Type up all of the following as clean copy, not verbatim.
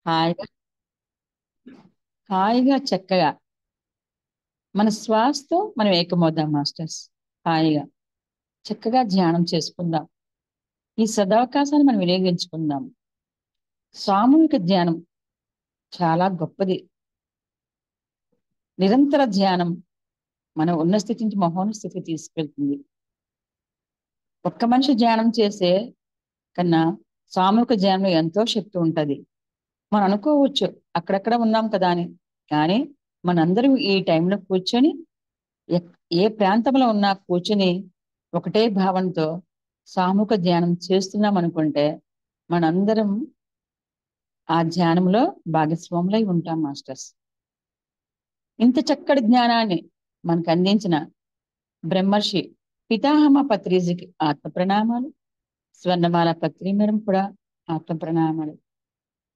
హాయిగా హాయిగా చక్కగా మన శ్వాసతో మనం ఏకమవుదాం మాస్టర్స్. హాయిగా చక్కగా ధ్యానం చేసుకుందాం. ఈ సదవకాశాన్ని మనం వినియోగించుకుందాం. సామూహిక ధ్యానం చాలా గొప్పది. నిరంతర ధ్యానం మన ఉన్న స్థితి నుంచి మహోన్నత స్థితికి తీసుకెళ్తుంది. ఒక్క మనిషి ధ్యానం చేసే కన్నా సామూహిక ధ్యానంలో ఎంతో శక్తి ఉంటది. మనం అనుకోవచ్చు అక్కడక్కడ ఉన్నాం కదా అని. కానీ మనందరం ఈ టైంలో కూర్చొని ఎక్- ఏ ప్రాంతంలో ఉన్నా కూర్చుని ఒకటే భావంతో సామూహిక ధ్యానం చేస్తున్నాం అనుకుంటే మనందరం ఆ ధ్యానంలో భాగస్వాములై ఉంటాం మాస్టర్స్. ఇంత చక్కటి జ్ఞానాన్ని మనకు అందించిన బ్రహ్మర్షి పితాహమ పత్రిజీకి ఆత్మ ప్రణామాలు. స్వర్ణమాల పత్రి మేడం కూడా ఆత్మ ప్రణామాలు.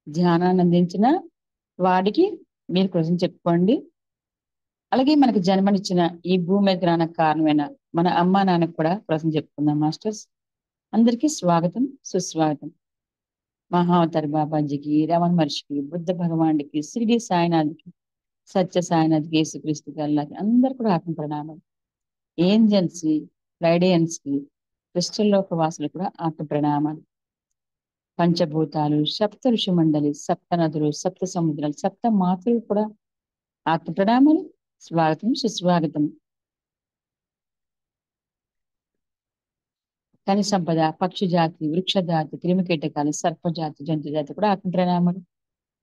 ధ్యానాన్ని అందించిన వాడికి మీరు కృతజ్ఞతలు చెప్పుకోండి. అలాగే మనకు జన్మనిచ్చిన ఈ భూమి మీద రావడానికి కారణమైన మన అమ్మా నాన్నకు కూడా కృతజ్ఞతలు చెప్పుకుందాం మాస్టర్స్. అందరికీ స్వాగతం, సుస్వాగతం. మహావతార్ బాబాజీకి, రమణ మహర్షికి, బుద్ధ భగవానుడికి, షిరిడి సాయినాథ్కి, సత్య సాయినాథ్కి, యేసుక్రీస్తుకి, అల్లాకి అందరు కూడా ఆత్మ ప్రణామాలు. ఏంజల్స్ కి, ఫ్రైడేయన్స్ కి, క్రిస్టల్ లోక వాసులు కూడా ఆత్మ ప్రణామాలు. పంచభూతాలు, సప్త ఋషి మండలి, సప్త నదులు, సప్త సముద్రాలు, సప్త మాతలు కూడా ఆత్మ ప్రణామాలు. స్వాగతం, సుస్వాగతం. కని సంపద, పక్షి జాతి, వృక్ష జాతి, క్రిమికీటకాలు, సర్పజాతి, జంతు జాతి కూడా ఆత్మ ప్రణామాలు.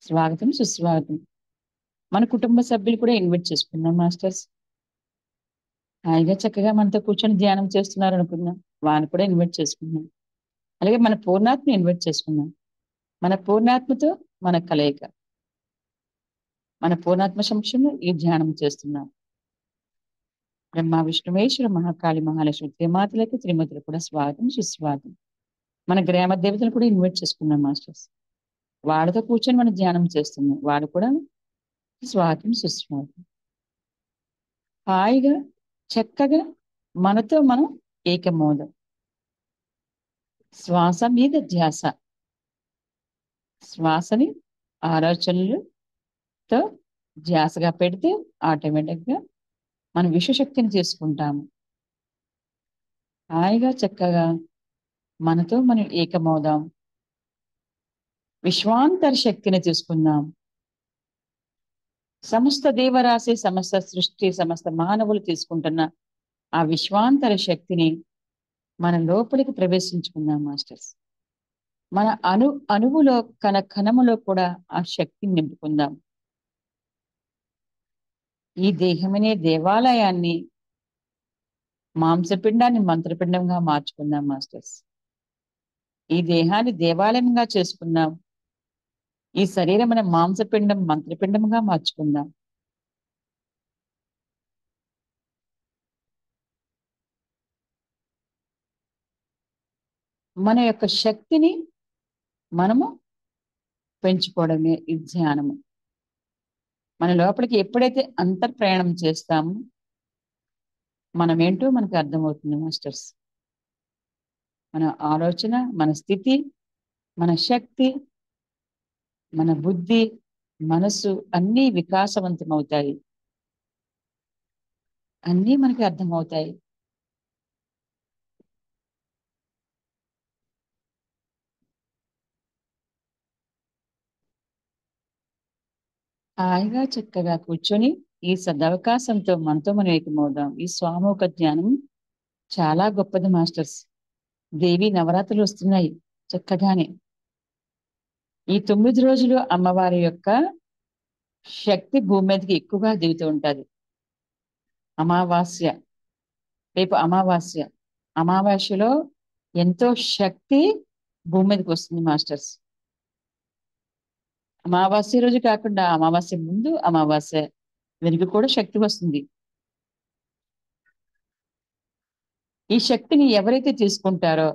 స్వాగతం, సుస్వాగతం. మన కుటుంబ సభ్యులు కూడా ఇన్వైట్ చేసుకున్నాం మాస్టర్స్. హాయిగా చక్కగా మనతో కూర్చొని ధ్యానం చేస్తున్నారు అనుకుందాం. వారిని కూడా ఇన్వైట్ చేసుకున్నాం. అలాగే మన పూర్ణాత్మ ఇన్వైట్ చేసుకున్నాం. మన పూర్ణాత్మతో మన కలయిక. మన పూర్ణాత్మ సమక్షంలో ఈ ధ్యానం చేస్తున్నాం. బ్రహ్మ విష్ణు మహేశ్వర మహాకాళి మహాలక్ష్మి త్రిమాతలకి త్రిమూర్తులు కూడా స్వాగతం, సుస్వాగతం. మన గ్రామ దేవతలు కూడా ఇన్వైట్ చేసుకున్నాం మాస్టర్స్. వాళ్ళతో కూర్చొని మనం ధ్యానం చేస్తున్నాం. వాడు కూడా స్వాగతం, సుస్వాగతం. హాయిగా చక్కగా మనతో మనం ఏకమోదం. శ్వాస మీద ధ్యాస. శ్వాసని ఆలోచనలతో ధ్యాసగా పెడితే ఆటోమేటిక్ గా మనం విశ్వశక్తిని చేసుకుంటాము. హాయిగా చక్కగా మనతో మనం ఏకమవుదాం. విశ్వాంతర శక్తిని తీసుకుందాం. సమస్త దేవరాశి, సమస్త సృష్టి, సమస్త మానవులు తీసుకుంటున్న ఆ విశ్వాంతర శక్తిని మన లోపలికి ప్రవేశించుకుందాం మాస్టర్స్. మన అణువులో కణములో కూడా ఆ శక్తిని నింపుకుందాం. ఈ దేహమనే దేవాలయాన్ని మాంసపిండాన్ని మంత్రపిండంగా మార్చుకుందాం మాస్టర్స్. ఈ దేహాన్ని దేవాలయంగా చేసుకుందాం. ఈ శరీరం మన మాంసపిండం మంత్రపిండంగా మార్చుకుందాం. మన యొక్క శక్తిని మనము పెంచుకోవడమే ఈ ధ్యానము. మన లోపలికి ఎప్పుడైతే అంతర్ప్రయాణం చేస్తామో మనమేంటో మనకు అర్థమవుతుంది మాస్టర్స్. మన ఆలోచన, మన స్థితి, మన శక్తి, మన బుద్ధి, మనసు అన్నీ వికాసవంతం అవుతాయి. అన్నీ మనకి అర్థమవుతాయి. హాయిగా చక్కగా కూర్చొని ఈ సదవకాశంతో మనతో మనం ఏకమవుదాం. ఈ స్వామోక జ్ఞానం చాలా గొప్పది మాస్టర్స్. దేవి నవరాత్రులు వస్తున్నాయి చక్కగానే. ఈ 9 రోజులు అమ్మవారి యొక్క శక్తి భూమి మీదకి ఎక్కువగా దిగుతూ ఉంటది. అమావాస్య, రేపు అమావాస్య. అమావాస్యలో ఎంతో శక్తి భూమి మీదకి వస్తుంది మాస్టర్స్. అమావాస్య రోజు కాకుండా అమావాస్య ముందు, అమావాస్య వెనుక కూడా శక్తి వస్తుంది. ఈ శక్తిని ఎవరైతే తీసుకుంటారో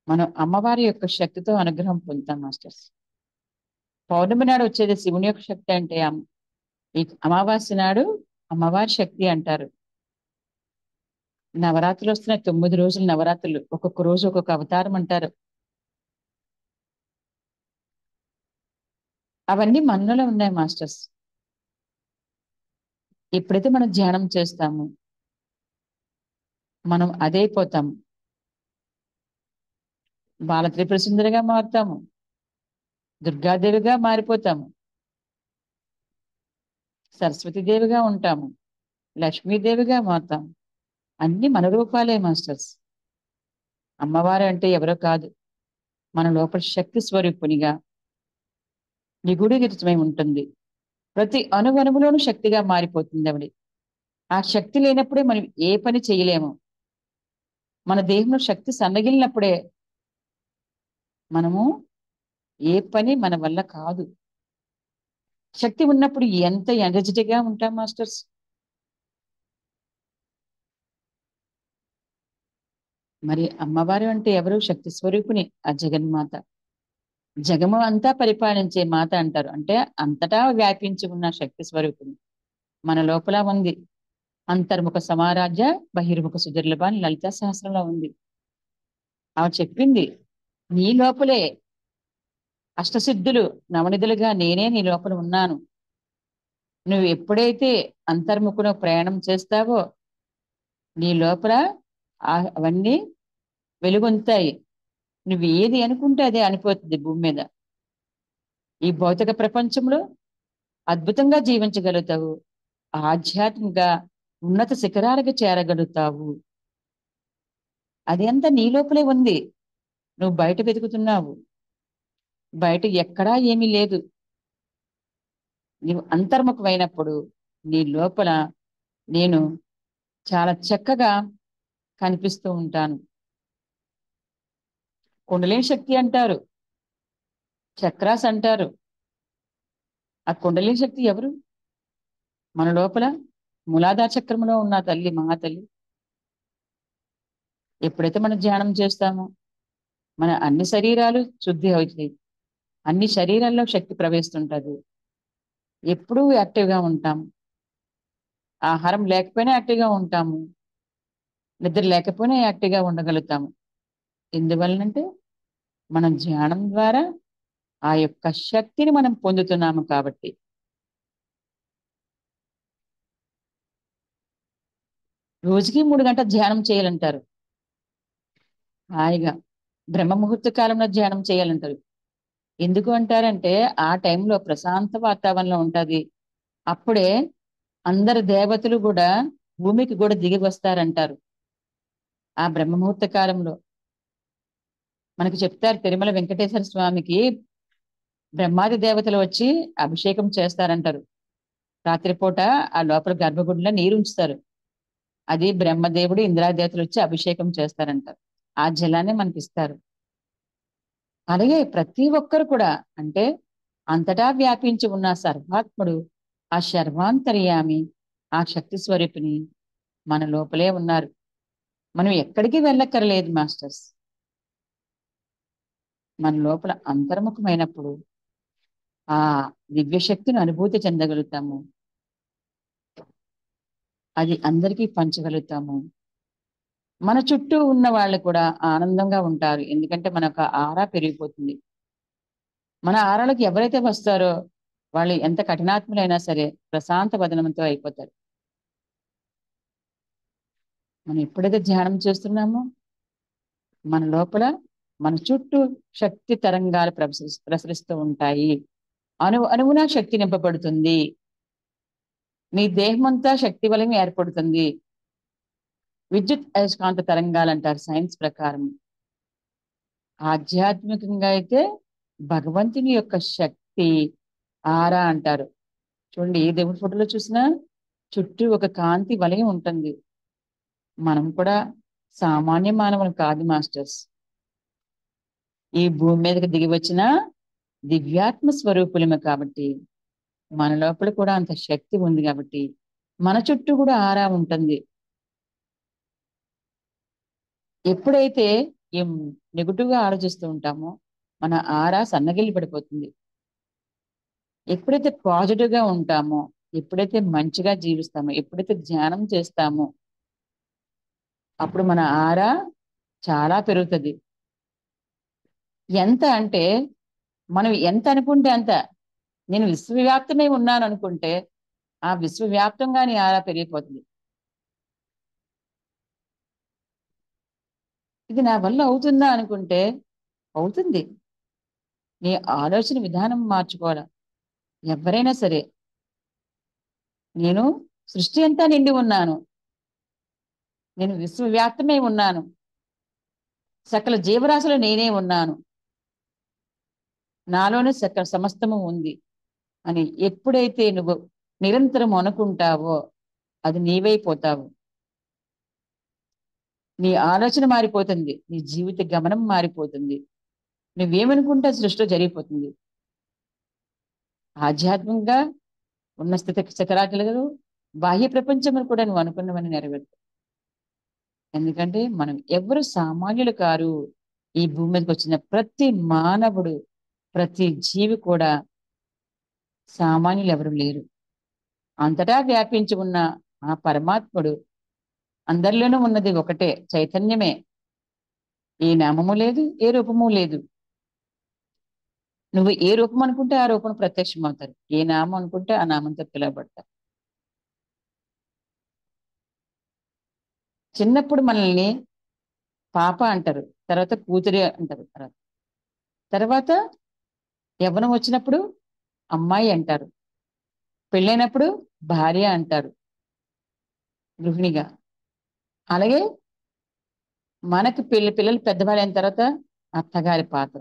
మనం అమ్మవారి యొక్క శక్తితో అనుగ్రహం పొందుతాం మాస్టర్స్. పౌర్ణమి నాడు వచ్చేది శివుని యొక్క శక్తి అంటే ఈ అమావాస్య నాడు అమ్మవారి శక్తి అంటారు. నవరాత్రులు వస్తున్నాయి. 9 రోజులు నవరాత్రులు. ఒక్కొక్క రోజు ఒక్కొక్క అవతారం అంటారు. అవన్నీ మనలోనే ఉన్నాయి మాస్టర్స్. ఎప్పుడైతే మనం ధ్యానం చేస్తాము మనం అదైపోతాం. బాల త్రిపుర సుందరిగా మారుతాము, దుర్గాదేవిగా మారిపోతాము, సరస్వతీదేవిగా ఉంటాము, లక్ష్మీదేవిగా మారుతాము. అన్ని మన రూపాలే మాస్టర్స్. అమ్మవారు అంటే ఎవరో కాదు, మన లోపల శక్తి స్వరూపునిగా నిగూఢీకృతమై ఉంటుంది. ప్రతి అణువణువులోనూ శక్తిగా మారిపోతుంది ఆవిడ. ఆ శక్తి లేనప్పుడే మనం ఏ పని చేయలేము. మన దేహంలో శక్తి సన్నగిలినప్పుడే మనము ఏ పని మన వల్ల కాదు. శక్తి ఉన్నప్పుడు ఎంత ఎనర్జెటిక్ గా ఉంటాం మాస్టర్స్. మరి అమ్మవారు అంటే ఎవరు? శక్తి స్వరూపిణి, ఆ జగన్మాత. జగము అంతా పరిపాలించే మాత అంటారు. అంటే అంతటా వ్యాపించి ఉన్న శక్తి స్వరూపిణి మన లోపల ఉంది. అంతర్ముఖ సమారాధ్య బహిర్ముఖ సుదుర్లభ అని లలితా సహస్రంలో ఉంది. ఆమె చెప్పింది, నీ లోపలే అష్టసిద్ధులు నవనిధులుగా నేనే నీ లోపల ఉన్నాను. నువ్వు ఎప్పుడైతే అంతర్ముఖులో ప్రయాణం చేస్తావో నీ లోపల అవన్నీ వెలుగొందుతాయి. నువ్వు ఏది అనుకుంటే అదే అనిపోతుంది భూమి మీద. ఈ భౌతిక ప్రపంచంలో అద్భుతంగా జీవించగలుగుతావు, ఆధ్యాత్మిక ఉన్నత శిఖరాలకు చేరగలుగుతావు. అది అంతా నీ లోపలే ఉంది. నువ్వు బయట వెతుకుతున్నావు, బయట ఎక్కడా ఏమీ లేదు. నీవు అంతర్ముఖమైనప్పుడు నీ లోపల నేను చాలా చక్కగా కనిపిస్తూ ఉంటాను. కుండలిని శక్తి అంటారు, చక్రాస్ అంటారు. ఆ కుండలిని శక్తి ఎవరు? మన లోపల మూలాధార చక్రంలో ఉన్న తల్లి, మహాతల్లి. ఎప్పుడైతే మనం ధ్యానం చేస్తామో మన అన్ని శరీరాలు శుద్ధి అవుతాయి, అన్ని శరీరాల్లో శక్తి ప్రవేశిస్తుంటది. ఎప్పుడూ యాక్టివ్గా ఉంటాం. ఆహారం లేకపోయినా యాక్టివ్గా ఉంటాము, నిద్ర లేకపోయినా యాక్టివ్గా ఉండగలుగుతాము. ఎందువలనంటే మనం ధ్యానం ద్వారా ఆ యొక్క శక్తిని మనం పొందుతున్నాము కాబట్టి. రోజుకి 3 గంటల ధ్యానం చేయాలంటారు. హాయిగా బ్రహ్మ ముహూర్త కాలంలో ధ్యానం చేయాలంటారు. ఎందుకు అంటారంటే ఆ టైంలో ప్రశాంత వాతావరణంలో ఉంటది. అప్పుడే అందరు దేవతలు కూడా భూమికి కూడా దిగి వస్తారంటారు. ఆ బ్రహ్మ ముహూర్త కాలంలో మనకి చెప్తారు, తిరుమల వెంకటేశ్వర స్వామికి బ్రహ్మాది దేవతలు వచ్చి అభిషేకం చేస్తారంటారు. రాత్రిపూట ఆ లోపల గర్భగుడిలో నీరు ఉంచుతారు. అది బ్రహ్మదేవుడు ఇంద్రాదేవతలు వచ్చి అభిషేకం చేస్తారంటారు. ఆ జలాన్ని మనకి ఇస్తారు. అలాగే ప్రతి ఒక్కరు కూడా, అంటే అంతటా వ్యాపించి ఉన్న సర్వాత్ముడు, ఆ సర్వాంతర్యామి, ఆ శక్తి స్వరూపిణి మన లోపలే ఉన్నారు. మనం ఎక్కడికి వెళ్ళక్కర్లేదు మాస్టర్స్. మన లోపల అంతర్ముఖమైనప్పుడు ఆ దివ్య శక్తిని అనుభూతి చెందగలుగుతాము. అది అందరికీ పంచగలుగుతాము. మన చుట్టూ ఉన్న వాళ్ళు కూడా ఆనందంగా ఉంటారు. ఎందుకంటే మన యొక్క ఆరా పెరిగిపోతుంది. మన ఆరాలకు ఎవరైతే వస్తారో వాళ్ళు ఎంత కఠినాత్ములైనా సరే ప్రశాంత వదనంతో అయిపోతారు. మనం ఎప్పుడైతే ధ్యానం చేస్తున్నామో మన లోపల మన చుట్టూ శక్తి తరంగాలు ప్రసరిస్తూ ఉంటాయి. అణువున శక్తి నింపబడుతుంది. నీ దేహమంతా శక్తి వలన ఏర్పడుతుంది. విద్యుత్ అయస్కాంత తరంగాలు అంటారు సైన్స్ ప్రకారం. ఆధ్యాత్మికంగా అయితే భగవంతుని యొక్క శక్తి ఆరా అంటారు. చూడండి, ఏ దేవుడి ఫోటోలో చూసినా చుట్టూ ఒక కాంతి వలయం ఉంటుంది. మనం కూడా సామాన్య మానవులు కాదు మాస్టర్స్. ఈ భూమి మీదకి దిగి వచ్చిన దివ్యాత్మ స్వరూపులమే కాబట్టి మన లోపల కూడా అంత శక్తి ఉంది కాబట్టి మన చుట్టూ కూడా ఆరా ఉంటుంది. ఎప్పుడైతే ఈ నెగిటివ్ గా ఆలోచిస్తూ ఉంటామో మన ఆరా సన్నగిల్లి పడిపోతుంది. ఎప్పుడైతే పాజిటివ్ గా ఉంటామో, ఎప్పుడైతే మంచిగా జీవిస్తామో, ఎప్పుడైతే ధ్యానం చేస్తామో అప్పుడు మన ఆరా చాలా పెరుగుతుంది. ఎంత అంటే మనం ఎంత అనుకుంటే అంత. నేను విశ్వవ్యాప్తమై ఉన్నాను అనుకుంటే ఆ విశ్వవ్యాప్తంగా నీ ఆరా పెరిగిపోతుంది. ఇది నా వల్ల అవుతుందా అనుకుంటే అవుతుంది. నీ ఆలోచన విధానం మార్చుకోవాలి. ఎవరైనా సరే, నేను సృష్టి అంతా నిండి ఉన్నాను, నేను విశ్వవ్యాప్తమై ఉన్నాను, సకల జీవరాశులు నేనే ఉన్నాను, నాలోనే సకల సమస్తము ఉంది అని ఎప్పుడైతే నువ్వు నిరంతరం అనుకుంటావో అది నీవైపోతావు. నీ ఆలోచన మారిపోతుంది, నీ జీవిత గమనం మారిపోతుంది. నువ్వేమనుకుంటే సృష్టిలో జరిగిపోతుంది. ఆధ్యాత్మికంగా ఉన్న స్థితి శిఖరాగ్రులు బాహ్య ప్రపంచంలో కూడా నువ్వు అనుకున్నవని నెరవేరుతావు. ఎందుకంటే మనం ఎవరు సామాన్యులు కారు. ఈ భూమి మీదకి వచ్చిన ప్రతి మానవుడు, ప్రతి జీవి కూడా సామాన్యులు ఎవరు లేరు. అంతటా వ్యాపించి ఉన్న ఆ పరమాత్ముడు అందరిలోనూ ఉన్నది ఒకటే చైతన్యమే. ఏ నామము లేదు, ఏ రూపము లేదు. నువ్వు ఏ రూపం అనుకుంటే ఆ రూపం ప్రత్యక్షం అవుతారు, ఏ నామం అనుకుంటే ఆ నామంతో పిలువబడతారు. చిన్నప్పుడు మనల్ని పాప అంటారు, తర్వాత కూతురి అంటారు, తర్వాత తర్వాత యవ్వనం వచ్చినప్పుడు అమ్మాయి అంటారు, పెళ్ళైనప్పుడు భార్య అంటారు, గృహిణిగా. అలాగే మనకి పిల్లలు పెద్దవాళ్ళు అయిన తర్వాత అత్తగారి పాత్ర,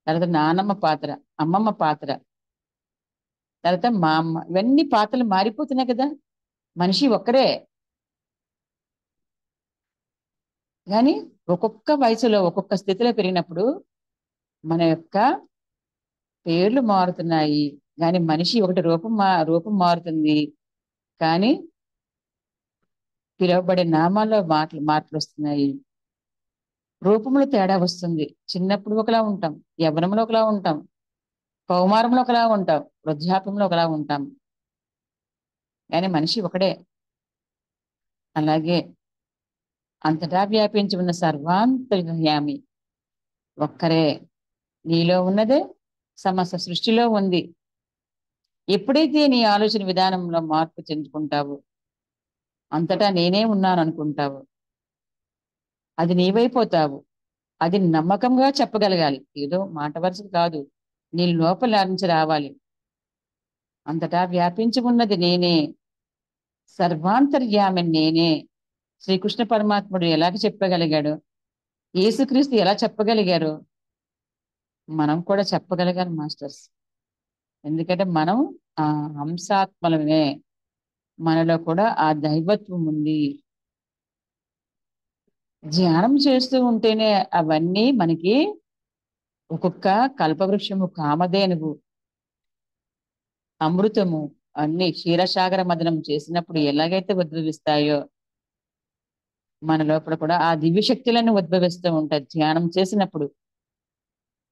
తర్వాత నానమ్మ పాత్ర, అమ్మమ్మ పాత్ర, తర్వాత మా అమ్మ. ఇవన్నీ పాత్రలు మారిపోతున్నాయి కదా. మనిషి ఒక్కరే, కానీ ఒక్కొక్క వయసులో ఒక్కొక్క స్థితిలో పెరిగినప్పుడు మన యొక్క పేర్లు మారుతున్నాయి. కానీ మనిషి ఒకటి రూపం మారుతుంది, కానీ పిలువబడే నామాల్లో మార్పులు వస్తున్నాయి. రూపంలో తేడా వస్తుంది. చిన్నప్పుడు ఒకలా ఉంటాం, యవ్వనంలో ఒకలా ఉంటాం, కౌమారంలో ఒకలా ఉంటాం, వృద్ధాప్యంలో ఒకలా ఉంటాం, కానీ మనిషి ఒకడే. అలాగే అంతటా వ్యాపించి ఉన్న సర్వాంతర్యామి ఒక్కరే. నీలో ఉన్నదే సమస్త సృష్టిలో ఉంది. ఎప్పుడైతే నీ ఆలోచన విధానంలో మార్పు చెందుకుంటావో, అంతటా నేనే ఉన్నాను అనుకుంటావు, అది నీవైపోతావు. అది నమ్మకంగా చెప్పగలగాలి, ఏదో మాట వరుసకు కాదు, నీ లోపల నుంచి రావాలి. అంతటా వ్యాపించి ఉన్నది నేనే, సర్వాంతర్యామి నేనే. శ్రీకృష్ణ పరమాత్ముడు ఎలాగ చెప్పగలిగాడు, యేసుక్రీస్తు ఎలా చెప్పగలిగారు, మనం కూడా చెప్పగలగాలి మాస్టర్స్. ఎందుకంటే మనం ఆ హంసాత్మలమే, మనలో కూడా ఆ దైవత్వం ఉంది. ధ్యానం చేస్తూ ఉంటేనే అవన్నీ మనకి ఒక్కొక్క కల్పవృక్షము, కామధేనువు, అమృతము అన్ని క్షీరసాగర మదనం చేసినప్పుడు ఎలాగైతే ఉద్భవిస్తాయో మన లోపల కూడా ఆ దివ్య శక్తులను ఉద్భవిస్తూ ఉంటాయి ధ్యానం చేసినప్పుడు.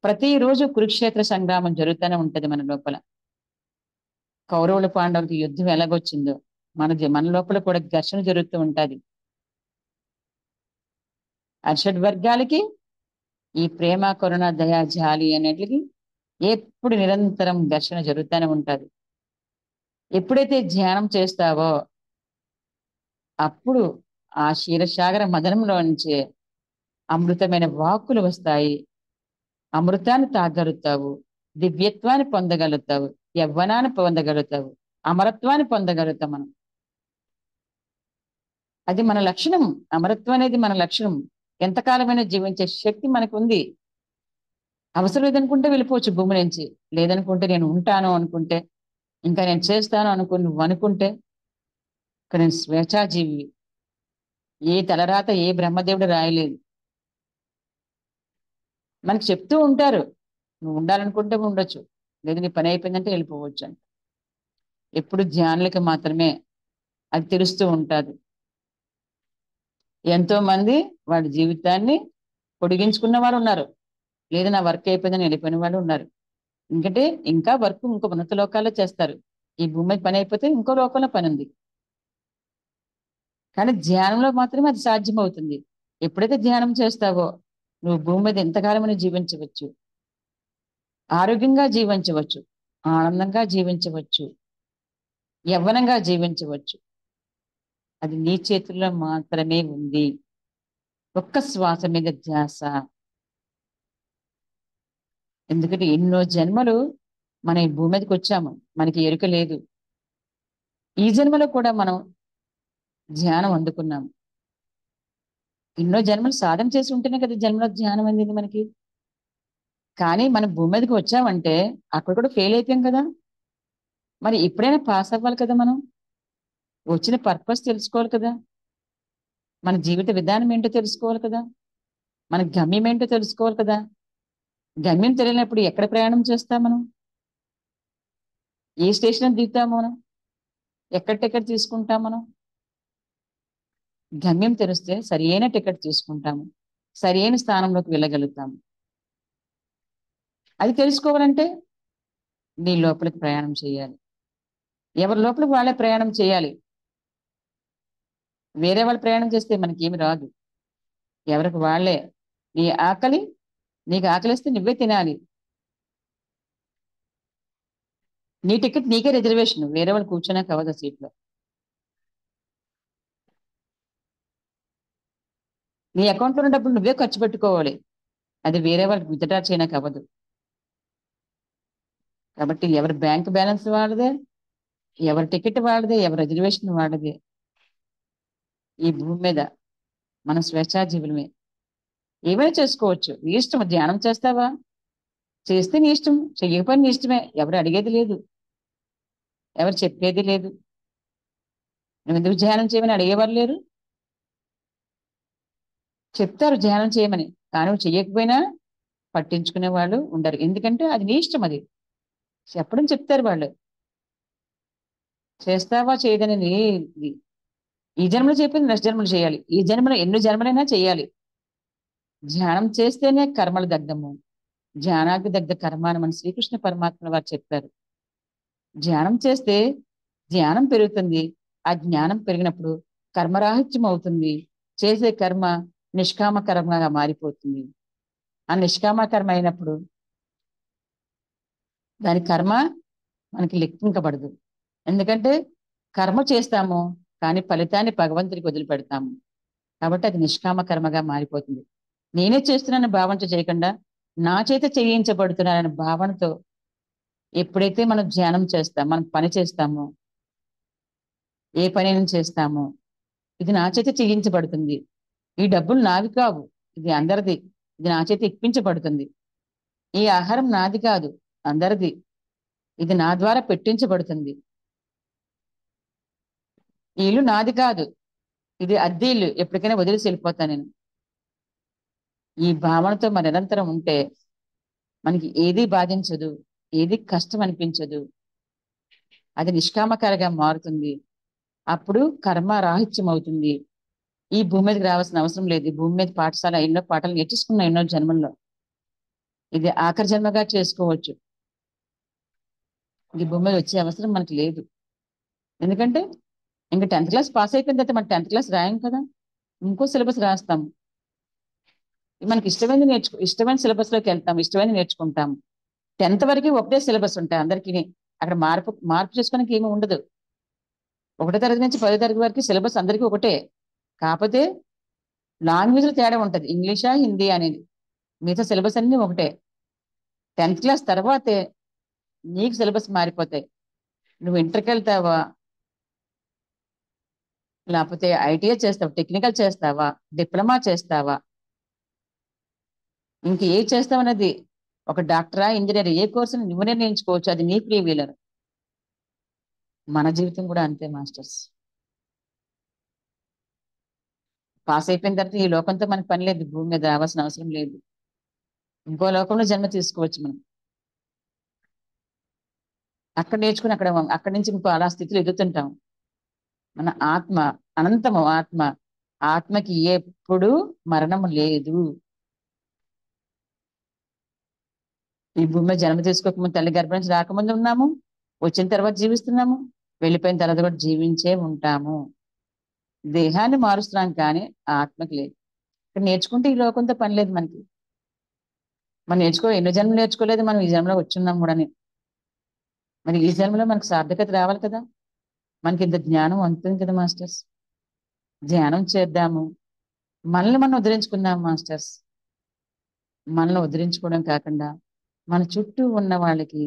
ప్రతిరోజు కురుక్షేత్ర సంగ్రామం జరుగుతూనే ఉంటది మన లోపల. కౌరవుల పాండవులకి యుద్ధం ఎలాగొచ్చిందో మన లోపల కూడా ఘర్షణ జరుగుతూ ఉంటది. అర్షడ్ వర్గాలకి ఈ ప్రేమ, కరుణ, దయ, జాలి అనేటికి ఎప్పుడు నిరంతరం ఘర్షణ జరుగుతూనే ఉంటది. ఎప్పుడైతే ధ్యానం చేస్తావో అప్పుడు ఆ క్షీరసాగర మదనంలో నుంచి అమృతమైన వాక్కులు వస్తాయి. అమృతాన్ని తాగలుగుతావు, దివ్యత్వాన్ని పొందగలుగుతావు, యవ్వనాన్ని పొందగలుగుతావు, అమరత్వాన్ని పొందగలుగుతాం మనం. అది మన లక్షణం. అమరత్వం అనేది మన లక్షణం. ఎంతకాలమైనా జీవించే శక్తి మనకు ఉంది. అవసరం లేదనుకుంటే వెళ్ళిపోవచ్చు భూమి నుంచి. లేదనుకుంటే నేను ఉంటాను అనుకుంటే, ఇంకా నేను చేస్తాను నువ్వు అనుకుంటే ఇక నేను స్వేచ్ఛాజీవి. ఏ తలరాత ఏ బ్రహ్మదేవుడు రాయలేదు. మనకి చెప్తూ ఉంటారు, నువ్వు ఉండాలనుకుంటే ఉండొచ్చు, లేదు నీ పని అయిపోయిందంటే వెళ్ళిపోవచ్చు అని. ఎప్పుడు ధ్యానులకి మాత్రమే అది తెలుస్తూ ఉంటుంది. ఎంతో మంది వాడి జీవితాన్ని పొడిగించుకున్న వారు ఉన్నారు, లేదు నా వర్క్ అయిపోయిందని వెళ్ళిపోయిన వాళ్ళు ఉన్నారు. ఎందుకంటే ఇంకా వర్క్ ఇంకో ఉన్నత లోకాల్లో చేస్తారు. ఈ భూమి మీద పని అయిపోతే ఇంకో లోకంలో పని ఉంది. కానీ ధ్యానంలో మాత్రమే అది సాధ్యమవుతుంది. ఎప్పుడైతే ధ్యానం చేస్తావో నువ్వు భూమి మీద ఎంతకాలమని జీవించవచ్చు, ఆరోగ్యంగా జీవించవచ్చు. ఆనందంగా జీవించవచ్చు, యవ్వనంగా జీవించవచ్చు. అది నీ చేతుల్లో మాత్రమే ఉంది. ఒక్క శ్వాస మీద ధ్యాస. ఎందుకంటే ఎన్నో జన్మలు మనం ఈ భూమి మీదకి వచ్చాము, మనకి ఎరుక లేదు. ఈ జన్మలో కూడా మనం ధ్యానం అందుకున్నాము. ఎన్నో జన్మలు సాధన చేసి ఉంటేనే కదా జన్మలో ధ్యానం అందింది మనకి. కానీ మనం భూమి మీదకి వచ్చామంటే అక్కడ కూడా ఫెయిల్ అయిపోయాం కదా. మరి ఎప్పుడైనా పాస్ అవ్వాలి కదా మనం. వచ్చిన పర్పస్ తెలుసుకోవాలి కదా. మన జీవిత విధానం ఏంటో తెలుసుకోవాలి కదా. మన గమ్యం ఏంటో తెలుసుకోవాలి కదా. గమ్యం తెలియనప్పుడు ఎక్కడ ప్రయాణం చేస్తాం మనం? ఏ స్టేషన్ దిగుతాం మనం? ఎక్కడ టికెట్ తీసుకుంటాం మనం? గమ్యం తెలిస్తే సరి అయిన టికెట్ తీసుకుంటాము, సరి అయిన స్థానంలోకి వెళ్ళగలుగుతాము. అది తెలుసుకోవాలంటే నీ లోపలికి ప్రయాణం చేయాలి. ఎవరి లోపలికి వాళ్ళే ప్రయాణం చేయాలి. వేరే వాళ్ళు ప్రయాణం చేస్తే మనకి ఏమి రాదు. ఎవరికి వాళ్ళే. నీ ఆకలి, నీకు ఆకలిస్తే నువ్వే తినాలి. నీ టికెట్ నీకే రిజర్వేషన్, వేరే వాళ్ళు కూర్చోనే అవ్వదు ఆ సీట్లో. నీ అకౌంట్లో ఉన్న డబ్బులు నువ్వే ఖర్చు పెట్టుకోవాలి. అది వేరే వాళ్ళకి విత్డ్రా చేయడానికి అవ్వదు. కాబట్టి ఎవరి బ్యాంక్ బ్యాలెన్స్ వాడదే, ఎవరి టికెట్ వాడదే, ఎవరి రిజర్వేషన్ వాడదే. ఈ భూమి మీద మనం స్వేచ్ఛాజీవులమే. ఏమైనా చేసుకోవచ్చు, నీ ఇష్టం. ధ్యానం చేస్తావా? చేస్తే నీ ఇష్టం, చెయ్యకపోయినా నీ ఇష్టమే. ఎవరు అడిగేది లేదు, ఎవరు చెప్పేది లేదు. నువ్వు ఎందుకు ధ్యానం చేయమని అడిగేవారు లేరు. చెప్తారు ధ్యానం చేయమని, కానీ నువ్వు చెయ్యకపోయినా పట్టించుకునే వాళ్ళు ఉండరు. ఎందుకంటే అది నీ ఇష్టం. అది చెప్పడం చెప్తారు వాళ్ళు. చేస్తావా చేయదని ఈ జన్మలో చెప్పింది నెక్స్ట్ జన్మలు చేయాలి. ఈ జన్మలో ఎన్ని జన్మలైనా చేయాలి. ధ్యానం చేస్తేనే కర్మలు దగ్ధము. ధ్యానానికి దగ్ధ కర్మ అని మన శ్రీకృష్ణ పరమాత్మ వారు చెప్పారు. ధ్యానం చేస్తే ధ్యానం పెరుగుతుంది. ఆ జ్ఞానం పెరిగినప్పుడు కర్మరాహిత్యం అవుతుంది. చేసే కర్మ నిష్కామ కర్మగా మారిపోతుంది. ఆ నిష్కామ కర్మ అయినప్పుడు దాని కర్మ మనకి లెక్కింకబడదు. ఎందుకంటే కర్మ చేస్తాము, కానీ ఫలితాన్ని భగవంతుడికి వదిలిపెడతాము. కాబట్టి అది నిష్కామ కర్మగా మారిపోతుంది. నేనే చేస్తున్నానని భావన చేయకుండా నా చేత చేయించబడుతున్నాననే భావనతో ఎప్పుడైతే మనం ధ్యానం చేస్తాం, మనం పని చేస్తామో, ఏ పనైనా చేస్తామో, ఇది నా చేత చేయించబడుతుంది. ఈ డబ్బులు నావి కావు, ఇది అందరిది. ఇది నా చేత ఇప్పించబడుతుంది. ఈ ఆహారం నాది కాదు, అందరిది. ఇది నా ద్వారా పెట్టించబడుతుంది. ఈ ఇల్లు నాది కాదు, ఇది అద్దె ఇల్లు, ఎప్పటికైనా వదిలేసి వెళ్ళిపోతాను నేను. ఈ భావనతో మన నిరంతరం ఉంటే మనకి ఏది బాధించదు, ఏది కష్టం అనిపించదు. అది నిష్కామకారిగా మారుతుంది. అప్పుడు కర్మ రాహిత్యం అవుతుంది. ఈ భూమి మీదకి రావాల్సిన అవసరం లేదు. ఈ భూమి మీద పాఠశాల ఎన్నో పాఠాలు నేర్చుకున్న ఎన్నో జన్మల్లో ఇది ఆఖరి జన్మగా చేసుకోవచ్చు. ఈ భూమి మీద వచ్చే అవసరం మనకి లేదు. ఎందుకంటే ఇంకా 10th క్లాస్ పాస్ అయిపోయిన తర్వాత మన 10th క్లాస్ రాయం కదా. ఇంకో సిలబస్ రాస్తాం. మనకి ఇష్టమైన సిలబస్ లోకి వెళ్తాం, ఇష్టమైన నేర్చుకుంటాం. 10th వరకు ఒకటే సిలబస్ ఉంటాయి అందరికీ. అక్కడ మార్పు మార్పు చేసుకోవడానికి ఏమీ ఉండదు. 1వ తరగతి నుంచి 10వ తరగతి వరకు సిలబస్ అందరికీ ఒకటే. కాకపోతే లాంగ్వేజ్లో తేడా ఉంటది, ఇంగ్లీషా హిందీ అనేది. మిగతా సిలబస్ అన్ని ఒకటే. 10th క్లాస్ తర్వాతే నీకు సిలబస్ మారిపోతాయి. నువ్వు ఇంటర్కి వెళ్తావా, లేకపోతే ఐటీఐ చేస్తావా, టెక్నికల్ చేస్తావా, డిప్లొమా చేస్తావా, ఇంక ఏ చేస్తావు అనేది. ఒక డాక్టరా, ఇంజనీర్, ఏ కోర్సుని నువ్వు నిర్ణయించుకోవచ్చు. అది నీ ఫ్రీ వీలర్. మన జీవితం కూడా అంతే మాస్టర్స్. పాస్ అయిపోయిన తర్వాత ఈ లోకంతో మనకు పని లేదు, భూమి మీద రావాల్సిన అవసరం లేదు. ఇంకో లోకంలో జన్మ తీసుకోవచ్చు మనం. అక్కడ నేర్చుకుని అక్కడి నుంచి ఇంకో అలా స్థితిలో ఎదుగుతుంటాం. మన ఆత్మ అనంతము. ఆత్మకి ఎప్పుడు మరణం లేదు. ఈ భూమి మీద జన్మ తీసుకోకముందు, తల్లి గర్భం నుంచి రాకముందు ఉన్నాము, వచ్చిన తర్వాత జీవిస్తున్నాము, వెళ్ళిపోయిన తర్వాత కూడా జీవించే ఉంటాము. దేహాన్ని మారుస్తున్నాం కానీ ఆత్మకి లేదు. ఇక్కడ నేర్చుకుంటే ఈ లోకంతో పని లేదు మనకి. మనం ఎన్నో జన్మలు నేర్చుకోలేదు, మనం ఈ జన్మలో వచ్చున్నాం కూడా. మరి ఈ జన్మలో మనకు సార్థకత రావాలి కదా, మనకి ఇంత జ్ఞానం అందుతుంది కదా మాస్టర్స్. ధ్యానం చేద్దాము, మనల్ని మనం ఉద్ధరించుకుందాం మాస్టర్స్. మనల్ని ఉద్ధరించుకోవడం కాకుండా మన చుట్టూ ఉన్న వాళ్ళకి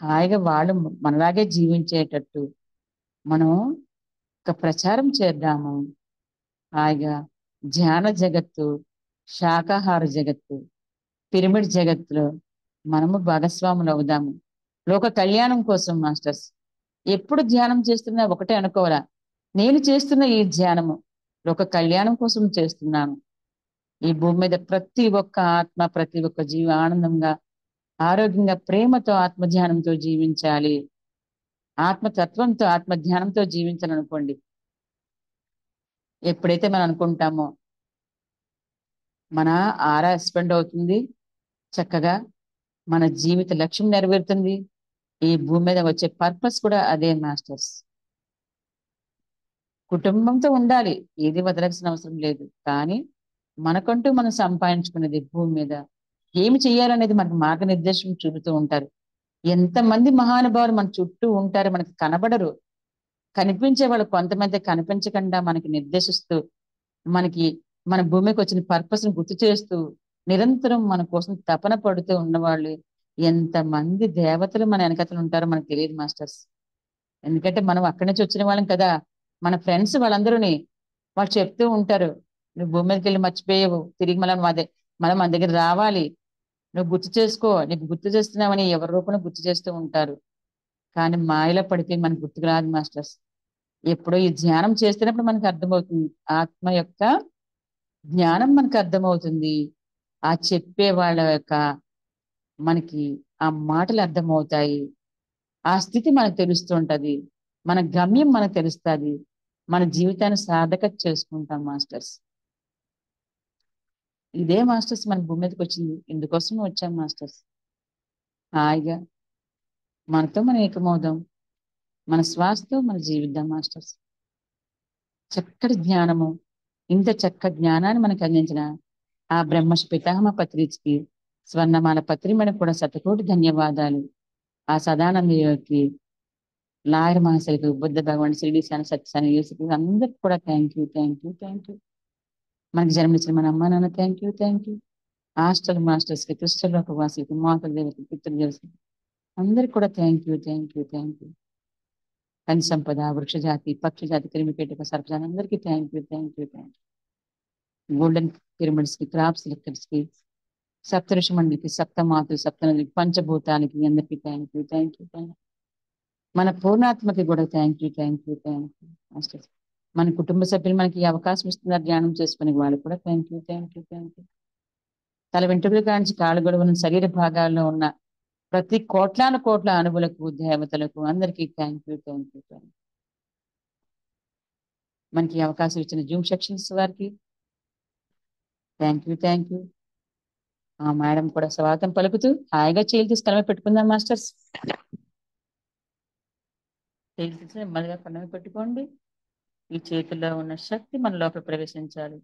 హాయిగా వాళ్ళు మనలాగే జీవించేటట్టు మనం ఒక ప్రచారం చేద్దాము. హాయిగా ధ్యాన జగత్తు, శాకాహార జగత్తు, పిరమిడ్ జగత్తులో మనము భాగస్వాములు అవుదాము. లోక కళ్యాణం కోసం మాస్టర్స్. ఎప్పుడు ధ్యానం చేస్తున్నా ఒకటే అనుకోవాలా, నేను చేస్తున్న ఈ ధ్యానము లోక కళ్యాణం కోసం చేస్తున్నాను. ఈ భూమి మీద ప్రతి ఒక్క ఆత్మ, ప్రతి ఒక్క జీవి ఆనందంగా, ఆరోగ్యంగా, ప్రేమతో, ఆత్మ ధ్యానంతో జీవించాలి. ఆత్మతత్వంతో, ఆత్మ ధ్యానంతో జీవించాలనుకోండి. ఎప్పుడైతే మనం అనుకుంటామో మన ఆరా ఎక్స్పెండ్ అవుతుంది, చక్కగా మన జీవిత లక్ష్యం నెరవేరుతుంది. ఈ భూమి మీద వచ్చే పర్పస్ కూడా అదే మాస్టర్స్. కుటుంబంతో ఉండాలి, ఏది వదలాల్సిన అవసరం లేదు. కానీ మనకంటూ మనం సంపాదించుకునేది భూమి మీద ఏమి చేయాలనేది మనకు మార్గనిర్దేశం చూపుతూ ఉంటారు. ఎంతమంది మహానుభావులు మన చుట్టూ ఉంటారు, మనకి కనబడరు. కనిపించే వాళ్ళు కొంతమంది కనిపించకుండా మనకి నిర్దేశిస్తూ, మనకి మన భూమికి వచ్చిన పర్పస్ ని గుర్తు చేస్తూ, నిరంతరం మన కోసం తపన పడుతూ ఉన్నవాళ్ళు ఎంతమంది దేవతలు మన వెనకతలు ఉంటారో మనకు తెలియదు మాస్టర్స్. ఎందుకంటే మనం అక్కడి నుంచి వచ్చిన వాళ్ళం కదా. మన ఫ్రెండ్స్ వాళ్ళందరూని వాళ్ళు చెప్తూ ఉంటారు, నువ్వు భూమి మీదకి వెళ్ళి మర్చిపోయావు, తిరిగి మళ్ళీ మన దగ్గర రావాలి, నువ్వు గుర్తు చేసుకో, నీకు గుర్తు చేస్తున్నావని ఎవరి రూపంలో గుర్తు చేస్తూ ఉంటారు. కానీ మాయలో పడితే మనకు గుర్తుకు రాదు మాస్టర్స్. ఎప్పుడో ఈ ధ్యానం చేస్తున్నప్పుడు మనకు అర్థమవుతుంది, ఆత్మ యొక్క జ్ఞానం మనకు అర్థమవుతుంది. ఆ చెప్పే వాళ్ళ యొక్క మనకి ఆ మాటలు అర్థమవుతాయి. ఆ స్థితి మనకు తెలుస్తుంటది, మన గమ్యం మనకు తెలుస్తుంది. మన జీవితాన్ని సార్థకత చేసుకుంటాం మాస్టర్స్. ఇదే మాస్టర్స్ మన భూమి మీదకి వచ్చింది, ఇందుకోసం వచ్చాం మాస్టర్స్. హాయిగా మనతో మనం ఏకమవుదాం, మన శ్వాసతో మన జీవిద్దాం మాస్టర్స్. చక్కటి జ్ఞానము, ఇంత చక్క జ్ఞానాన్ని మనకు అందించిన ఆ బ్రహ్మర్షి పితామహ పత్రిజికి, స్వర్ణమాల పత్రిమణి కూడా శతకోటి ధన్యవాదాలు. ఆ సదానంద యోగికి, లాయర్ మహాశయులకు, బుద్ధ భగవాన్, షిరిడి సాయి సత్యసాయి యూసుకు అందరికి కూడా thank you, thank you, thank you. మనకి జన్మనిచ్చిన మన అమ్మ నాన్న thank you, thank you. Hostel masters కి, కృష్ణలోక వాసులకి, మాతృదేవులకి, పితృదేవులకి అందరికి కూడా thank you, thank you, thank you. కని సంపద, వృక్షజాతి, పక్షిజాతి, క్రిమికీటక సర్పజాతి అందరికీ thank you, thank you, thank you. Golden pyramids కి, క్రాప్స్ లిక్కర్స్ కి, సప్తఋషి మండలికి, సప్తమాతృ, సప్తనదికి, పంచభూతానికి అందరికీ thank you, thank you, thank you. మన పూర్ణాత్మకి కూడా thank you, thank you, thank you masters. మన కుటుంబ సభ్యులు మనకి ఈ అవకాశం ఇస్తున్నారు ధ్యానం చేసుకునే వాళ్ళు కూడా thank you, thank you, thank you. తల వెంట్రుకల కాంచి కాళ్ళు గొడవలను శరీర భాగాల్లో ఉన్న ప్రతి కోట్లాను కోట్ల అణువులకు, దేవతలకు అందరికీ thank you, thank you, thank you. మనకి ఈ అవకాశం ఇచ్చిన జూమ్ సెక్షన్స్ వారికి థ్యాంక్ యూ, థ్యాంక్ యూ. ఆ మేడం కూడా స్వాగతం పలుకుతూ హాయిగా చేతులు తీసి కలమ పెట్టుకుందాం మాస్టర్స్. చేతులు తీసి నెమ్మదిగా కలమ పెట్టుకోండి. ఈ చేతుల్లో ఉన్న శక్తి మన లోపల ప్రవేశించాలి.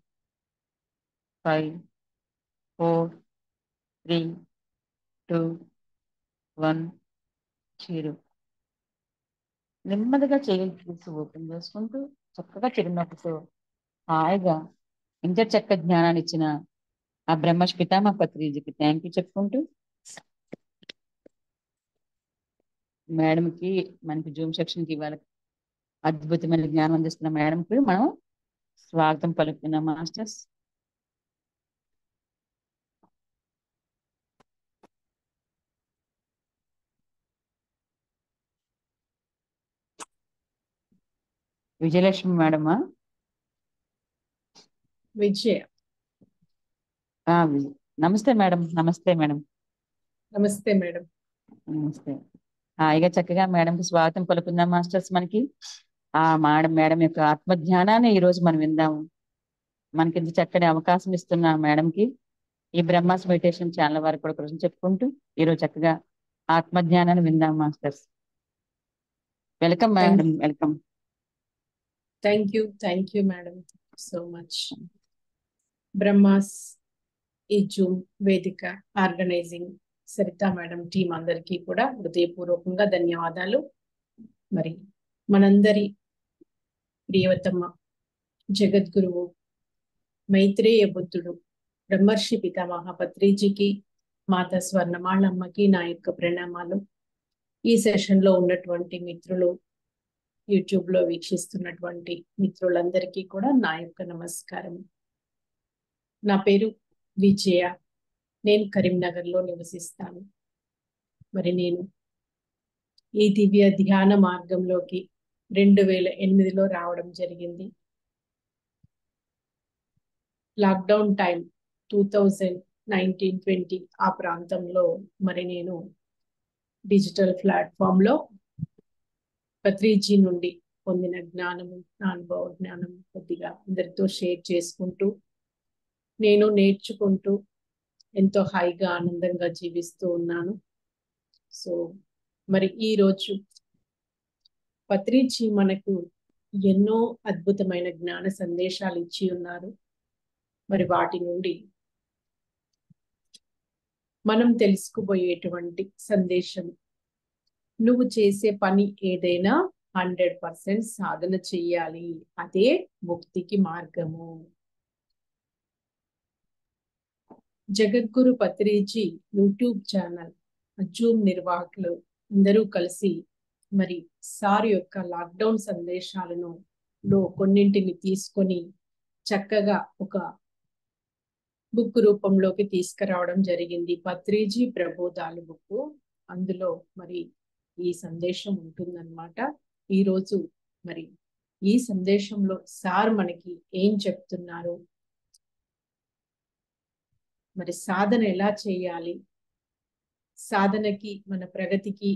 5, 4, 3, 2, 1, 0. నెమ్మదిగా చేతులు తీసి ఓపెన్ చేసుకుంటూ చక్కగా చిరునవ్వుతో హాయిగా ఇంత చక్క జ్ఞానాన్ని ఇచ్చిన ఆ బ్రహ్మర్షి పితామహ పత్రిజికి థ్యాంక్ యూ చెప్పుకుంటూ, మేడంకి మనకి జూమ్ సెక్షన్ కి ఇవాళ అద్భుతమైన జ్ఞానం అందిస్తున్న మేడంకి మనం స్వాగతం పలుకుతున్నాం మాస్టర్స్. విజయలక్ష్మి మేడమా? విజయ. నమస్తే మేడం. నమస్తే మేడం. నమస్తే మేడం. నమస్తే. హాయిగా చక్కగా మేడంకి స్వాగతం పలుకుందాం మాస్టర్స్. మనకి ఆ మేడం యొక్క ఆత్మజ్ఞానాన్ని ఈ రోజు మనం విందాము. మనకి ఇంత చక్కటి అవకాశం ఇస్తున్న మేడంకి ఈ బ్రహ్మాస్ మెడిటేషన్ ఛానల్ వారికి కూడా కృషి చెప్పుకుంటూ ఈరోజు చక్కగా ఆత్మజ్ఞానాన్ని విందాం masters. Welcome madam, welcome. Thank you madam so much. Brahma's ఈ జూమ్ వేదిక ఆర్గనైజింగ్ సరితా మేడం టీం అందరికీ కూడా హృదయపూర్వకంగా ధన్యవాదాలు. మరి మనందరి ప్రియతమ జగద్గురువు మైత్రేయ బుద్ధుడు బ్రహ్మర్షి పితామహ పత్రిజీకి, మాతా స్వర్ణమాళమ్మకి నా యొక్క ప్రణామాలు. ఈ సెషన్లో ఉన్నటువంటి మిత్రులు, యూట్యూబ్లో వీక్షిస్తున్నటువంటి మిత్రులందరికీ కూడా నా యొక్క నమస్కారం. నా పేరు విజయ. నేను కరీంనగర్లో నివసిస్తాను. మరి నేను ఈ దివ్య ధ్యాన మార్గంలోకి 2008లో రావడం జరిగింది. లాక్డౌన్ టైం 2019-20 ఆ ప్రాంతంలో మరి నేను డిజిటల్ ప్లాట్ఫామ్లో పత్రిజీ నుండి పొందిన జ్ఞానము, నా అనుభవ జ్ఞానం కొద్దిగా అందరితో షేర్ చేసుకుంటూ, నేను నేర్చుకుంటూ ఎంతో హాయిగా ఆనందంగా జీవిస్తూ ఉన్నాను. సో మరి ఈరోజు పత్రిజీ మనకు ఎన్నో అద్భుతమైన జ్ఞాన సందేశాలు ఇచ్చి ఉన్నారు. మరి వాటి నుండి మనం తెలుసుకుపోయేటువంటి సందేశం, నువ్వు చేసే పని ఏదైనా 100% సాధన చెయ్యాలి, అదే ముక్తికి మార్గము. జగద్గురు పత్రిజీ యూట్యూబ్ ఛానల్, జూమ్ నిర్వాహకులు అందరూ కలిసి మరి సార్ యొక్క లాక్డౌన్ సందేశాలను కొన్నింటిని తీసుకొని చక్కగా ఒక బుక్ రూపంలోకి తీసుకురావడం జరిగింది. పత్రిజీ ప్రబోధాలు బుక్. అందులో మరి ఈ సందేశం ఉంటుందన్నమాట. ఈరోజు మరి ఈ సందేశంలో సార్ మనకి ఏం చెప్తున్నారు, మరి సాధన ఎలా చేయాలి, సాధనకి మన ప్రగతికి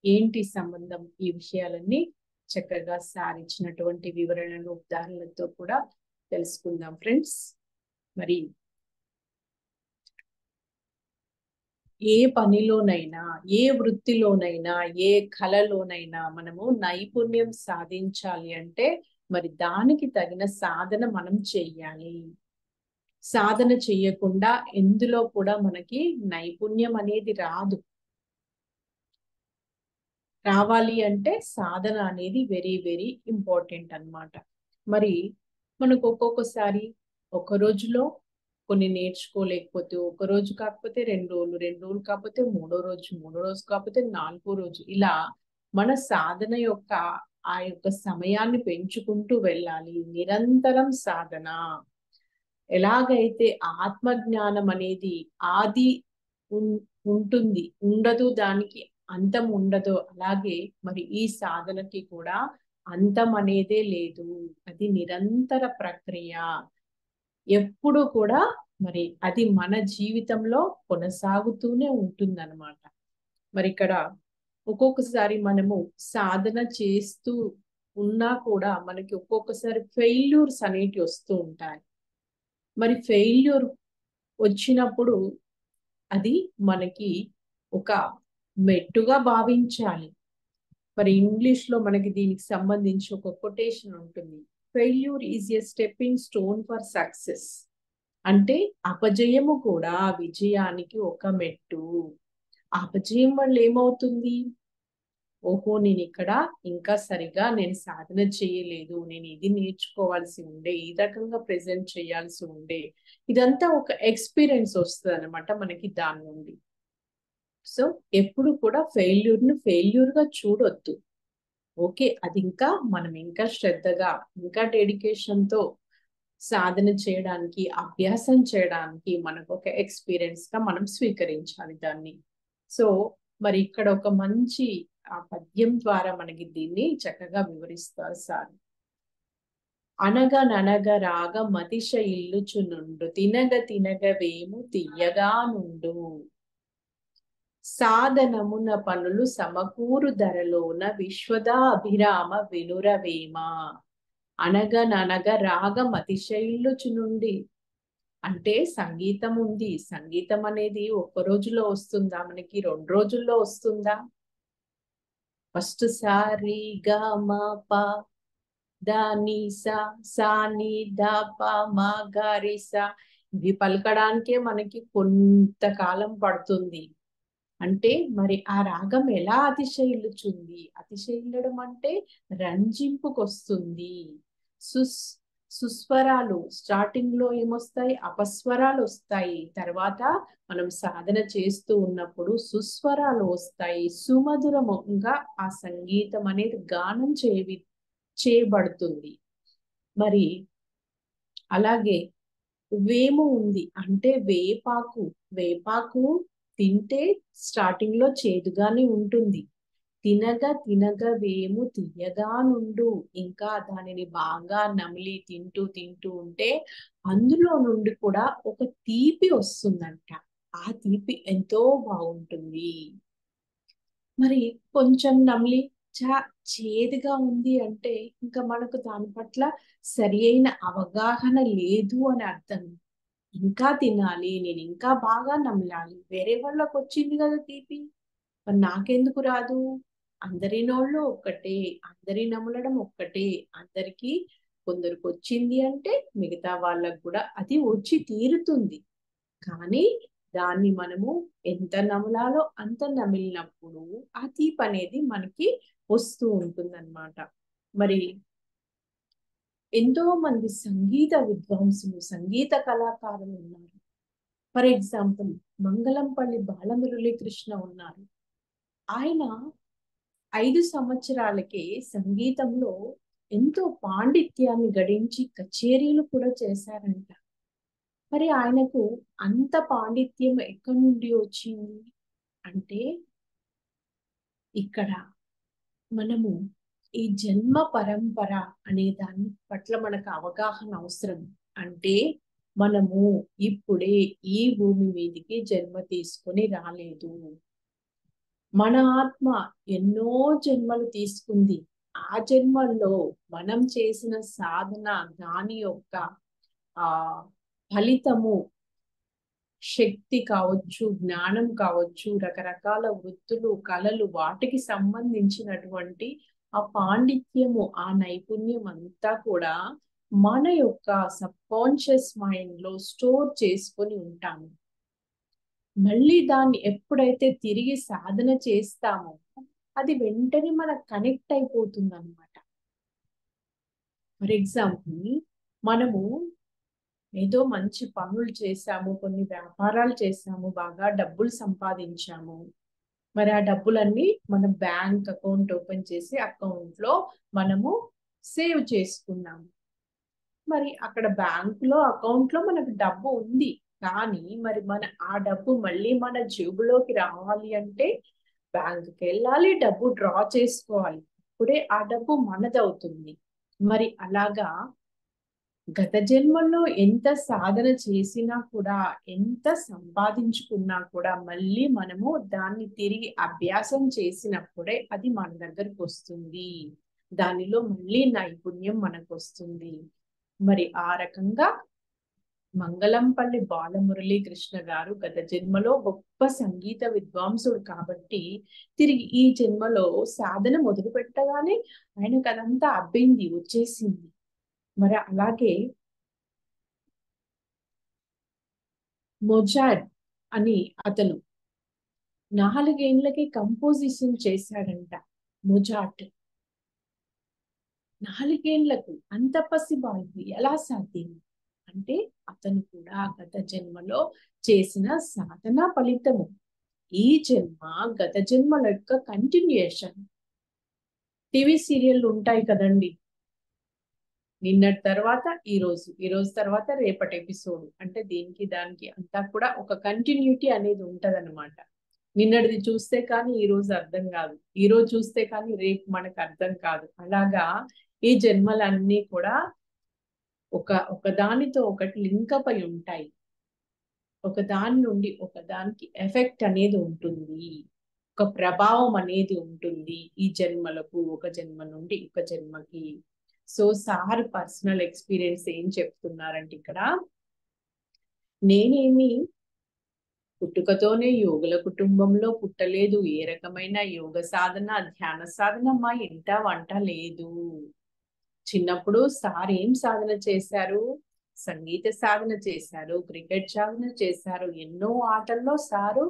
ఏంటి సంబంధం, ఈ విషయాలన్నీ చక్కగా సార్ ఇచ్చినటువంటి వివరణలు, ఉదాహరణలతో కూడా తెలుసుకుందాం ఫ్రెండ్స్. మరి ఏ పనిలోనైనా, ఏ వృత్తిలోనైనా, ఏ కళలోనైనా మనము నైపుణ్యం సాధించాలి అంటే మరి దానికి తగిన సాధన మనం చెయ్యాలి. సాధన చెయ్యకుండా ఎందులో కూడా మనకి నైపుణ్యం అనేది రాదు. రావాలి అంటే సాధన అనేది వెరీ వెరీ ఇంపార్టెంట్ అన్నమాట. మరి మనకు ఒక్కొక్కసారి ఒక రోజులో కొన్ని నేర్చుకోలేకపోతే, ఒక రోజు కాకపోతే 2 రోజులు, 2 రోజులు కాకపోతే 3వ రోజు, 3వ రోజు కాకపోతే 4వ రోజు, ఇలా మన సాధన యొక్క ఆ యొక్క సమయాన్ని పెంచుకుంటూ వెళ్ళాలి. నిరంతరం సాధన. ఎలాగైతే ఆత్మజ్ఞానం అనేది ఆది ఉంటుంది, ఉండదు, దానికి అంతం ఉండదు, అలాగే మరి ఈ సాధనకి కూడా అంతం అనేదే లేదు. అది నిరంతర ప్రక్రియ. ఎప్పుడు కూడా మరి అది మన జీవితంలో కొనసాగుతూనే ఉంటుందన్నమాట. మరి ఇక్కడ ఒక్కొక్కసారి మనము సాధన చేస్తూ ఉన్నా కూడా మనకి ఒక్కొక్కసారి ఫెయిల్యూర్స్ అనేటివి వస్తూ ఉంటాయి. మరి ఫెయిల్యూర్ వచ్చినప్పుడు అది మనకి ఒక మెట్టుగా భావించాలి. మరి ఇంగ్లీష్లో మనకి దీనికి సంబంధించి ఒక కొటేషన్ ఉంటుంది, failure is a stepping stone for success. అంటే అపజయము కూడా విజయానికి ఒక మెట్టు. అపజయం వల్ల ఏమవుతుంది, ఓహో నేను ఇక్కడ ఇంకా సరిగా నేను సాధన చేయలేదు, నేను ఇది నేర్చుకోవాల్సి ఉండే, ఈ రకంగా ప్రెజెంట్ చేయాల్సి ఉండే, ఇదంతా ఒక ఎక్స్పీరియన్స్ వస్తుంది అనమాట మనకి దాని నుండి. సో ఎప్పుడు కూడా ఫెయిల్యూర్గా చూడొద్దు. ఓకే, అది ఇంకా మనం ఇంకా శ్రద్ధగా, ఇంకా డెడికేషన్తో సాధన చేయడానికి, అభ్యాసం చేయడానికి మనకు ఒక ఎక్స్పీరియన్స్గా మనం స్వీకరించాలి దాన్ని. సో మరి ఇక్కడ ఒక మంచి పద్యం ద్వారా మనకి దీన్ని చక్కగా వివరిస్తారు సార్. అనగననగ రాగ మతిశ ఇల్లుచునుండు, తినగ తినగ వేము తీయగా నుండు, సాధనమున పనులు సమకూరు ధరలోన విశ్వదా అభిరామ వినురవేమ. అనగననగ రాగం అతిశయిల్లుచునుండి అంటే సంగీతం ఉంది. సంగీతం అనేది ఒక్క రోజులో వస్తుందా, మనకి 2 రోజుల్లో వస్తుందా? ఫస్ట్ సారి గా మా పా దాని సా సాని దా పా మా గారి సా, ఇవి పలకడానికే మనకి కొంతకాలం పడుతుంది. అంటే మరి ఆ రాగం ఎలా అతిశయిల్లుచుంది? అతిశయిల్లడం అంటే రంజింపుకొస్తుంది. సుస్వరాలు స్టార్టింగ్ లో ఏమొస్తాయి? అపస్వరాలు వస్తాయి. తర్వాత మనం సాధన చేస్తూ ఉన్నప్పుడు సుస్వరాలు వస్తాయి. సుమధురంగా ఆ సంగీతం అనేది గానం చేయబడుతుంది. మరి అలాగే వేము ఉంది అంటే వేపాకు. వేపాకు తింటే స్టార్టింగ్ లో చేదుగానే ఉంటుంది. తినగా తినగా వేము తీయగా నుండు. ఇంకా దానిని బాగా నమిలి తింటూ తింటూ ఉంటే అందులో నుండి కూడా ఒక తీపి వస్తుందంట. ఆ తీపి ఎంతో బాగుంటుంది. మరి కొంచెం నమిలి చేదుగా ఉంది అంటే ఇంకా మనకు దాని పట్ల సరి అయిన అవగాహన లేదు అని అర్థం. ఇంకా తినాలి, నేను ఇంకా బాగా నమలాలి. వేరే వాళ్ళకి వచ్చింది కదా తీపి, మరి నాకెందుకు రాదు? అందరి నోళ్ళు ఒక్కటే, అందరి నమలడం ఒక్కటే. అందరికీ కొందరికి వచ్చింది అంటే మిగతా వాళ్ళకు కూడా అది వచ్చి తీరుతుంది. కానీ దాన్ని మనము ఎంత నమలాలో అంత నమిలినప్పుడు ఆ తీపి అనేది మనకి వస్తూ ఉంటుందన్నమాట. మరి ఎంతో మంది సంగీత విద్వాంసులు, సంగీత కళాకారులు ఉన్నారు. ఫర్ ఎగ్జాంపుల్ మంగళంపల్లి బాలమురళీకృష్ణ ఉన్నారు. ఆయన 5 సంవత్సరాలకే సంగీతంలో ఎంతో పాండిత్యాన్ని గడించి కచేరీలు కూడా చేశారంట. మరి ఆయనకు అంత పాండిత్యం ఎక్కడి నుండి వచ్చింది అంటే ఇక్కడ మనము ఈ జన్మ పరంపర అనే దాని పట్ల మనకు అవగాహన అవసరం. అంటే మనము ఇప్పుడే ఈ భూమి మీదకి జన్మ తీసుకొని రాలేదు. మన ఆత్మ ఎన్నో జన్మలు తీసుకుంది. ఆ జన్మల్లో మనం చేసిన సాధన, దాని యొక్క ఆ ఫలితము శక్తి కావచ్చు, జ్ఞానం కావచ్చు, రకరకాల వృత్తులు, కళలు, వాటికి సంబంధించినటువంటి ఆ పాండిత్యము, ఆ నైపుణ్యం అంతా కూడా మన యొక్క సబ్ కాన్షియస్ మైండ్ లో స్టోర్ చేసుకొని ఉంటాము. మళ్ళీ దాన్ని ఎప్పుడైతే తిరిగి సాధన చేస్తామో అది వెంటనే మనకు కనెక్ట్ అయిపోతుంది అనమాట. ఫర్ ఎగ్జాంపుల్ మనము ఏదో మంచి పనులు చేశాము, కొన్ని వ్యాపారాలు చేశాము, బాగా డబ్బులు సంపాదించాము. మరి ఆ డబ్బులన్నీ మనం బ్యాంక్ అకౌంట్ ఓపెన్ చేసి అకౌంట్ లో మనము సేవ్ చేసుకున్నాము. మరి అక్కడ బ్యాంకులో అకౌంట్ లో మనకు డబ్బు ఉంది. కానీ మరి ఆ డబ్బు మళ్ళీ మన జేబులోకి రావాలి అంటే బ్యాంకుకి వెళ్ళాలి, డబ్బు డ్రా చేసుకోవాలి. ఇప్పుడే ఆ డబ్బు మనదవుతుంది. మరి అలాగా గత జన్మల్లో ఎంత సాధన చేసినా కూడా, ఎంత సంపాదించుకున్నా కూడా మళ్ళీ మనము దాన్ని తిరిగి అభ్యాసం చేసినప్పుడే అది మన దగ్గరకు వస్తుంది. దానిలో మళ్ళీ నైపుణ్యం మనకు వస్తుంది. మరి ఆ రకంగా మంగళంపల్లి బాలమురళీకృష్ణ గారు గత జన్మలో గొప్ప సంగీత విద్వాంసుడు కాబట్టి తిరిగి ఈ జన్మలో సాధన మొదలు పెట్టగానే ఆయనకు అదంతా అబ్బింది, వచ్చేసింది. మరి అలాగే మొజార్ట్ అని అతను 4 ఏళ్లకి కంపోజిషన్ చేశాడంట. మొజార్ట్ 4 ఏళ్లకు అంత పసిబాలుడు ఎలా సాధ్యం అంటే అతను కూడా గత జన్మలో చేసిన సాధన ఫలితము. ఈ జన్మ గత జన్మల యొక్క కంటిన్యూయేషన్. టీవీ సీరియల్ ఉంటాయి కదండి, నిన్నటి తర్వాత ఈ రోజు తర్వాత రేపటి ఎపిసోడ్. అంటే దీనికి దానికి అంతా కూడా ఒక కంటిన్యూటీ అనేది ఉంటదన్నమాట. నిన్నటిది చూస్తే కానీ ఈ రోజు అర్థం కాదు, ఈ రోజు చూస్తే కానీ రేపు మనకు అర్థం కాదు. అలాగా ఈ జన్మలన్నీ కూడా ఒకదానితో ఒకటి లింకప్ అయి ఉంటాయి. ఒక దాని నుండి ఒక దానికి ఎఫెక్ట్ అనేది ఉంటుంది, ఒక ప్రభావం అనేది ఉంటుంది ఈ జన్మలకు, ఒక జన్మ నుండి ఒక జన్మకి. సో సార్ పర్సనల్ ఎక్స్పీరియన్స్ ఏం చెప్తున్నారంటే ఇక్కడ, నేనేమి పుట్టుకతోనే యోగుల కుటుంబంలో పుట్టలేదు. ఏ రకమైన యోగ సాధన, ధ్యాన సాధన మా ఇంట వంట లేదు. చిన్నప్పుడు సార్ ఏం సాధన చేశారు? సంగీత సాధన చేశారు, క్రికెట్ సాధన చేశారు. ఎన్నో ఆటల్లో సారు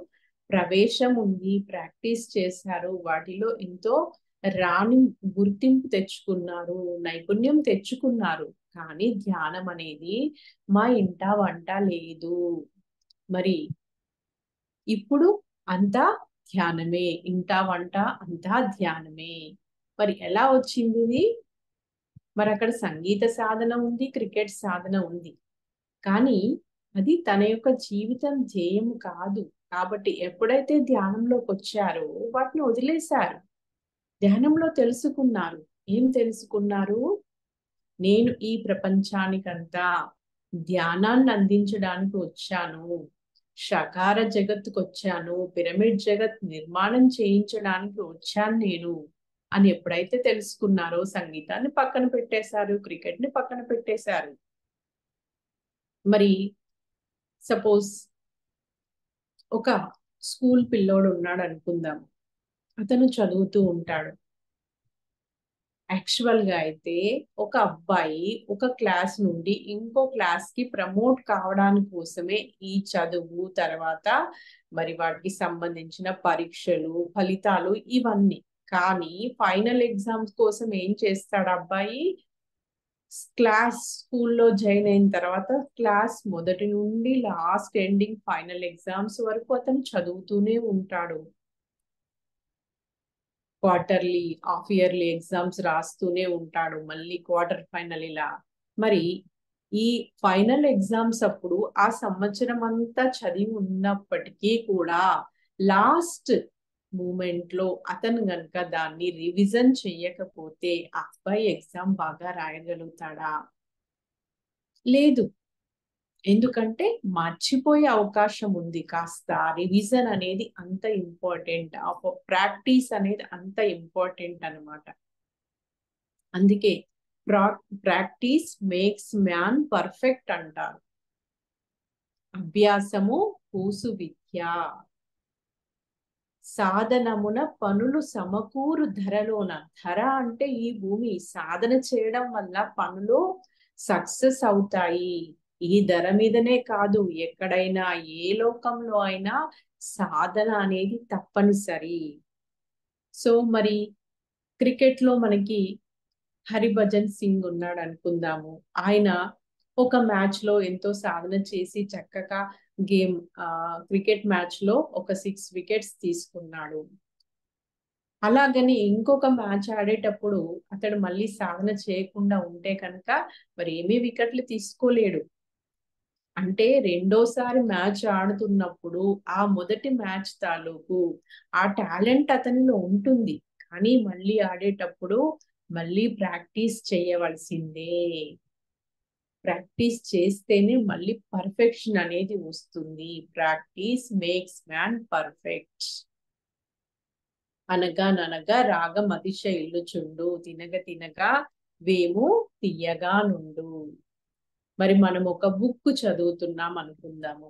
ప్రవేశం ఉంది, ప్రాక్టీస్ చేశారు, వాటిలో ఎంతో రాణి గుర్తింపు తెచ్చుకున్నారు, నైపుణ్యం తెచ్చుకున్నారు. కానీ ధ్యానం అనేది మా ఇంట వంట లేదు. మరి ఇప్పుడు అంతా ధ్యానమే, ఇంట వంట అంతా ధ్యానమే. మరి ఎలా వచ్చింది ఇది? మరి అక్కడ సంగీత సాధన ఉంది, క్రికెట్ సాధన ఉంది, కానీ అది తన యొక్క జీవితం ధ్యేయం కాదు. కాబట్టి ఎప్పుడైతే ధ్యానంలోకి వచ్చారో వాటిని వదిలేశారు. ధ్యానంలో తెలుసుకున్నారు. ఏం తెలుసుకున్నారు? నేను ఈ ప్రపంచానికంతా ధ్యానాన్ని అందించడానికి వచ్చాను, షకార జగత్తుకు వచ్చాను, పిరమిడ్ జగత్ నిర్మాణం చేయించడానికి వచ్చాను నేను అని ఎప్పుడైతే తెలుసుకున్నారో సంగీతాన్ని పక్కన పెట్టేశారు, క్రికెట్ ని పక్కన పెట్టేశారు. మరి సపోజ్ ఒక స్కూల్ పిల్లోడు ఉన్నాడు అనుకుందాం. అతను చదువుతూ ఉంటాడు. యాక్చువల్ గా అయితే ఒక అబ్బాయి ఒక క్లాస్ నుండి ఇంకో క్లాస్ కి ప్రమోట్ కావడానికి కోసమే ఈ చదువు, తర్వాత మరి వాటికి సంబంధించిన పరీక్షలు, ఫలితాలు ఇవన్నీ. కానీ ఫైనల్ ఎగ్జామ్స్ కోసం ఏం చేస్తాడు అబ్బాయి? క్లాస్ స్కూల్లో జాయిన్ అయిన తర్వాత క్లాస్ మొదటి నుండి లాస్ట్ ఎండింగ్ ఫైనల్ ఎగ్జామ్స్ వరకు అతను చదువుతూనే ఉంటాడు. క్వార్టర్లీ, హాఫ్ ఇయర్లీ ఎగ్జామ్స్ రాస్తూనే ఉంటాడు, మళ్ళీ క్వార్టర్ ఫైనల్ ఇలా. మరి ఈ ఫైనల్ ఎగ్జామ్స్ అప్పుడు ఆ సంవత్సరం అంతా చదివి ఉన్నప్పటికీ కూడా లాస్ట్ మూమెంట్ లో అతను గనుక దాన్ని రివిజన్ చెయ్యకపోతే ఆ అబ్బాయి ఎగ్జామ్ బాగా రాయగలుగుతాడా? లేదు. ఎందుకంటే మర్చిపోయే అవకాశం ఉంది. కాస్త రివిజన్ అనేది అంత ఇంపార్టెంట్, ప్రాక్టీస్ అనేది అంత ఇంపార్టెంట్ అన్నమాట. అందుకే ప్రాక్టీస్ మేక్స్ మ్యాన్ పర్ఫెక్ట్ అంటారు. అభ్యాసము పూసు విద్య, సాధనమున పనులు సమకూరు ధరలోన. ధర అంటే ఈ భూమి. సాధన చేయడం వల్ల పనులు సక్సెస్ అవుతాయి. ఈ ధర మీదనే కాదు, ఎక్కడైనా ఏ లోకంలో అయినా సాధన అనేది తప్పనిసరి. సో మరి క్రికెట్ లో మనకి హరిభజన్ సింగ్ ఉన్నాడు అనుకుందాము. ఆయన ఒక మ్యాచ్ లో ఎంతో సాధన చేసి చక్కగా గేమ్ క్రికెట్ మ్యాచ్ లో ఒక 6 వికెట్స్ తీసుకున్నాడు. అలాగని ఇంకొక మ్యాచ్ ఆడేటప్పుడు అతడు మళ్ళీ సాధన చేయకుండా ఉంటే కనుక మరి ఏమీ వికెట్లు తీసుకోలేడు. అంటే రెండోసారి మ్యాచ్ ఆడుతున్నప్పుడు ఆ మొదటి మ్యాచ్ తాలూకు ఆ టాలెంట్ అతనిలో ఉంటుంది, కానీ మళ్ళీ ఆడేటప్పుడు మళ్ళీ ప్రాక్టీస్ చేయవలసిందే. ప్రాక్టీస్ చేస్తేనే మళ్ళీ పర్ఫెక్షన్ అనేది వస్తుంది. Practice makes man perfect. అనగా రాగం అతిశయిల్లుచుండు, తినగ తినగా వేము తీయగా నుండు. మరి మనం ఒక బుక్ చదువుతున్నాం అనుకుందాము.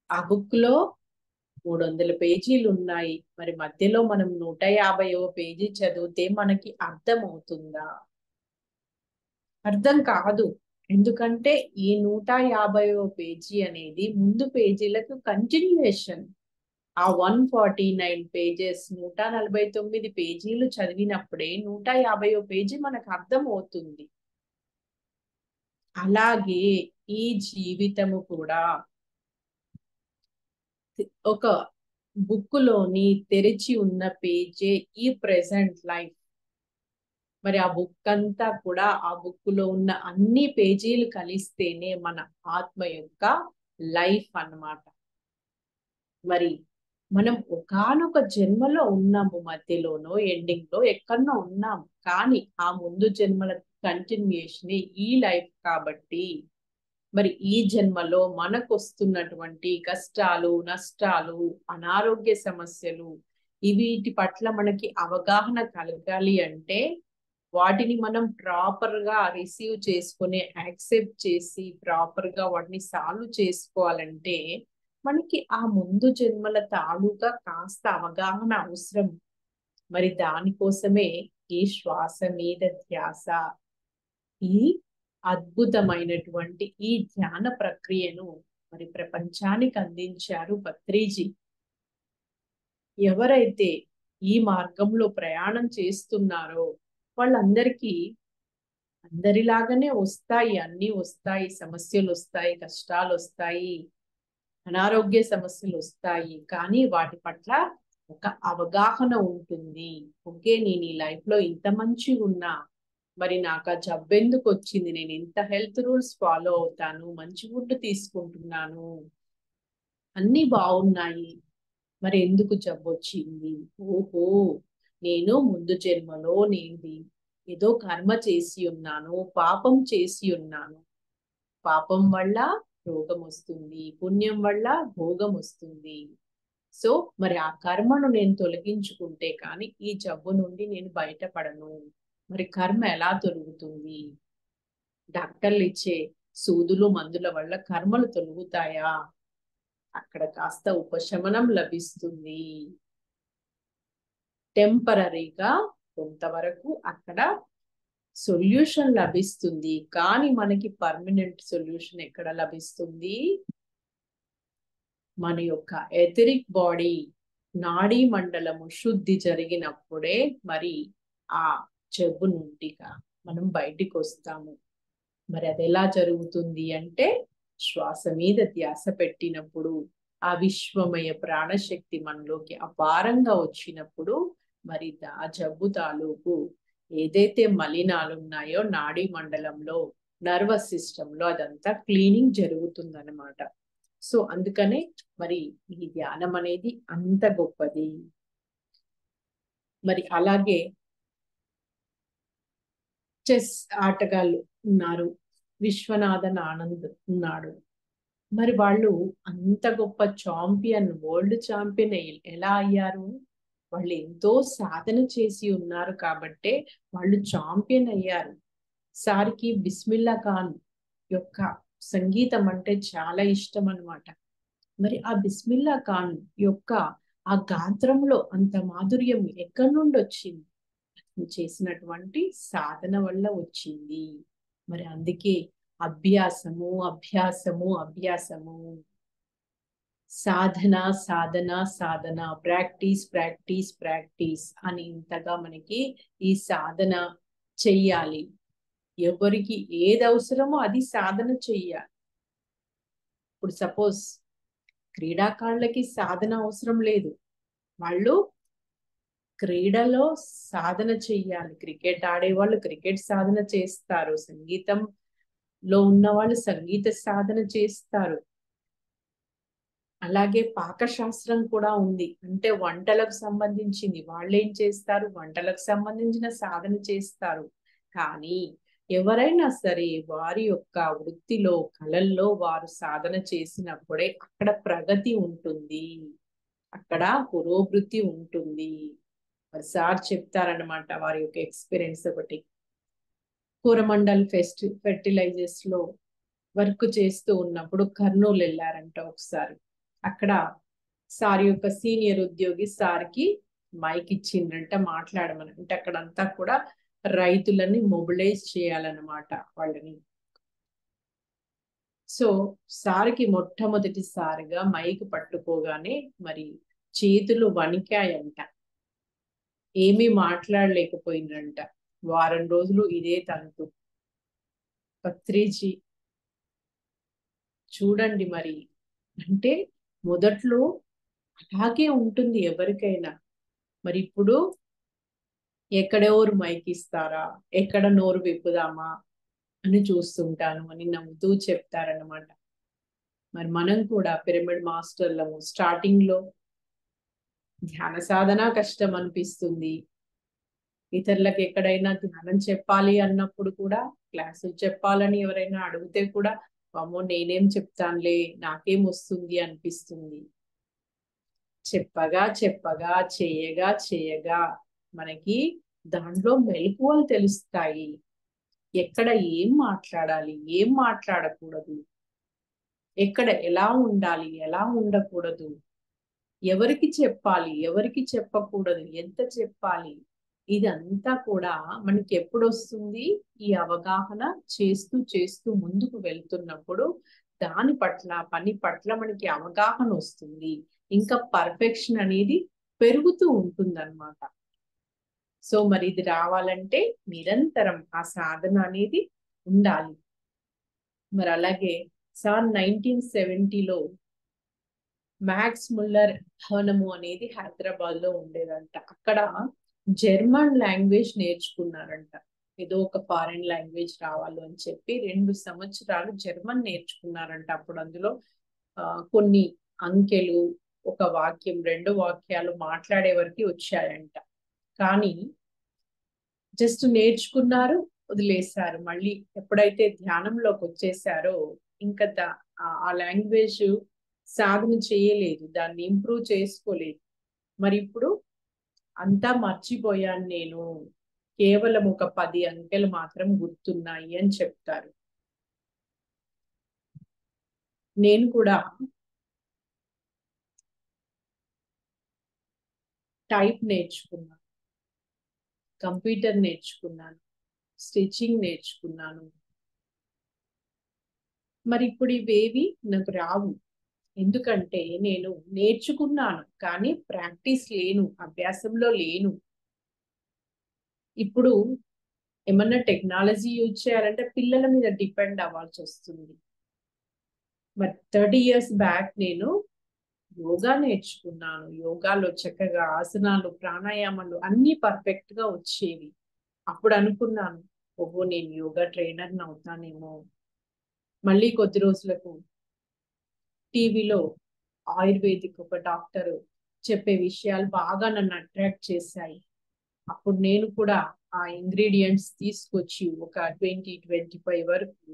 ఆ బుక్ లో 300 పేజీలు ఉన్నాయి. మరి మధ్యలో మనం 150వ పేజీ చదివితే మనకి అర్థం అవుతుందా? అర్థం కాదు. ఎందుకంటే ఈ 150వ పేజీ అనేది ముందు పేజీలకు కంటిన్యూయేషన్. ఆ 149 పేజెస్, 149 పేజీలు చదివినప్పుడే 150వ పేజీ మనకు అర్థం అవుతుంది. అలాగే ఈ జీవితము కూడా ఒక బుక్కులోని తెరిచి ఉన్న పేజే ఈ ప్రెసెంట్ లైఫ్. మరి ఆ బుక్ అంతా కూడా, ఆ బుక్కులో ఉన్న అన్ని పేజీలు కలిస్తేనే మన ఆత్మ యొక్క లైఫ్ అన్నమాట. మరి మనం ఒకానొక జన్మలో ఉన్నాము, మధ్యలోనో ఎండింగ్ లో ఎక్కడో ఉన్నాము, కానీ ఆ ముందు జన్మల కంటిన్యూషన్ ఈ లైఫ్. కాబట్టి మరి ఈ జన్మలో మనకు వస్తున్నటువంటి కష్టాలు, నష్టాలు, అనారోగ్య సమస్యలు, వీటి పట్ల మనకి అవగాహన కలగాలి అంటే వాటిని మనం ప్రాపర్ గా రిసీవ్ చేసుకుని యాక్సెప్ట్ చేసి ప్రాపర్ గా వాటిని సాల్వ్ చేసుకోవాలంటే మనకి ఆ ముందు జన్మల తాలూకా కాస్త అవగాహన అవసరం. మరి దానికోసమే ఈ శ్వాస మీద ధ్యాస, ఈ అద్భుతమైనటువంటి ఈ ధ్యాన ప్రక్రియను మరి ప్రపంచానికి అందించారు పత్రిజీ. ఎవరైతే ఈ మార్గంలో ప్రయాణం చేస్తున్నారో వాళ్ళందరికీ అందరిలాగానే వస్తాయి, అన్ని వస్తాయి, సమస్యలు వస్తాయి, కష్టాలు వస్తాయి, అనారోగ్య సమస్యలు వస్తాయి. కానీ వాటి పట్ల ఒక అవగాహన ఉంటుంది. ఓకే, నేను ఈ లైఫ్ లో ఇంత మంచిగా ఉన్నా, మరి నాకు ఆ జబ్బు ఎందుకు వచ్చింది, నేను ఇంత హెల్త్ రూల్స్ ఫాలో అవుతాను, మంచి ఫుడ్ తీసుకుంటున్నాను, అన్ని బాగున్నాయి, మరి ఎందుకు జబ్బు వచ్చింది? ఓహో, నేను ముందు జన్మలో నేను ఏదో కర్మ చేసి ఉన్నాను, పాపం చేసి ఉన్నాను. పాపం వల్ల రోగం వస్తుంది, పుణ్యం వల్ల భోగం వస్తుంది. సో మరి ఆ కర్మను నేను తొలగించుకుంటే కానీ ఈ జబ్బు నుండి నేను బయటపడను. మరి కర్మ ఎలా తొలుగుతుంది? డాక్టర్లు ఇచ్చే సూదులు మందుల వల్ల కర్మలు తొలుగుతాయా? అక్కడ కాస్త ఉపశమనం లభిస్తుంది. టెంపరీగా కొంతవరకు అక్కడ సొల్యూషన్ లభిస్తుంది. కానీ మనకి పర్మనెంట్ సొల్యూషన్ ఎక్కడ లభిస్తుంది? మన యొక్క ఎథరిక్ బాడీ, నాడీ మండలము శుద్ధి జరిగినప్పుడే మరి ఆ జబ్బు నుండిగా మనం బయటికి వస్తాము. మరి అది ఎలా జరుగుతుంది అంటే శ్వాస మీద ధ్యాస పెట్టినప్పుడు, ఆ విశ్వమయ ప్రాణశక్తి మనలోకి అపారంగా వచ్చినప్పుడు మరి ఆ జబ్బు తాలూకు ఏదైతే మలినాలు ఉన్నాయో నాడీ మండలంలో, నర్వస్ సిస్టంలో అదంతా క్లీనింగ్ జరుగుతుందన్నమాట. సో అందుకనే మరి ఈ ధ్యానం అనేది అంత గొప్పది. మరి అలాగే చెస్ ఆటగాళ్ళు ఉన్నారు, విశ్వనాథన్ ఆనంద్ ఉన్నాడు. మరి వాళ్ళు అంత గొప్ప ఛాంపియన్, వరల్డ్ ఛాంపియన్ ఎలా అయ్యారు? వాళ్ళు ఎంతో సాధన చేసి ఉన్నారు కాబట్టే వాళ్ళు ఛాంపియన్ అయ్యారు. సార్కి బిస్మిల్లా ఖాన్ యొక్క సంగీతం అంటే చాలా ఇష్టం అన్నమాట. మరి ఆ బిస్మిల్లా ఖాన్ యొక్క ఆ గాత్రంలో అంత మాధుర్యం ఎక్కడి నుండి వచ్చింది? చేసినటువంటి సాధన వల్ల వచ్చింది. మరి అందుకే అభ్యాసము అభ్యాసము అభ్యాసము, సాధన సాధన సాధన, ప్రాక్టీస్ ప్రాక్టీస్ ప్రాక్టీస్ అని ఇంతగా మనకి ఈ సాధన చెయ్యాలి. ఎవరికి ఏది అవసరమో అది సాధన చెయ్యాలి. ఇప్పుడు సపోజ్ క్రీడాకారులకి సాధన అవసరం లేదు, వాళ్ళు క్రీడలో సాధన చెయ్యాలి. క్రికెట్ ఆడేవాళ్ళు క్రికెట్ సాధన చేస్తారు, సంగీతంలో ఉన్న వాళ్ళు సంగీత సాధన చేస్తారు. అలాగే పాకశాస్త్రం కూడా ఉంది, అంటే వంటలకు సంబంధించింది. వాళ్ళు ఏం చేస్తారు? వంటలకు సంబంధించిన సాధన చేస్తారు. కానీ ఎవరైనా సరే వారి యొక్క వృత్తిలో, కళల్లో వారు సాధన చేసినప్పుడే అక్కడ ప్రగతి ఉంటుంది, అక్కడ పురోభివృద్ధి ఉంటుంది. సార్ చెప్తారనమాట వారి యొక్క ఎక్స్పీరియన్స్ ఒకటి. కోరమండల్ ఫెర్టిలైజర్స్ లో వర్క్ చేస్తూ ఉన్నప్పుడు కర్నూలు వెళ్ళారంట ఒకసారి. అక్కడ సార్ యొక్క సీనియర్ ఉద్యోగి సార్కి మైక్ ఇచ్చిండ్రంట మాట్లాడమని. అంటే అక్కడంతా కూడా రైతులని మొబిలైజ్ చేయాలన్నమాట వాళ్ళని. సో సార్కి మొట్టమొదటిసారిగా మైక్ పట్టుకోగానే మరి చేతులు వణికాయంట, ఏమీ మాట్లాడలేకపోయిందంట. వారం రోజులు ఇదే తంతు. పత్రిజీ చూడండి మరి, అంటే మొదట్లో అలాగే ఉంటుంది ఎవరికైనా. మరి ఇప్పుడు ఎక్కడెవరు మైక్ ఇస్తారా, ఎక్కడ నోరు విప్పుదామా అని చూస్తుంటాను అని నవ్వుతూ చెప్తారనమాట. మరి మనం కూడా పిరమిడ్ మాస్టర్లము. స్టార్టింగ్ లో ధ్యాన సాధన కష్టం అనిపిస్తుంది. ఇతరులకు ఎక్కడైనా ధ్యానం చెప్పాలి అన్నప్పుడు కూడా, క్లాసులు చెప్పాలని ఎవరైనా అడిగితే కూడా అమ్మో నేనేం చెప్తానులే, నాకేం వస్తుంది అనిపిస్తుంది. చెప్పగా చెప్పగా, చేయగా చేయగా మనకి దాంట్లో మెలకువలు తెలుస్తాయి. ఎక్కడ ఏం మాట్లాడాలి, ఏం మాట్లాడకూడదు, ఎక్కడ ఎలా ఉండాలి, ఎలా ఉండకూడదు, ఎవరికి చెప్పాలి, ఎవరికి చెప్పకూడదు, ఎంత చెప్పాలి, ఇదంతా కూడా మనకి ఎప్పుడు వస్తుంది? ఈ అవగాహన చేస్తూ చేస్తూ ముందుకు వెళ్తున్నప్పుడు దాని పట్ల పని పట్ల మనకి అవగాహన వస్తుంది. ఇంకా పర్ఫెక్షన్ అనేది పెరుగుతూ ఉంటుందన్నమాట. సో మరి ఇది రావాలంటే నిరంతరం ఆ సాధన అనేది ఉండాలి. మరి అలాగే సార్ 1970లో మ్యాక్స్ ముల్లర్ భవనము అనేది హైదరాబాద్ లో ఉండేదంట. అక్కడ జర్మన్ లాంగ్వేజ్ నేర్చుకున్నారంట. ఏదో ఒక ఫారిన్ లాంగ్వేజ్ రావాలి అని చెప్పి 2 సంవత్సరాలు జర్మన్ నేర్చుకున్నారంట. అప్పుడు అందులో కొన్ని అంకెలు, ఒక వాక్యం, 2 వాక్యాలు మాట్లాడే వరకు వచ్చాయంట. కానీ జస్ట్ నేర్చుకున్నారు, వదిలేశారు. మళ్ళీ ఎప్పుడైతే ధ్యానంలోకి వచ్చేసారో ఇంకా ఆ లాంగ్వేజ్ సాధన చేయలేదు, దాన్ని ఇంప్రూవ్ చేసుకోలేదు. మరి ఇప్పుడు అంతా మర్చిపోయాను నేను, కేవలం ఒక 10 అంకెలు మాత్రం గుర్తున్నాయి అని చెప్తారు. నేను కూడా టైప్ నేర్చుకున్నాను, కంప్యూటర్ నేర్చుకున్నాను, స్టిచ్చింగ్ నేర్చుకున్నాను. మరి ఇప్పుడు ఇవేవి నాకు రావు. ఎందుకంటే నేను నేర్చుకున్నాను కానీ ప్రాక్టీస్ లేను, అభ్యాసంలో లేను. ఇప్పుడు ఏమన్నా టెక్నాలజీ యూజ్ చేయాలంటే పిల్లల మీద డిపెండ్ అవ్వాల్సి వస్తుంది. మరి 30 years బ్యాక్ నేను యోగా నేర్చుకున్నాను. యోగాలో చక్కగా ఆసనాలు, ప్రాణాయామాలు అన్ని పర్ఫెక్ట్ గా వచ్చేవి. అప్పుడు అనుకున్నాను, ఓహో నేను యోగా ట్రైనర్ని అవుతానేమో. మళ్ళీ కొద్ది రోజులకు టీవీలో ఆయుర్వేదిక్ ఒక డాక్టర్ చెప్పే విషయాలు బాగా నన్ను అట్రాక్ట్ చేశాయి. అప్పుడు నేను కూడా ఆ ఇంగ్రీడియంట్స్ తీసుకొచ్చి ఒక 20-25 వరకు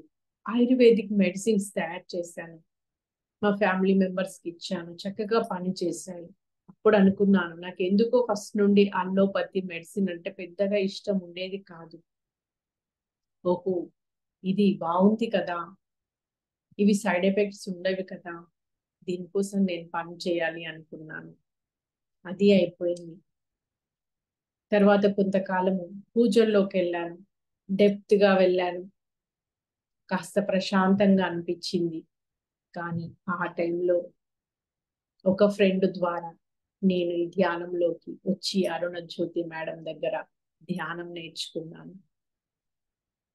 ఆయుర్వేదిక్ మెడిసిన్స్ తయారు చేశాను. మా ఫ్యామిలీ మెంబర్స్ కి ఇచ్చాను, చక్కగా పని చేశాయి. అప్పుడు అనుకున్నాను, నాకు ఎందుకో ఫస్ట్ నుండి అల్లోపతి మెడిసిన్ అంటే పెద్దగా ఇష్టం ఉండేది కాదు. ఓహో ఇది బాగుంది కదా, ఇవి సైడ్ ఎఫెక్ట్స్ ఉండవి కదా, దీనికోసం నేను పని చేయాలి అనుకున్నాను. అది అయిపోయింది. తర్వాత కొంతకాలము పూజల్లోకి వెళ్ళాను, డెప్త్ గా వెళ్ళాను, కాస్త ప్రశాంతంగా అనిపించింది. కానీ ఆ టైంలో ఒక ఫ్రెండ్ ద్వారా నేను ఈ ధ్యానంలోకి వచ్చి అరుణ జ్యోతి మేడం దగ్గర ధ్యానం నేర్చుకున్నాను.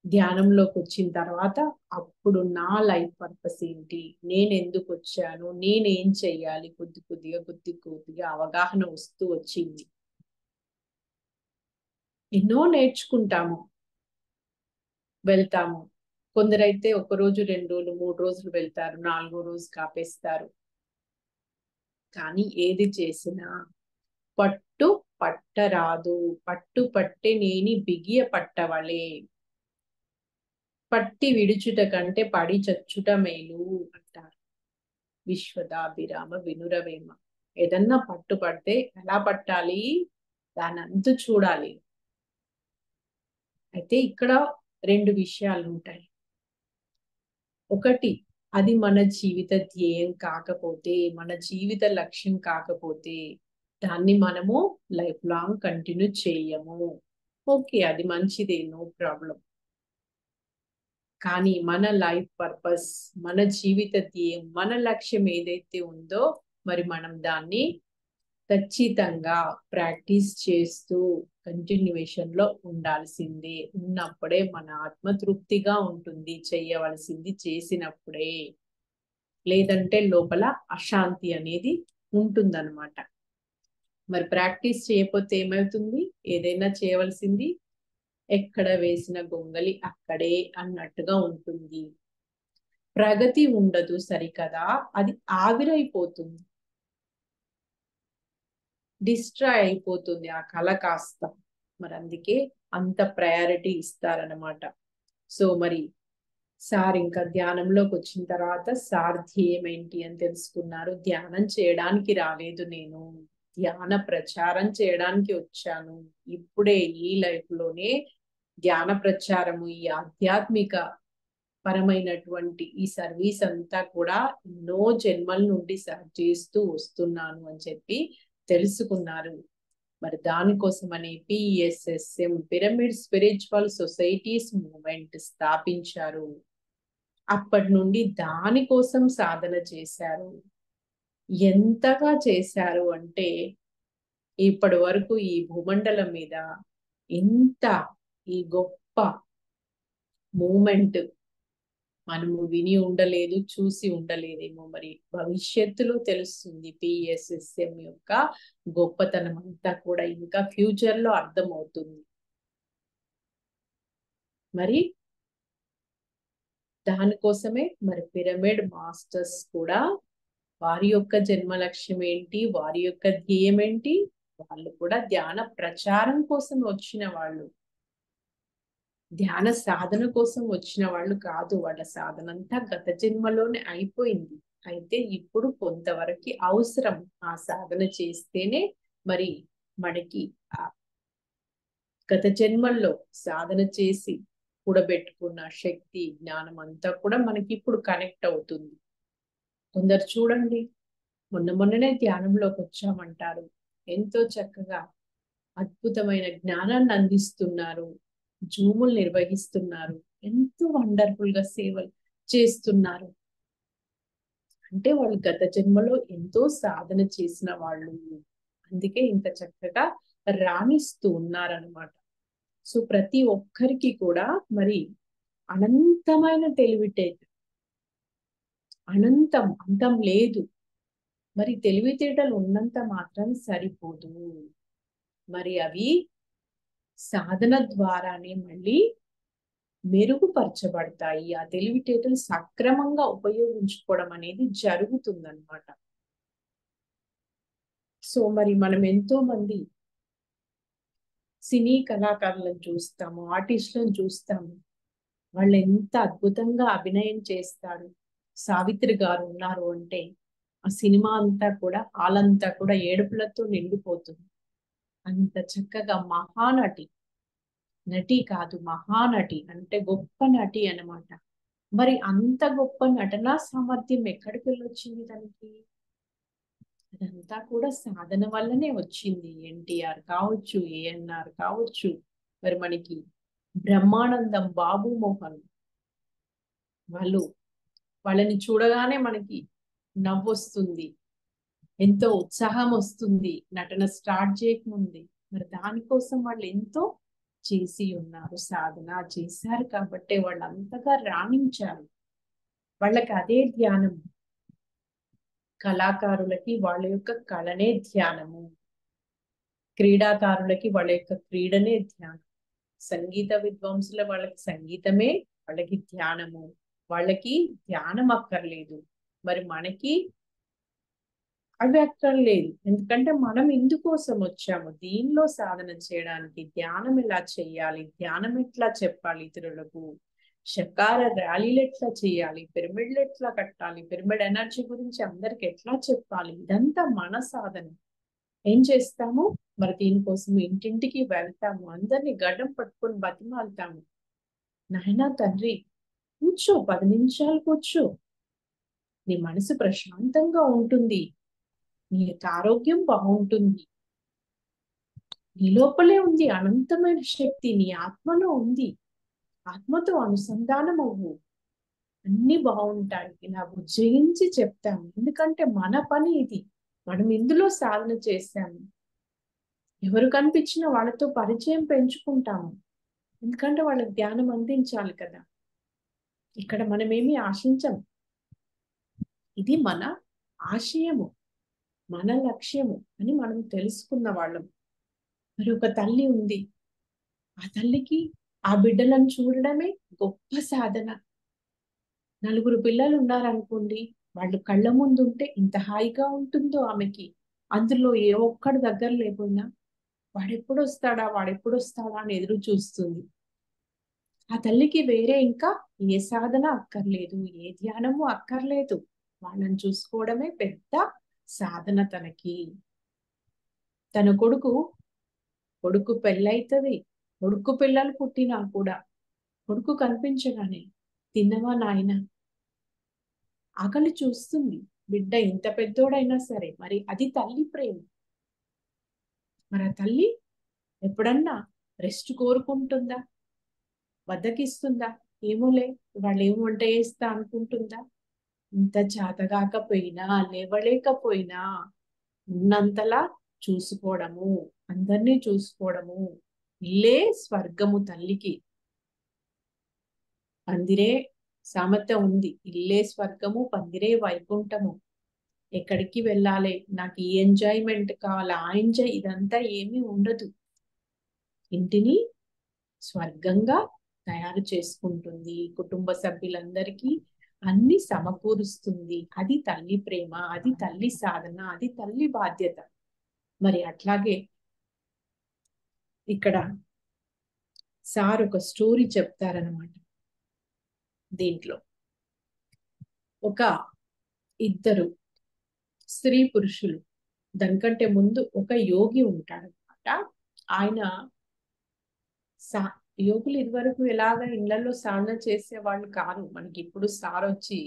ధ్యానంలోకి వచ్చిన తర్వాత అప్పుడు నా లైఫ్ పర్పస్ ఏంటి, నేను ఎందుకు వచ్చాను, నేనేం చెయ్యాలి, కొద్ది కొద్దిగా అవగాహన వస్తూ వచ్చింది. ఎన్నో నేర్చుకుంటాము, వెళ్తాము. కొందరైతే 1 రోజు 2 రోజులు 3 రోజులు వెళ్తారు, 4వ రోజు కాపేస్తారు. కానీ ఏది చేసినా పట్టు పట్టరాదు, పట్టు పట్టే నేని బిగియ పట్టవలే, పట్టి విడుచుట కంటే పడి చచ్చుట మేలు అంటారు. విశ్వదాభిరామ వినురవేమ. ఏదన్నా పట్టు పడితే ఎలా పట్టాలి, దాని అంతు చూడాలి. అయితే ఇక్కడ 2 విషయాలు ఉంటాయి. ఒకటి, అది మన జీవిత ధ్యేయం కాకపోతే, మన జీవిత లక్ష్యం కాకపోతే దాన్ని మనము లైఫ్ లాంగ్ కంటిన్యూ చేయము. ఓకే, అది మంచిదే, నో ప్రాబ్లం. కానీ మన లైఫ్ పర్పస్, మన జీవిత ధ్యేయం, మన లక్ష్యం ఏదైతే ఉందో మరి మనం దాన్ని ఖచ్చితంగా ప్రాక్టీస్ చేస్తూ కంటిన్యూషన్ లో ఉండాల్సిందే. ఉన్నప్పుడే మన ఆత్మ తృప్తిగా ఉంటుంది, చేయవలసింది చేసినప్పుడే. లేదంటే లోపల అశాంతి అనేది ఉంటుందన్నమాట. మరి ప్రాక్టీస్ చేయకపోతే ఏమవుతుంది, ఏదైనా చేయవలసింది ఎక్కడ వేసిన గొంగలి అక్కడే అన్నట్టుగా ఉంటుంది. ప్రగతి ఉండదు సరికదా, అది ఆవిరైపోతుంది, డిస్ట్రాయ్ అయిపోతుంది ఆ కళ కాస్త. మరి అందుకే అంత ప్రయారిటీ ఇస్తారనమాట. సో మరి సార్ ఇంకా ధ్యానంలోకి వచ్చిన తర్వాత సార్ ధ్యేయం ఏంటి అని తెలుసుకున్నారు. ధ్యానం చేయడానికి రాలేదు నేను, ధ్యాన ప్రచారం చేయడానికి వచ్చాను. ఇప్పుడే ఈ లైఫ్ లోనే ధ్యాన ప్రచారము, ఈ ఆధ్యాత్మిక పరమైనటువంటి ఈ సర్వీస్ అంతా కూడా ఎన్నో జన్మల నుండి చేస్తూ వస్తున్నాను అని చెప్పి తెలుసుకున్నారు. మరి దానికోసమని PSSM pyramid spiritual societies movement స్థాపించారు. అప్పటి నుండి దానికోసం సాధన చేశారు. ఎంతగా చేశారు అంటే ఇప్పటి వరకు ఈ భూమండలం మీద ఇంత ఈ గొప్ప మూమెంట్ మనము విని ఉండలేదు, చూసి ఉండలేదేమో. మరి భవిష్యత్తులో తెలుస్తుంది పిఎస్ఎస్ఎం యొక్క గొప్పతనం అంతా కూడా, ఇంకా ఫ్యూచర్ లో అర్థమవుతుంది. మరి దానికోసమే మరి పిరమిడ్ మాస్టర్స్ కూడా వారి యొక్క జన్మ లక్ష్యం ఏంటి, వారి యొక్క ధ్యేయం ఏంటి, వాళ్ళు కూడా ధ్యాన ప్రచారం కోసం వచ్చిన వాళ్ళు, ధ్యాన సాధన కోసం వచ్చిన వాళ్ళు కాదు. వాళ్ళ సాధన అంతా గత జన్మలోనే అయిపోయింది. అయితే ఇప్పుడు కొంతవరకు అవసరం ఆ సాధన చేస్తేనే మరి మనకి ఆ గత జన్మల్లో సాధన చేసి కూడబెట్టుకున్న శక్తి జ్ఞానం అంతా కూడా మనకి ఇప్పుడు కనెక్ట్ అవుతుంది. కొందరు చూడండి, మొన్ననే ధ్యానంలోకి వచ్చామంటారు, ఎంతో చక్కగా అద్భుతమైన జ్ఞానాన్ని అందిస్తున్నారు, జూములు నిర్వహిస్తున్నారు, ఎంతో వండర్ఫుల్ గా సేవలు చేస్తున్నారు. అంటే వాళ్ళు గత జన్మలో ఎంతో సాధన చేసిన వాళ్ళు, అందుకే ఇంత చక్కగా రాణిస్తూ ఉన్నారనమాట. సో ప్రతి ఒక్కరికి కూడా మరి అనంతమైన తెలివితేటలు, అంతం లేదు. మరి తెలివితేటలు ఉన్నంత మాత్రం సరిపోదు, మరి అవి సాధన ద్వారానే మళ్ళీ మెరుగుపరచబడతాయి. ఆ తెలివితేటలు సక్రమంగా ఉపయోగించుకోవడం అనేది జరుగుతుందన్నమాట. సో మరి మనం ఎంతో మంది సినీ కళాకారులను చూస్తాము, ఆర్టిస్టులను చూస్తాము, వాళ్ళు ఎంత అద్భుతంగా అభినయం చేస్తారు. సావిత్రి గారు ఉన్నారు అంటే ఆ సినిమా అంతా కూడా, హాల్ అంతా కూడా ఏడుపులతో నిండిపోతుంది. అంత చక్కగా మహానటి, నటి కాదు మహానటి, అంటే గొప్ప నటి అన్నమాట. మరి అంత గొప్ప నటనా సామర్థ్యం ఎక్కడికి వెళ్ళొచ్చింది తనకి? అదంతా కూడా సాధన వల్లనే వచ్చింది. ఎన్టీఆర్ కావచ్చు, ఏఎన్ఆర్ కావచ్చు, మరి మనకి బ్రహ్మానందం, బాబు మోహన్, వాళ్ళని చూడగానే మనకి నవ్వొస్తుంది, ఎంతో ఉత్సాహం వస్తుంది నటన స్టార్ట్ చేయకముందే. మరి దానికోసం వాళ్ళు ఎంతో చేసి ఉన్నారు, సాధన చేశారు కాబట్టి వాళ్ళు అంతగా రాణించారు. వాళ్ళకి అదే ధ్యానం. కళాకారులకి వాళ్ళ యొక్క కళనే ధ్యానము, క్రీడాకారులకి వాళ్ళ యొక్క క్రీడనే ధ్యానం, సంగీత విద్వాంసుల వాళ్ళకి సంగీతమే వాళ్ళకి ధ్యానము. వాళ్ళకి ధ్యానం అక్కర్లేదు, మరి మనకి అవి అక్కర్లేదు. ఎందుకంటే మనం ఇందుకోసం వచ్చాము, దీనిలో సాధన చేయడానికి. ధ్యానం ఎలా చేయాలి, ధ్యానం ఎట్లా చెప్పాలి ఇతరులకు, షకార ర్యాలీలు ఎట్లా చేయాలి, పిరమిడ్లు ఎట్లా కట్టాలి, పిరమిడ్ ఎనర్జీ గురించి అందరికి ఎట్లా చెప్పాలి, ఇదంతా మన సాధన. ఏం చేస్తాము మరి దీనికోసం ఇంటింటికి వెళ్తాము, అందరినీ గడ్డం పట్టుకొని బతిమాలుతాము, నాయనా తండ్రి కూర్చో, 10 నిమిషాలు కూర్చో, నీ మనసు ప్రశాంతంగా ఉంటుంది, నీ యొక్క ఆరోగ్యం బాగుంటుంది, నీ లోపలే ఉంది అనంతమైన శక్తి, నీ ఆత్మలో ఉంది, ఆత్మతో అనుసంధానం అవ్వు, అన్ని బాగుంటాయి. ఇలా ఉజ్జయించి చెప్తాము. ఎందుకంటే మన పని ఇది, మనం ఇందులో సాధన చేస్తాము. ఎవరు కనిపించినా వాళ్ళతో పరిచయం పెంచుకుంటాము, ఎందుకంటే వాళ్ళకి ధ్యానం అందించాలి కదా. ఇక్కడ మనమేమి ఆశించం, ఇది మన ఆశయము, మన లక్ష్యము అని మనం తెలుసుకున్న వాళ్ళం. మరి ఒక తల్లి ఉంది, ఆ తల్లికి ఆ బిడ్డలను చూడడమే గొప్ప సాధన. 4 పిల్లలు ఉన్నారనుకోండి, వాళ్ళు కళ్ళ ముందు ఉంటే ఇంత హాయిగా ఉంటుందో ఆమెకి. అందులో ఏ ఒక్కడు దగ్గర లేకపోయినా వాడెప్పుడు వస్తాడా అని ఎదురు చూస్తుంది. ఆ తల్లికి వేరే ఇంకా ఏ సాధన అక్కర్లేదు, ఏ ధ్యానము అక్కర్లేదు, వాళ్ళని చూసుకోవడమే పెద్ద సాధన తనకి. తన కొడుకు పెళ్ళైతది, కొడుకు పిల్లలు పుట్టినా కూడా కొడుకు కనిపించగానే తిన్నవా నాయన, ఆకలి చూస్తుంది బిడ్డ, ఇంత పెద్దోడైనా సరే. మరి అది తల్లి ప్రేమ. మరి ఆ తల్లి ఎప్పుడన్నా రెస్ట్ కోరుకుంటుందా, బద్దకిస్తుందా? ఏమోలే వాళ్ళు ఏం వంట చేస్తా అనుకుంటుందా, ఇంత చేతగాకపోయినా లేవలేకపోయినా ఉన్నంతలా చూసుకోవడము, అందరినీ చూసుకోవడము, ఇల్లే స్వర్గము తల్లికి. పందిరే సామెత ఉంది, ఇల్లే స్వర్గము పందిరే వైకుంఠము. ఎక్కడికి వెళ్ళాలి, నాకు ఈ ఎంజాయ్మెంట్ కావాలి, ఆ ఎంజాయ్, ఇదంతా ఏమీ ఉండదు. ఇంటిని స్వర్గంగా తయారు చేసుకుంటుంది, కుటుంబ సభ్యులందరికీ అన్ని సమకూరుస్తుంది. అది తల్లి ప్రేమ, అది తల్లి సాధన, అది తల్లి బాధ్యత. మరి అట్లాగే ఇక్కడ సార్ ఒక స్టోరీ చెప్తారనమాట. దీంట్లో ఒక ఇద్దరు స్త్రీ పురుషులు, దానికంటే ముందు ఒక యోగి ఉంటాడనమాట. ఆయన యోగులు ఇదివరకు ఎలాగ ఇళ్లలో సాధన చేసేవాళ్ళు కాదు. మనకి ఇప్పుడు సార్ వచ్చి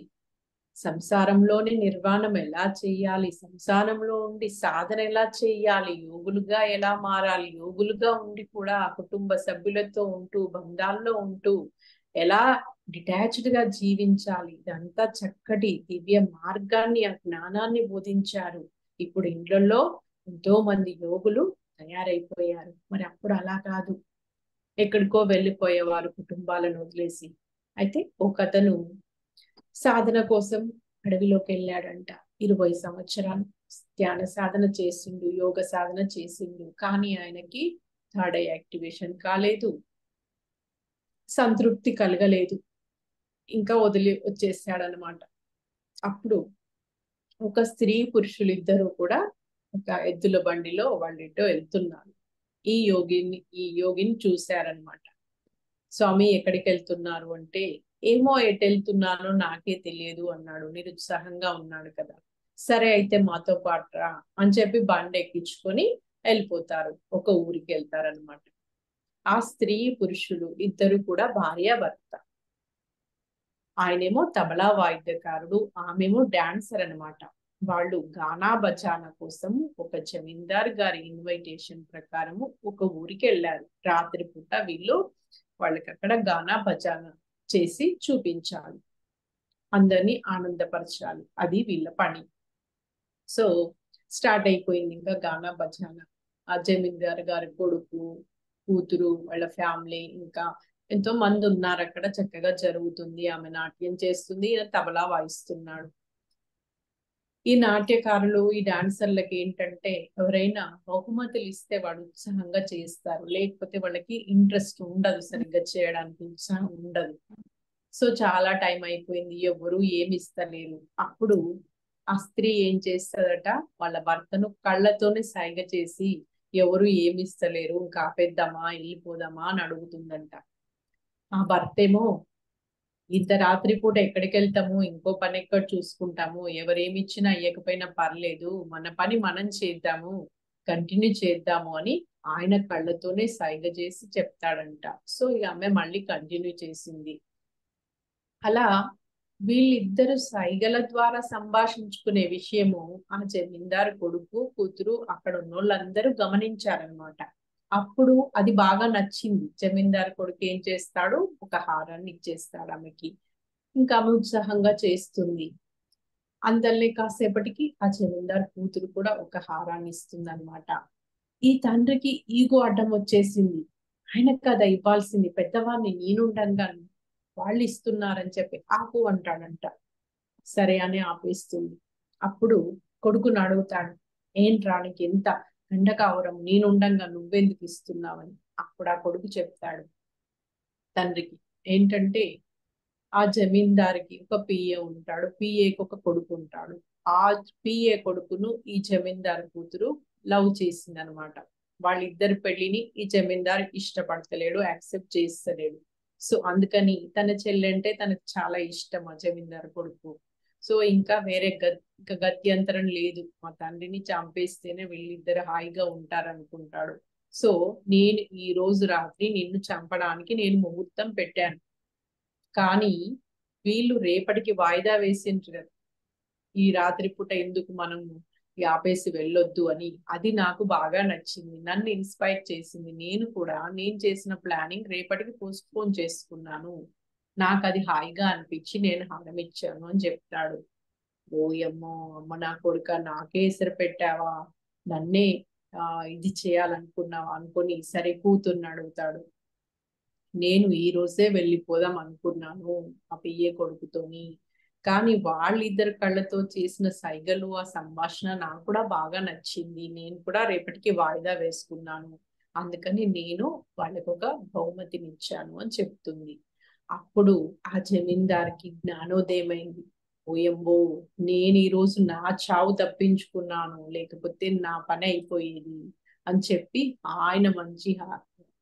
సంసారంలోని నిర్వాణం ఎలా చేయాలి, సంసారంలో ఉండి సాధన ఎలా చేయాలి, యోగులుగా ఎలా మారాలి, యోగులుగా ఉండి కూడా కుటుంబ సభ్యులతో ఉంటూ బంధాల్లో ఉంటూ ఎలా డిటాచ్డ్ గా జీవించాలి, ఇదంతా చక్కటి దివ్య మార్గాన్ని, ఆ జ్ఞానాన్ని బోధించారు. ఇప్పుడు ఇండ్లలో ఎంతో మంది యోగులు తయారైపోయారు. మరి అప్పుడు అలా కాదు, ఎక్కడికో వెళ్ళిపోయేవారు కుటుంబాలను వదిలేసి. అయితే ఒకతను సాధన కోసం అడవిలోకి వెళ్ళాడంట. 20 సంవత్సరాలు ధ్యాన సాధన చేసిండు, యోగ సాధన చేసిండు. కానీ ఆయనకి థర్డ్ ఐ యాక్టివేషన్ కాలేదు, సంతృప్తి కలగలేదు. ఇంకా వదిలి వచ్చేసాడనమాట. అప్పుడు ఒక స్త్రీ పురుషులు ఇద్దరు కూడా ఒక ఎద్దుల బండిలో వాళ్ళిద్దరూ వెళ్తున్నారు. ఈ యోగిని చూశారనమాట. స్వామి ఎక్కడికి వెళ్తున్నారు అంటే, ఏమో ఎటు వెళ్తున్నానో నాకే తెలియదు అన్నాడు. నిరుత్సాహంగా ఉన్నాడు కదా. సరే అయితే మాతో పాటు రా అని చెప్పి బండి ఎక్కించుకొని వెళ్ళిపోతారు, ఒక ఊరికి వెళ్తారనమాట. ఆ స్త్రీ పురుషులు ఇద్దరు కూడా భార్య భర్త. ఆయనేమో తబలా వాయిద్యకారుడు, ఆమెమో డాన్సర్ అనమాట. వాళ్ళు గానా బజానా కోసం ఒక జమీందార్ గారి ఇన్విటేషన్ ప్రకారము ఒక ఊరికి వెళ్ళారు. రాత్రిపూట వీళ్ళు వాళ్ళకి అక్కడ గానా బజానా చేసి చూపించాలి, అందరినీ ఆనందపరచాలి, అది వీళ్ళ పని. సో స్టార్ట్ అయిపోయింది ఇంకా గానా బజానా. ఆ జమీందార్ గారి కొడుకు, కూతురు, వాళ్ళ ఫ్యామిలీ, ఇంకా ఎంతో మంది ఉన్నారు అక్కడ. చక్కగా జరుగుతుంది, ఆమె నాట్యం చేస్తుంది, ఈయన తబలా వాయిస్తున్నాడు. ఈ నాట్యకారులు, ఈ డాన్సర్లకి ఏంటంటే ఎవరైనా బహుమతులు ఇస్తే వాళ్ళు ఉత్సాహంగా చేస్తారు, లేకపోతే వాళ్ళకి ఇంట్రెస్ట్ ఉండదు, సరిగ్గా చేయడానికి ఉత్సాహం ఉండదు. సో చాలా టైం అయిపోయింది, ఎవరు ఏమి ఇస్తలేరు. అప్పుడు ఆ స్త్రీ ఏం చేస్తుందట, వాళ్ళ భర్తను కళ్ళతోనే సైగ చేసి ఎవరు ఏమి ఇస్తలేరు, ఇంకా ఆపేద్దామా వెళ్ళిపోదామా అని అడుగుతుందంట. ఆ భర్త ఏమో, ఇంత రాత్రి పూట ఎక్కడికి వెళ్తాము, ఇంకో పని ఎక్కడ చూసుకుంటాము, ఎవరేమి ఇచ్చినా ఇవ్వకపోయినా పర్లేదు, మన పని మనం చేద్దాము, కంటిన్యూ చేద్దాము అని ఆయన కళ్ళతోనే సైగ చేసి చెప్తాడంట. సో ఈ ఆమె మళ్ళీ కంటిన్యూ చేసింది. అలా వీళ్ళిద్దరు సైగల ద్వారా సంభాషించుకునే విషయము ఆ జమీందారు కొడుకు, కూతురు, అక్కడ ఉన్న వాళ్ళందరూ గమనించారనమాట. అప్పుడు అది బాగా నచ్చింది. జమీందారు కొడుకు ఏం చేస్తాడు, ఒక హారాన్ని ఇచ్చేస్తాడు ఆమెకి. ఇంకా ఆమె ఉత్సాహంగా చేస్తుంది. అందరినీ కాసేపటికి ఆ జమీందారు కూతురు కూడా ఒక హారాన్ని ఇస్తుంది అనమాట. ఈ తండ్రికి ఈగో అడ్డం వచ్చేసింది. ఆయన కదా ఇవ్వాల్సింది, పెద్దవాడిని నేనుండగా వాళ్ళు ఇస్తున్నారని చెప్పి ఆపు అంటాడంట. సరే అని ఆపేస్తుంది. అప్పుడు కొడుకుని అడుగుతాడు, ఏంట్రా నీకు ఎంత గండకావరం, నేనుండగా నువ్వెందుకు ఇస్తున్నావని. అప్పుడు ఆ కొడుకు చెప్తాడు తండ్రికి ఏంటంటే, ఆ జమీందారికి ఒక పిఏ ఉంటాడు, పిఏకి ఒక కొడుకు ఉంటాడు. ఆ పిఏ కొడుకును ఈ జమీందారు కూతురు లవ్ చేసింది అనమాట. వాళ్ళిద్దరి పెళ్లిని ఈ జమీందారు ఇష్టపడతలేడు, యాక్సెప్ట్ చేస్తలేడు. సో అందుకని తన చెల్లెంటే తనకు చాలా ఇష్టం ఆ జమీందారు కొడుకు. సో ఇంకా వేరే గత్యంతరం లేదు, మా తండ్రిని చంపేస్తేనే వీళ్ళిద్దరు హాయిగా ఉంటారనుకుంటాడు. సో నేను ఈ రోజు రాత్రి నిన్ను చంపడానికి నేను ముహూర్తం పెట్టాను, కానీ వీళ్ళు రేపటికి వాయిదా వేసిండ్రు కదా, ఈ రాత్రి పూట ఎందుకు మనం ఆపేసి వెళ్ళొద్దు అని. అది నాకు బాగా నచ్చింది, నన్ను ఇన్స్పైర్ చేసింది. నేను కూడా నేను చేసిన ప్లానింగ్ రేపటికి పోస్ట్ పోన్ చేసుకున్నాను. నాకు అది హాయిగా అనిపించి నేను హారం ఇచ్చాను అని చెప్తాడు. ఓయమ్మో, అమ్మ నా కొడుక, నాకే ఎసరు పెట్టావా, నన్నే ఇది చేయాలనుకున్నావా అనుకొని సరే కూతుర్ని అడుగుతాడు. నేను ఈ రోజే వెళ్ళిపోదాం అనుకున్నాను ఆ పియ్యే కొడుకుతోని, కానీ వాళ్ళిద్దరు కళ్ళతో చేసిన సైగలు, ఆ సంభాషణ నాకు కూడా బాగా నచ్చింది. నేను కూడా రేపటికి వాయిదా వేసుకున్నాను. అందుకని నేను వాళ్ళకు ఒక బహుమతిని ఇచ్చాను అని చెప్తుంది. అప్పుడు ఆ జమీందార్కి జ్ఞానోదయమైంది. ఓయంబో, నేను ఈ రోజు నా చావు తప్పించుకున్నాను, లేకపోతే నా పని అయిపోయేది అని చెప్పి ఆయన మంచి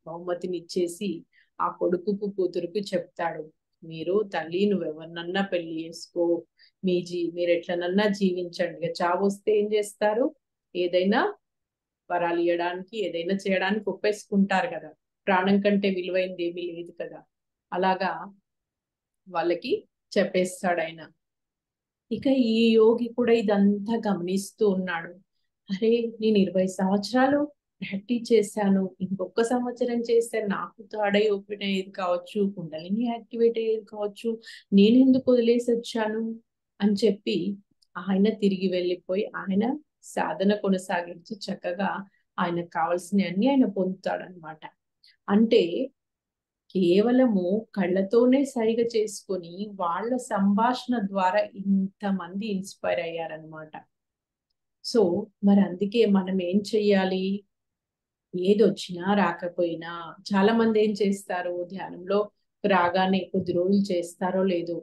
బహుమతిని ఇచ్చేసి ఆ కొడుకుకు కూతురుకు చెప్తాడు. మీరు తల్లి, నువ్వెవరినన్నా పెళ్లి చేసుకో, మీరు ఎట్లనన్నా జీవించండి, ఇక చావు వస్తే ఏం చేస్తారు? ఏదైనా వరాలు ఇవ్వడానికి, ఏదైనా చేయడానికి ఒప్పేసుకుంటారు కదా. ప్రాణం కంటే విలువైంది ఏమీ లేదు కదా. అలాగా వాళ్ళకి చెప్పేస్తాడు ఆయన. ఇక ఈ యోగి కూడా ఇదంతా గమనిస్తూ ఉన్నాడు. అరే, నేను 20 సంవత్సరాలు ప్రాక్టీస్ చేశాను, ఇంకొక సంవత్సరం చేస్తే నాకు తాడై ఓపెన్ అయ్యేది కావచ్చు, కుండలిని యాక్టివేట్ అయ్యేది కావచ్చు, నేను ఎందుకు వదిలేసి వచ్చాను అని చెప్పి ఆయన తిరిగి వెళ్ళిపోయి ఆయన సాధన కొనసాగించి చక్కగా ఆయనకు కావాల్సినవన్నీ ఆయన పొందుతాడనమాట. అంటే కేవలము కళ్ళతోనే సైగ చేసుకొని వాళ్ళ సంభాషణ ద్వారా ఇంతమంది ఇన్స్పైర్ అయ్యారనమాట. సో మరి అందుకే మనం ఏం చెయ్యాలి? ఏది వచ్చినా రాకపోయినా, చాలా మంది ఏం చేస్తారు, ధ్యానంలో రాగానే కొద్ది రోజులు చేస్తారో లేదో,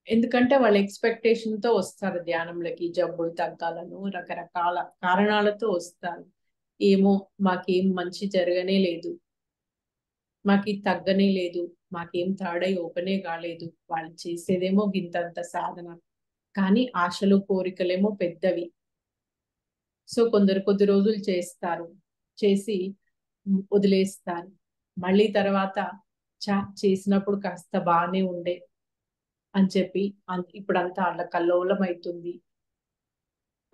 ఎందుకంటే వాళ్ళ ఎక్స్పెక్టేషన్ తో వస్తారు ధ్యానంలోకి. జబ్బులు తగ్గాలను రకరకాల కారణాలతో వస్తారు. ఏమో, మాకేం మంచి జరగనే లేదు, మాకు తగ్గనే లేదు, మాకేం తాడై ఓపెనే కాలేదు. వాళ్ళు చేసేదేమో గింతంత సాధన, కానీ ఆశలు కోరికలేమో పెద్దవి. సో కొందరు కొద్ది రోజులు చేస్తారు, చేసి వదిలేస్తారు. మళ్ళీ తర్వాత చేసినప్పుడు కాస్త బాగానే ఉండే అని చెప్పి ఇప్పుడంతా అల్ల కల్లోలం అవుతుంది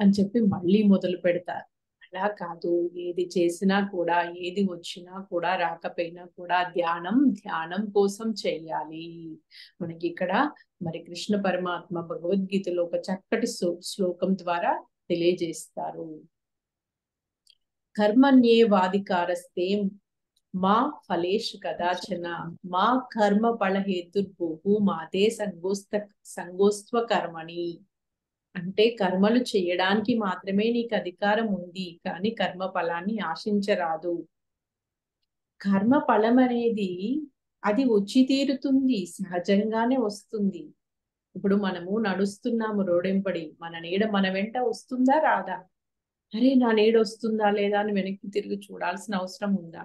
అని చెప్పి మళ్ళీ మొదలు పెడతారు. అలా కాదు, ఏది చేసినా కూడా, ఏది వచ్చినా కూడా, రాకపోయినా కూడా ధ్యానం ధ్యానం కోసం చెయ్యాలి. మనకి ఇక్కడ మరి కృష్ణ పరమాత్మ భగవద్గీతలో ఒక చక్కటి శ్లోకం ద్వారా తెలియజేస్తారు. కర్మణ్యేవాధికారస్తే మా ఫలేషు కదాచన మా కర్మ ఫల హేతుర్భూహు మాతే సంగోస్త్వ కర్మణి. అంటే కర్మలు చేయడానికి మాత్రమే నీకు అధికారం ఉంది, కానీ కర్మ ఫలాన్ని ఆశించరాదు. కర్మ ఫలం అనేది అది వచ్చి తీరుతుంది, సహజంగానే వస్తుంది. ఇప్పుడు మనము నడుస్తున్నాము రోడెంపడి, మన నీడ మన వెంట వస్తుందా రాదా? అరే, నా నీడ వస్తుందా లేదా అని వెనక్కి తిరిగి చూడాల్సిన అవసరం ఉందా?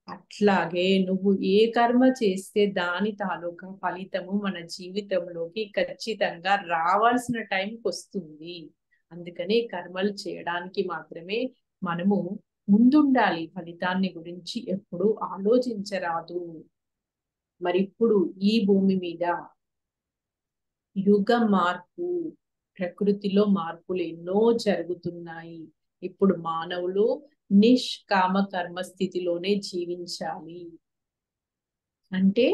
అట్లాగే నువ్వు ఏ కర్మ చేస్తే దాని తాలూకా ఫలితము మన జీవితంలోకి ఖచ్చితంగా రావాల్సిన టైంకి వస్తుంది. అందుకని కర్మలు చేయడానికి మాత్రమే మనము ముందుండాలి, ఫలితాన్ని గురించి ఎప్పుడు ఆలోచించరాదు. మరి ఇప్పుడు ఈ భూమి మీద యుగ మార్పు, ప్రకృతిలో మార్పులు ఎన్నో జరుగుతున్నాయి. ఇప్పుడు మానవులు నిష్కామ కర్మ స్థితిలోనే జీవించాలి. అంటే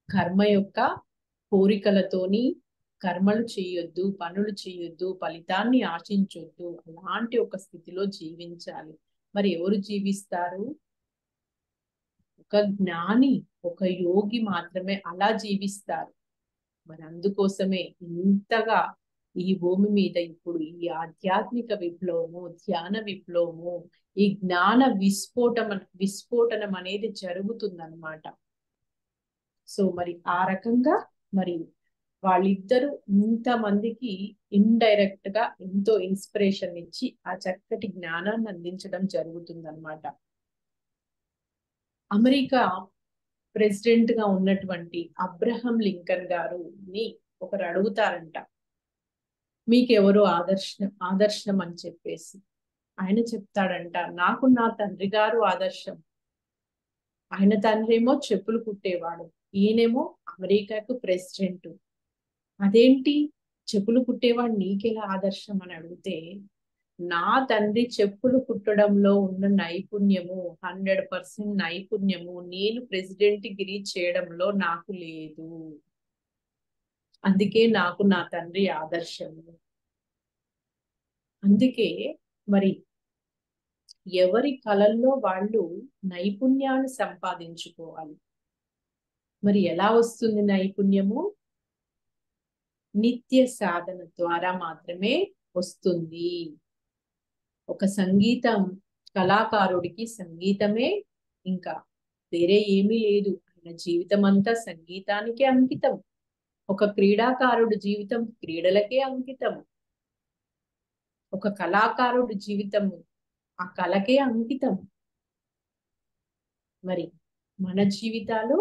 కర్మ యొక్క కోరికలతోని కర్మలు చేయొద్దు, పనులు చేయొద్దు, ఫలితాన్ని ఆశించొద్దు, అలాంటి ఒక స్థితిలో జీవించాలి. మరి ఎవరు జీవిస్తారు? ఒక జ్ఞాని, ఒక యోగి మాత్రమే అలా జీవిస్తారు. మరి అందుకోసమే ఇంతగా ఈ భూమి మీద ఇప్పుడు ఈ ఆధ్యాత్మిక విప్లవము, ధ్యాన విప్లవము, ఈ జ్ఞాన విస్ఫోటనం అనేది జరుగుతుందన్నమాట. సో మరి ఆ రకంగా మరి వాళ్ళిద్దరూ ఇంతమందికి ఇండైరెక్ట్ గా ఎంతో ఇన్స్పిరేషన్ ఇచ్చి ఆ చక్కటి జ్ఞానాన్ని అందించడం జరుగుతుందన్నమాట. అమెరికా ప్రెసిడెంట్ గా ఉన్నటువంటి అబ్రహం లింకన్ గారుని ఒకరు అడుగుతారంట, మీకెవరు ఆదర్శం అని చెప్పేసి. ఆయన చెప్తాడంట, నాకు నా తండ్రి గారు ఆదర్శం. ఆయన తండ్రి ఏమో చెప్పులు కుట్టేవాడు, ఈయనేమో అమెరికాకు ప్రెసిడెంట్. అదేంటి చెప్పులు కుట్టేవాడు నీకెలా ఆదర్శం అని అడిగితే, నా తండ్రి చెప్పులు కుట్టడంలో ఉన్న నైపుణ్యము 100% నైపుణ్యము నేను ప్రెసిడెంట్ గిరి చేయడంలో నాకు లేదు. అందుకే నాకు నా తండ్రి ఆదర్శము. అందుకే మరి ఎవరి కళల్లో వాళ్ళు నైపుణ్యాన్ని సంపాదించుకోవాలి. మరి ఎలా వస్తుంది నైపుణ్యము? నిత్య సాధన ద్వారా మాత్రమే వస్తుంది. ఒక సంగీతం కళాకారుడికి సంగీతమే, ఇంకా వేరే ఏమీ లేదు. ఆయన జీవితం అంతా సంగీతానికే అంకితం. ఒక క్రీడాకారుడి జీవితం క్రీడలకే అంకితం. ఒక కళాకారుడి జీవితం ఆ కళకే అంకితం. మరి మన జీవితాలు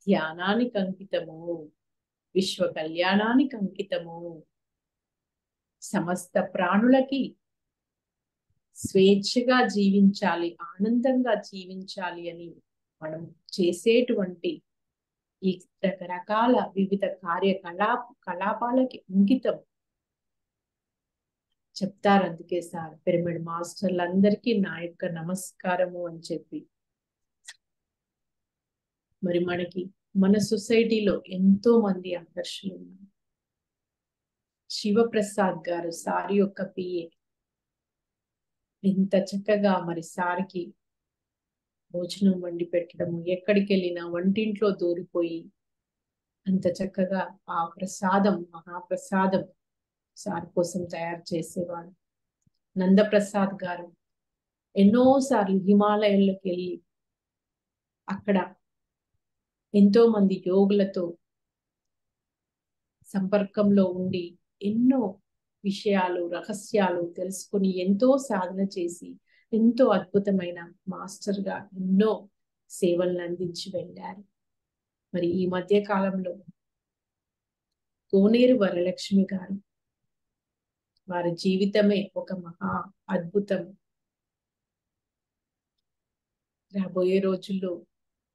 ధ్యానానికి అంకితము, విశ్వ కళ్యాణానికి అంకితము, సమస్త ప్రాణులకి స్వేచ్ఛగా జీవించాలి, ఆనందంగా జీవించాలి అని మనం చేసేటువంటి ఈ రకరకాల వివిధ కళాపాలకి అంకితం. చెప్తారు అందుకే సార్ పిరమిడ్ మాస్టర్లందరికీ నా యొక్క నమస్కారము అని చెప్పి. మరి మన సొసైటీలో ఎంతో మంది ఆదర్శులు ఉన్నారు. శివప్రసాద్ గారు సార్ యొక్క పిఏ ఎంత చక్కగా మరి సార్కి భోజనం వండి పెట్టడము, ఎక్కడికి వెళ్ళినా వంటింట్లో దూరిపోయి అంత చక్కగా ఆ ప్రసాదం మహాప్రసాదం సార్ కోసం తయారు చేసేవాడు. నందప్రసాద్ గారు ఎన్నోసార్లు హిమాలయాల్లోకి వెళ్ళి అక్కడ ఎంతో మంది యోగులతో సంపర్కంలో ఉండి ఎన్నో విషయాలు రహస్యాలు తెలుసుకుని ఎంతో సాధన చేసి ఎంతో అద్భుతమైన మాస్టర్ గా ఎన్నో సేవలను అందించి వెళ్ళారు. మరి ఈ మధ్య కాలంలో కోనేరు వరలక్ష్మి గారు, వారి జీవితమే ఒక మహా అద్భుతం. రాబోయే రోజుల్లో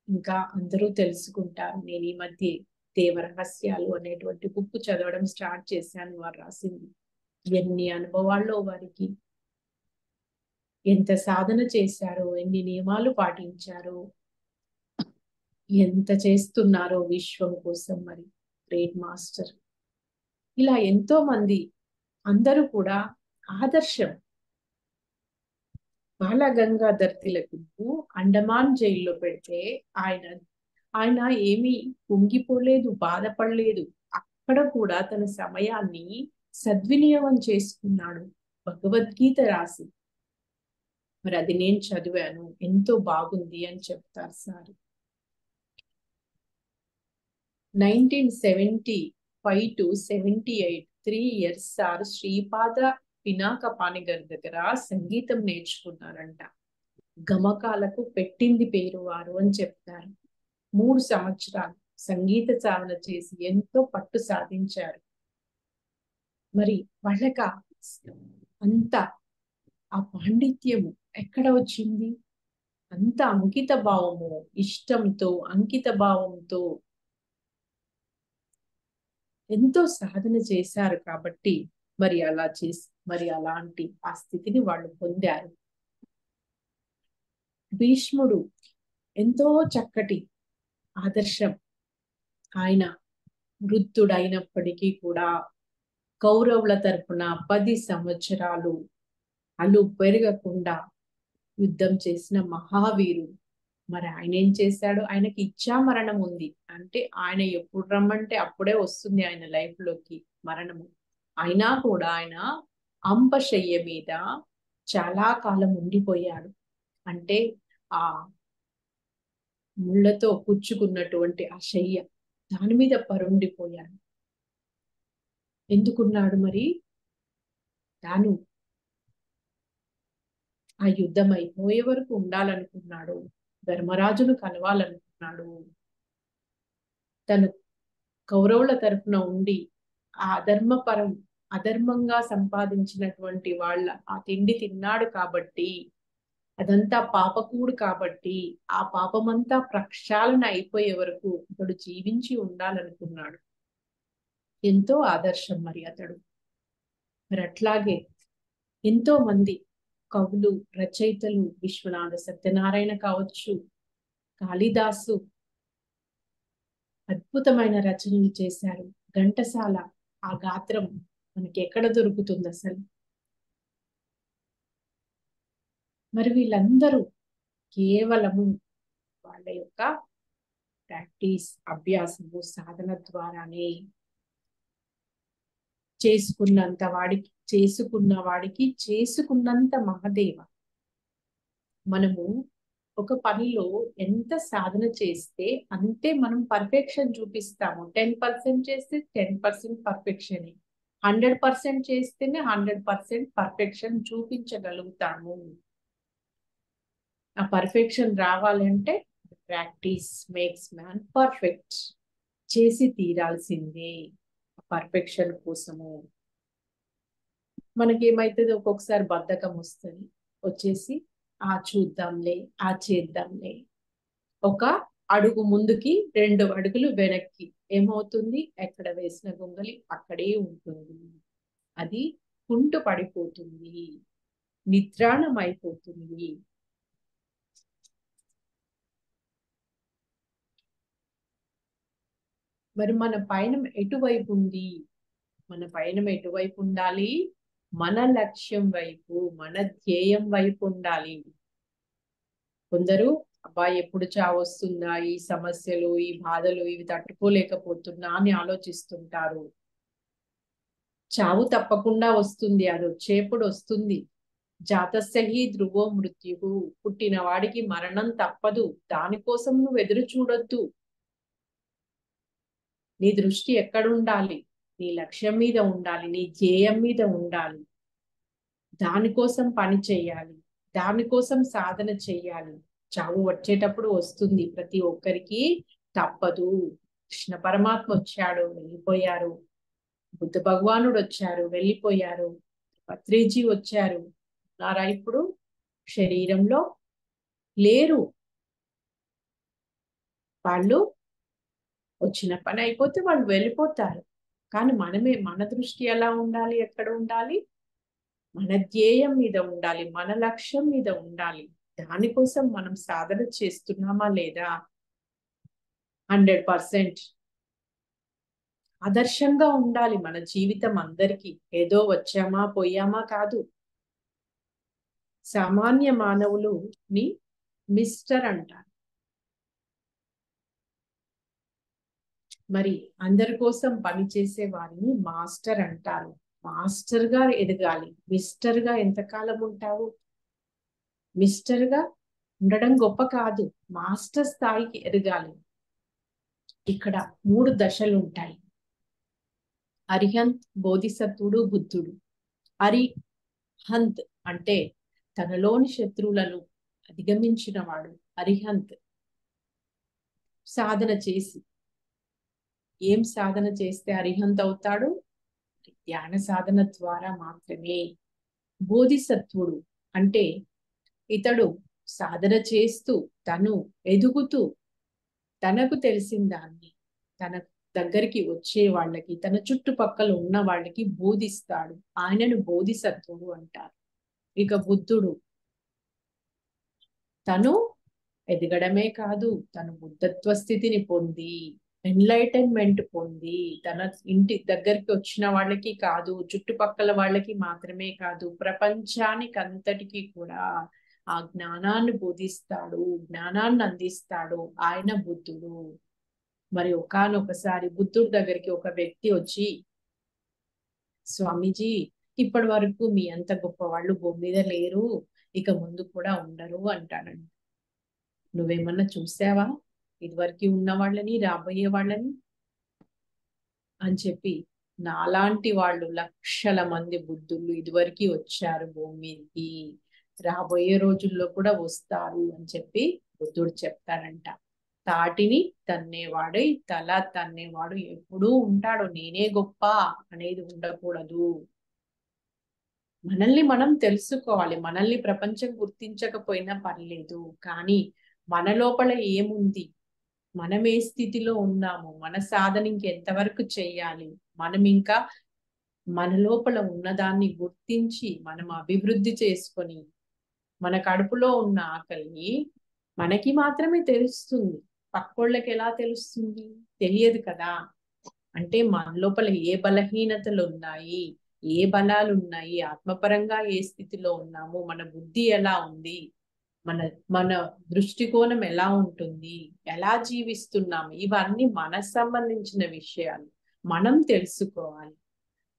ఇంకా అందరూ తెలుసుకుంటారు. నేను ఈ మధ్య దేవరహస్యాలు అనేటువంటి బుక్ చదవడం స్టార్ట్ చేశాను. వారు రాసింది ఎన్ని అనుభవాల్లో వారికి ఎంత సాధన చేశారో, ఎన్ని నియమాలు పాటించారో, ఎంత చేస్తున్నారో విశ్వం కోసం. మరి గ్రేట్ మాస్టర్ ఇలా ఎంతో మంది అందరూ కూడా ఆదర్శం. బాలగంగాధర్ తిలక్ అండమాన్ జైల్లో పెడితే ఆయన ఏమీ కుంగిపోలేదు, బాధపడలేదు. అక్కడ కూడా తన సమయాన్ని సద్వినియోగం చేసుకున్నాడు భగవద్గీత రాసి. మరి అది నేను చదివాను, ఎంతో బాగుంది అని చెప్తారు sir. 1975 to 78 3 years sir Sripada Pinakapani గారి దగ్గర సంగీతం నేర్చుకున్నారంట. గమకాలకు పెట్టింది పేరు వారు అని చెప్తారు. 3 సంవత్సరాలు సంగీత సాధన చేసి ఎంతో పట్టు సాధించారు. మరి వాళ్ళక అంత ఆ పాండిత్యము ఎక్కడ వచ్చింది? అంత అంకిత భావము, ఇష్టంతో, అంకిత భావంతో ఎంతో సాధన చేశారు కాబట్టి మరి అలాంటి ఆ స్థితిని వాళ్ళు పొందారు. భీష్ముడు ఎంతో చక్కటి ఆదర్శం. ఆయన వృద్ధుడైనప్పటికీ కూడా కౌరవుల తరపున 10 సంవత్సరాలు అలు పెరగకుండా యుద్ధం చేసిన మహావీరుడు. మరి ఆయన ఏం చేశాడు? ఆయనకి ఇచ్చా మరణం ఉంది. అంటే ఆయన ఎప్పుడు రమ్మంటే అప్పుడే వస్తుంది ఆయన లైఫ్ లోకి మరణము. అయినా కూడా ఆయన అంపశయ్య మీద చాలా కాలం ఉండిపోయాడు. అంటే ఆ ముళ్ళతో పుచ్చుకున్నటువంటి ఆ శయ్య దాని మీద పరుండిపోయాడు. ఎందుకున్నాడు మరి? తాను ఆ యుద్ధం అయిపోయే వరకు ఉండాలనుకున్నాడు. ధర్మరాజును కలవాలనుకున్నాడు. తను కౌరవుల తరఫున ఉండి ఆ అధర్మంగా సంపాదించినటువంటి వాళ్ళ ఆ తిండి తిన్నాడు కాబట్టి, అదంతా పాపకూడు కాబట్టి ఆ పాపమంతా ప్రక్షాళన అయిపోయే వరకు అతడు జీవించి ఉండాలనుకున్నాడు. ఎంతో ఆదర్శం మరి అతడు. మరి అట్లాగే ఎంతో మంది కవులు, రచయితలు, విశ్వనాథ సత్యనారాయణ కావచ్చు, కాళిదాసు అద్భుతమైన రచనలు చేశారు. ఘంటసాల, ఆ గాత్రం మనకి ఎక్కడ దొరుకుతుంది అసలు? మరి వీళ్ళందరూ కేవలము వాళ్ళ యొక్క ప్రాక్టీస్, అభ్యాసము, సాధన ద్వారానే చేసుకున్నంత మహదేవ. మనము ఒక పనిలో ఎంత సాధన చేస్తే అంతే మనం పర్ఫెక్షన్ చూపిస్తాము. 10% చేస్తే 10% పర్ఫెక్షన్, 100% చేస్తేనే 100% పర్ఫెక్షన్ చూపించగలుగుతాము. ఆ పర్ఫెక్షన్ రావాలంటే ప్రాక్టీస్ మేక్స్ మ్యాన్ పర్ఫెక్ట్. చేసి తీరాల్సిందే పర్ఫెక్షన్ కోసము. మనకేమైతుంది, ఒక్కొక్కసారి బద్ధకం వస్తుంది, వచ్చేసి చూద్దాంలే, చేద్దాంలే, ఒక అడుగు ముందుకి 2 అడుగులు వెనక్కి. ఏమవుతుంది? ఎక్కడ వేసిన గొంగలి అక్కడే ఉంటుంది. అది కుంటు పడిపోతుంది, నిద్రాణం అయిపోతుంది. మరి మన పయనం ఎటువైపు ఉంది? మన పయనం ఎటువైపు ఉండాలి? మన లక్ష్యం వైపు, మన ధ్యేయం వైపు ఉండాలి. కొందరు అబ్బా ఎప్పుడు చావు వస్తుందా, ఈ సమస్యలు, ఈ బాధలు, ఇవి తట్టుకోలేకపోతున్నా అని ఆలోచిస్తుంటారు. చావు తప్పకుండా వస్తుంది, అది వచ్చేప్పుడు వస్తుంది. జాతస్య ధ్రువో మృత్యు, పుట్టిన వాడికి మరణం తప్పదు. దానికోసం నువ్వు ఎదురు చూడొద్దు. నీ దృష్టి ఎక్కడుండాలి? నీ లక్ష్యం మీద ఉండాలి, నీ ధ్యేయం మీద ఉండాలి. దానికోసం పని చేయాలి, దానికోసం సాధన చెయ్యాలి. చావు వచ్చేటప్పుడు వస్తుంది, ప్రతి ఒక్కరికి తప్పదు. కృష్ణ పరమాత్మ వచ్చాడు, వెళ్ళిపోయారు. బుద్ధ భగవానుడు వచ్చారు, వెళ్ళిపోయారు. పత్రిజీ వచ్చారు, ఉన్నారా ఇప్పుడు? శరీరంలో లేరు. వాళ్ళు వచ్చిన పని అయిపోతే వాళ్ళు వెళ్ళిపోతారు. కానీ మన దృష్టి ఎలా ఉండాలి? ఎక్కడ ఉండాలి? మన ధ్యేయం మీద ఉండాలి, మన లక్ష్యం మీద ఉండాలి. దానికోసం మనం సాధన చేస్తున్నామా లేదా? 100% ఆదర్శంగా ఉండాలి మన జీవితం అందరికీ. ఏదో వచ్చామా పోయామా కాదు. సామాన్య మానవులుని మిస్టర్ అంటారు. మరి అందరి కోసం పనిచేసే వారిని మాస్టర్ అంటారు. మాస్టర్ గా ఎదగాలి. మిస్టర్ గా ఎంతకాలం ఉంటావు? మిస్టర్ గా ఉండడం గొప్ప కాదు, మాస్టర్ స్థాయికి ఎదగాలి. ఇక్కడ 3 దశలు ఉంటాయి. అరిహంత్, బోధిసత్వుడు, బుద్ధుడు. అరిహంత్ అంటే తనలోని శత్రువులను అధిగమించిన వాడు. అరిహంత్ సాధన చేసి, ఏం సాధన చేస్తే అరిహంత్ అవుతాడు? ధ్యాన సాధన ద్వారా మాత్రమే. బోధిసత్వుడు అంటే ఇతడు సాధన చేస్తూ, తను ఎదుగుతూ, తనకు తెలిసిన దాన్ని తన దగ్గరికి వచ్చే వాళ్ళకి, తన చుట్టుపక్కల ఉన్న వాళ్ళకి బోధిస్తాడు. ఆయనను బోధిసత్వుడు అంటారు. ఇక బుద్ధుడు, తను ఎదగడమే కాదు, తను బుద్ధత్వ స్థితిని పొంది, ఎన్లైటన్మెంట్ పొంది, తన ఇంటి దగ్గరికి వచ్చిన వాళ్ళకి కాదు, చుట్టుపక్కల వాళ్ళకి మాత్రమే కాదు, ప్రపంచానికి అంతటికీ కూడా ఆ జ్ఞానాన్ని బోధిస్తాడు, జ్ఞానాన్ని అందిస్తాడు. ఆయన బుద్ధుడు. మరి ఒకానొకసారి బుద్ధుడి దగ్గరికి ఒక వ్యక్తి వచ్చి, స్వామీజీ, ఇప్పటి వరకు మీ అంత గొప్ప వాళ్ళు భూమి మీద లేరు, ఇక ముందు కూడా ఉండరు అంటాడండి. నువ్వేమన్నా చూసావా ఇదివరకు ఉన్న వాళ్ళని, రాబోయే వాళ్ళని అని చెప్పి? నాలాంటి వాళ్ళు లక్షల మంది బుద్ధులు ఇదివరకు వచ్చారు భూమి మీదకి, రాబోయే రోజుల్లో కూడా వస్తారు అని చెప్పి బుద్ధుడు చెప్తాడంట. తాటిని తన్నేవాడై తల తన్నేవాడు ఎప్పుడూ ఉంటాడు. నేనే గొప్ప అనేది ఉండకూడదు. మనల్ని మనం తెలుసుకోవాలి. మనల్ని ప్రపంచం గుర్తించకపోయినా పర్లేదు, కానీ మన లోపల ఏముంది, మనం ఏ స్థితిలో ఉన్నాము, మన సాధన ఇంకెంతవరకు చెయ్యాలి, మనం ఇంకా మన లోపల ఉన్నదాన్ని గుర్తించి మనం అభివృద్ధి చేసుకొని మన కడుపులో ఉన్న ఆకలి మనకి మాత్రమే తెలుస్తుంది. పక్కోళ్ళకి ఎలా తెలుస్తుంది? తెలియదు కదా. అంటే మన లోపల ఏ బలహీనతలు ఉన్నాయి, ఏ బలాలు ఉన్నాయి, ఆత్మపరంగా ఏ స్థితిలో ఉన్నాము, మన బుద్ధి ఎలా ఉంది, మన మన దృష్టికోణం ఎలా ఉంటుంది, ఎలా జీవిస్తున్నాము, ఇవన్నీ మనకు సంబంధించిన విషయాలు. మనం తెలుసుకోవాలి,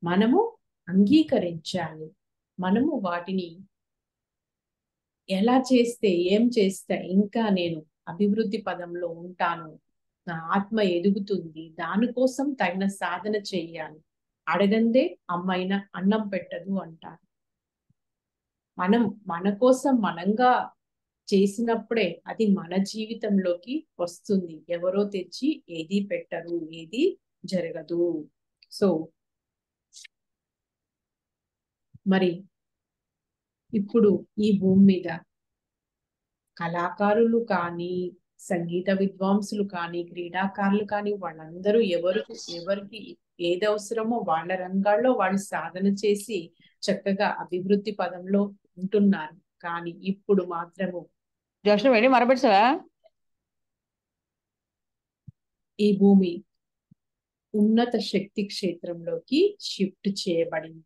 మనము అంగీకరించాలి, మనము వాటిని ఎలా చేస్తే, ఏం చేస్తే ఇంకా నేను అభివృద్ధి పదంలో ఉంటాను, నా ఆత్మ ఎదుగుతుంది, దానికోసం తగిన సాధన చెయ్యాలి. అడగందే అమ్మాయిన అన్నం పెట్టదు అంటారు. మనం మన కోసం మనంగా చేసినప్పుడే అది మన జీవితంలోకి వస్తుంది. ఎవరో తెచ్చి ఏది పెట్టరు, ఏది జరగదు. సో మరి ఇప్పుడు ఈ భూమి మీద కళాకారులు కానీ, సంగీత విద్వాంసులు కానీ, క్రీడాకారులు కానీ, వాళ్ళందరూ ఎవరికి ఏది అవసరమో వాళ్ళ రంగాల్లో వాళ్ళు సాధన చేసి చక్కగా అభివృద్ధి పదంలో ఉంటున్నారు. కానీ ఇప్పుడు మాత్రము జోష్ణ వెళ్ళి మరపెట్టావా? ఈ భూమి ఉన్నత శక్తి క్షేత్రంలోకి షిఫ్ట్ చేయబడింది.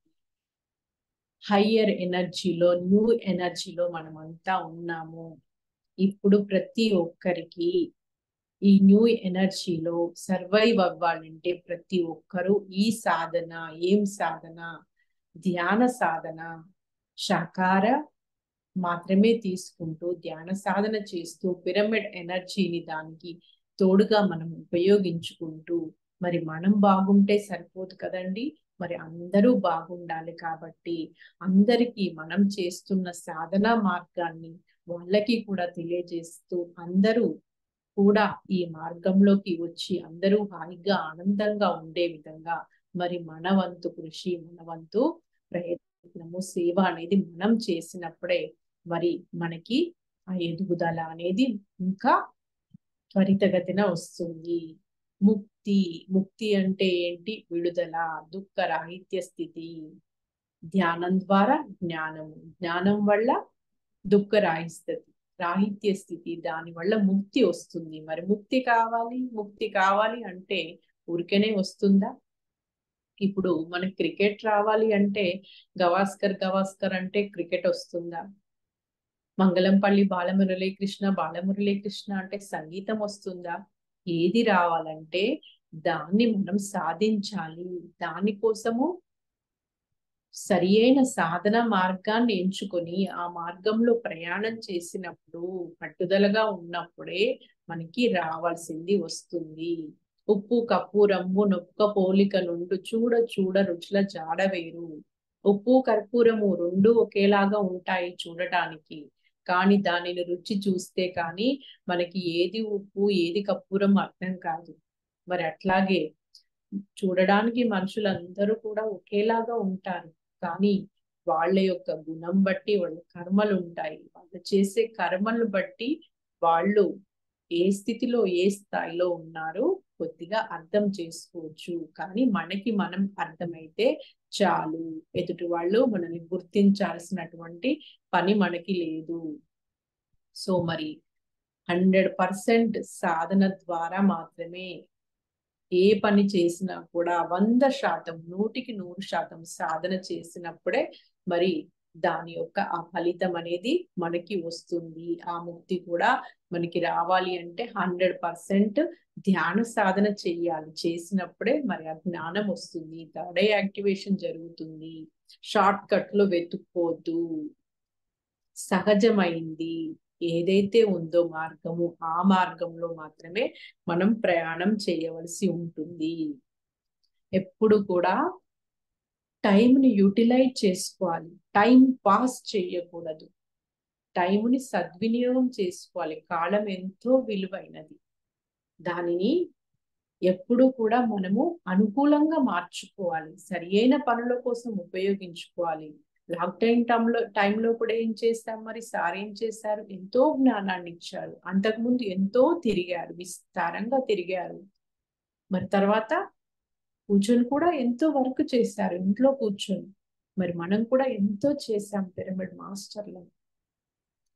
హయ్యర్ ఎనర్జీలో, న్యూ ఎనర్జీలో మనమంతా ఉన్నాము. ఇప్పుడు ప్రతి ఒక్కరికి ఈ న్యూ ఎనర్జీలో సర్వైవ్ అవ్వాలంటే ప్రతి ఒక్కరూ ఈ సాధన, ఏం సాధన, ధ్యాన సాధన, శాకార మాత్రమే తీసుకుంటూ ధ్యాన సాధన చేస్తూ పిరమిడ్ ఎనర్జీని దానికి తోడుగా మనం ఉపయోగించుకుంటూ, మరి మనం బాగుంటే సరిపోదు కదండి, మరి అందరూ బాగుండాలి. కాబట్టి అందరికీ మనం చేస్తున్న సాధన మార్గాన్ని వాళ్ళకి కూడా తెలియజేస్తూ అందరూ కూడా ఈ మార్గంలోకి వచ్చి అందరూ హాయిగా ఆనందంగా ఉండే విధంగా మరి మన వంతు కృషి, మన వంతు ప్రయత్నము, సేవ అనేది మనం చేసినప్పుడే మరి మనకి ఆ ఎదుగుదల అనేది ఇంకా త్వరితగతిన వస్తుంది. ముక్తి, ముక్తి అంటే ఏంటి? విడుదల, దుఃఖ రాహిత్య స్థితి. ధ్యానం ద్వారా జ్ఞానము, జ్ఞానం వల్ల దుఃఖ రాహిత్య స్థితి, దాని వల్ల ముక్తి వస్తుంది. మరి ముక్తి కావాలి అంటే ఊరికేనే వస్తుందా? ఇప్పుడు మనకి క్రికెట్ రావాలి అంటే గవాస్కర్ అంటే క్రికెట్ వస్తుందా? మంగళంపల్లి బాలమురళీకృష్ణ అంటే సంగీతం వస్తుందా? ఏది రావాలంటే దాన్ని మనం సాధించాలి. దానికోసము సరి అయిన సాధన మార్గాన్ని ఎంచుకొని ఆ మార్గంలో ప్రయాణం చేసినప్పుడు, పట్టుదలగా ఉన్నప్పుడే మనకి రావాల్సింది వస్తుంది. ఉప్పు కప్పు రంగు నొక్క పోలిక నుండు చూడ రుచుల జాడ వేరు. ఉప్పు కర్పూరము రెండు ఒకేలాగా ఉంటాయి చూడటానికి, కానీ దానిని రుచి చూస్తే కానీ మనకి ఏది ఉప్పు ఏది కర్పూరం అర్థం కాదు. మరి అట్లాగే చూడడానికి మనుషులందరూ కూడా ఒకేలాగా ఉంటారు, కానీ వాళ్ళ యొక్క గుణం బట్టి వాళ్ళ కర్మలు ఉంటాయి. వాళ్ళు చేసే కర్మలు బట్టి వాళ్ళు ఏ స్థితిలో, ఏ స్థాయిలో ఉన్నారో కొద్దిగా అర్థం చేసుకోవచ్చు. కానీ మనకి మనం అర్థమైతే చాలు. ఎదుటి వాళ్ళు మనల్ని గుర్తించాల్సినటువంటి పని మనకి లేదు. సో మరి 100% సాధన ద్వారా మాత్రమే ఏ పని చేసినా కూడా 100%, 100% సాధన చేసినప్పుడే మరి దాని యొక్క ఆ ఫలితం అనేది మనకి వస్తుంది. ఆ ముక్తి కూడా మనకి రావాలి అంటే 100% ధ్యాన సాధన చెయ్యాలి. చేసినప్పుడే మరి ఆ జ్ఞానం వస్తుంది, థర్డ్ ఐ యాక్టివేషన్ జరుగుతుంది. షార్ట్ కట్ లో వెతుక్కోవద్దు. సహజమైంది ఏదైతే ఉందో మార్గము, ఆ మార్గంలో మాత్రమే మనం ప్రయాణం చేయవలసి ఉంటుంది. ఎప్పుడు కూడా టైంని యూటిలైజ్ చేసుకోవాలి, టైం పాస్ చేయకూడదు, టైంని సద్వినియోగం చేసుకోవాలి. కాలం ఎంతో విలువైనది, దానిని ఎప్పుడు కూడా మనము అనుకూలంగా మార్చుకోవాలి, సరి అయిన పనుల కోసం ఉపయోగించుకోవాలి. లాక్డౌన్ టైంలో కూడా ఏం చేస్తాం? మరి సార్ ఏం చేశారు? ఎంతో జ్ఞానాన్ని ఇచ్చారు. అంతకుముందు ఎంతో తిరిగారు, విస్తారంగా తిరిగారు. మరి తర్వాత పూజలు కూడా ఎంతో వర్క్ చేశారు ఇంట్లో కూర్చొని. మరి మనం కూడా ఎంతో చేశాం పిరమిడ్ మాస్టర్లను.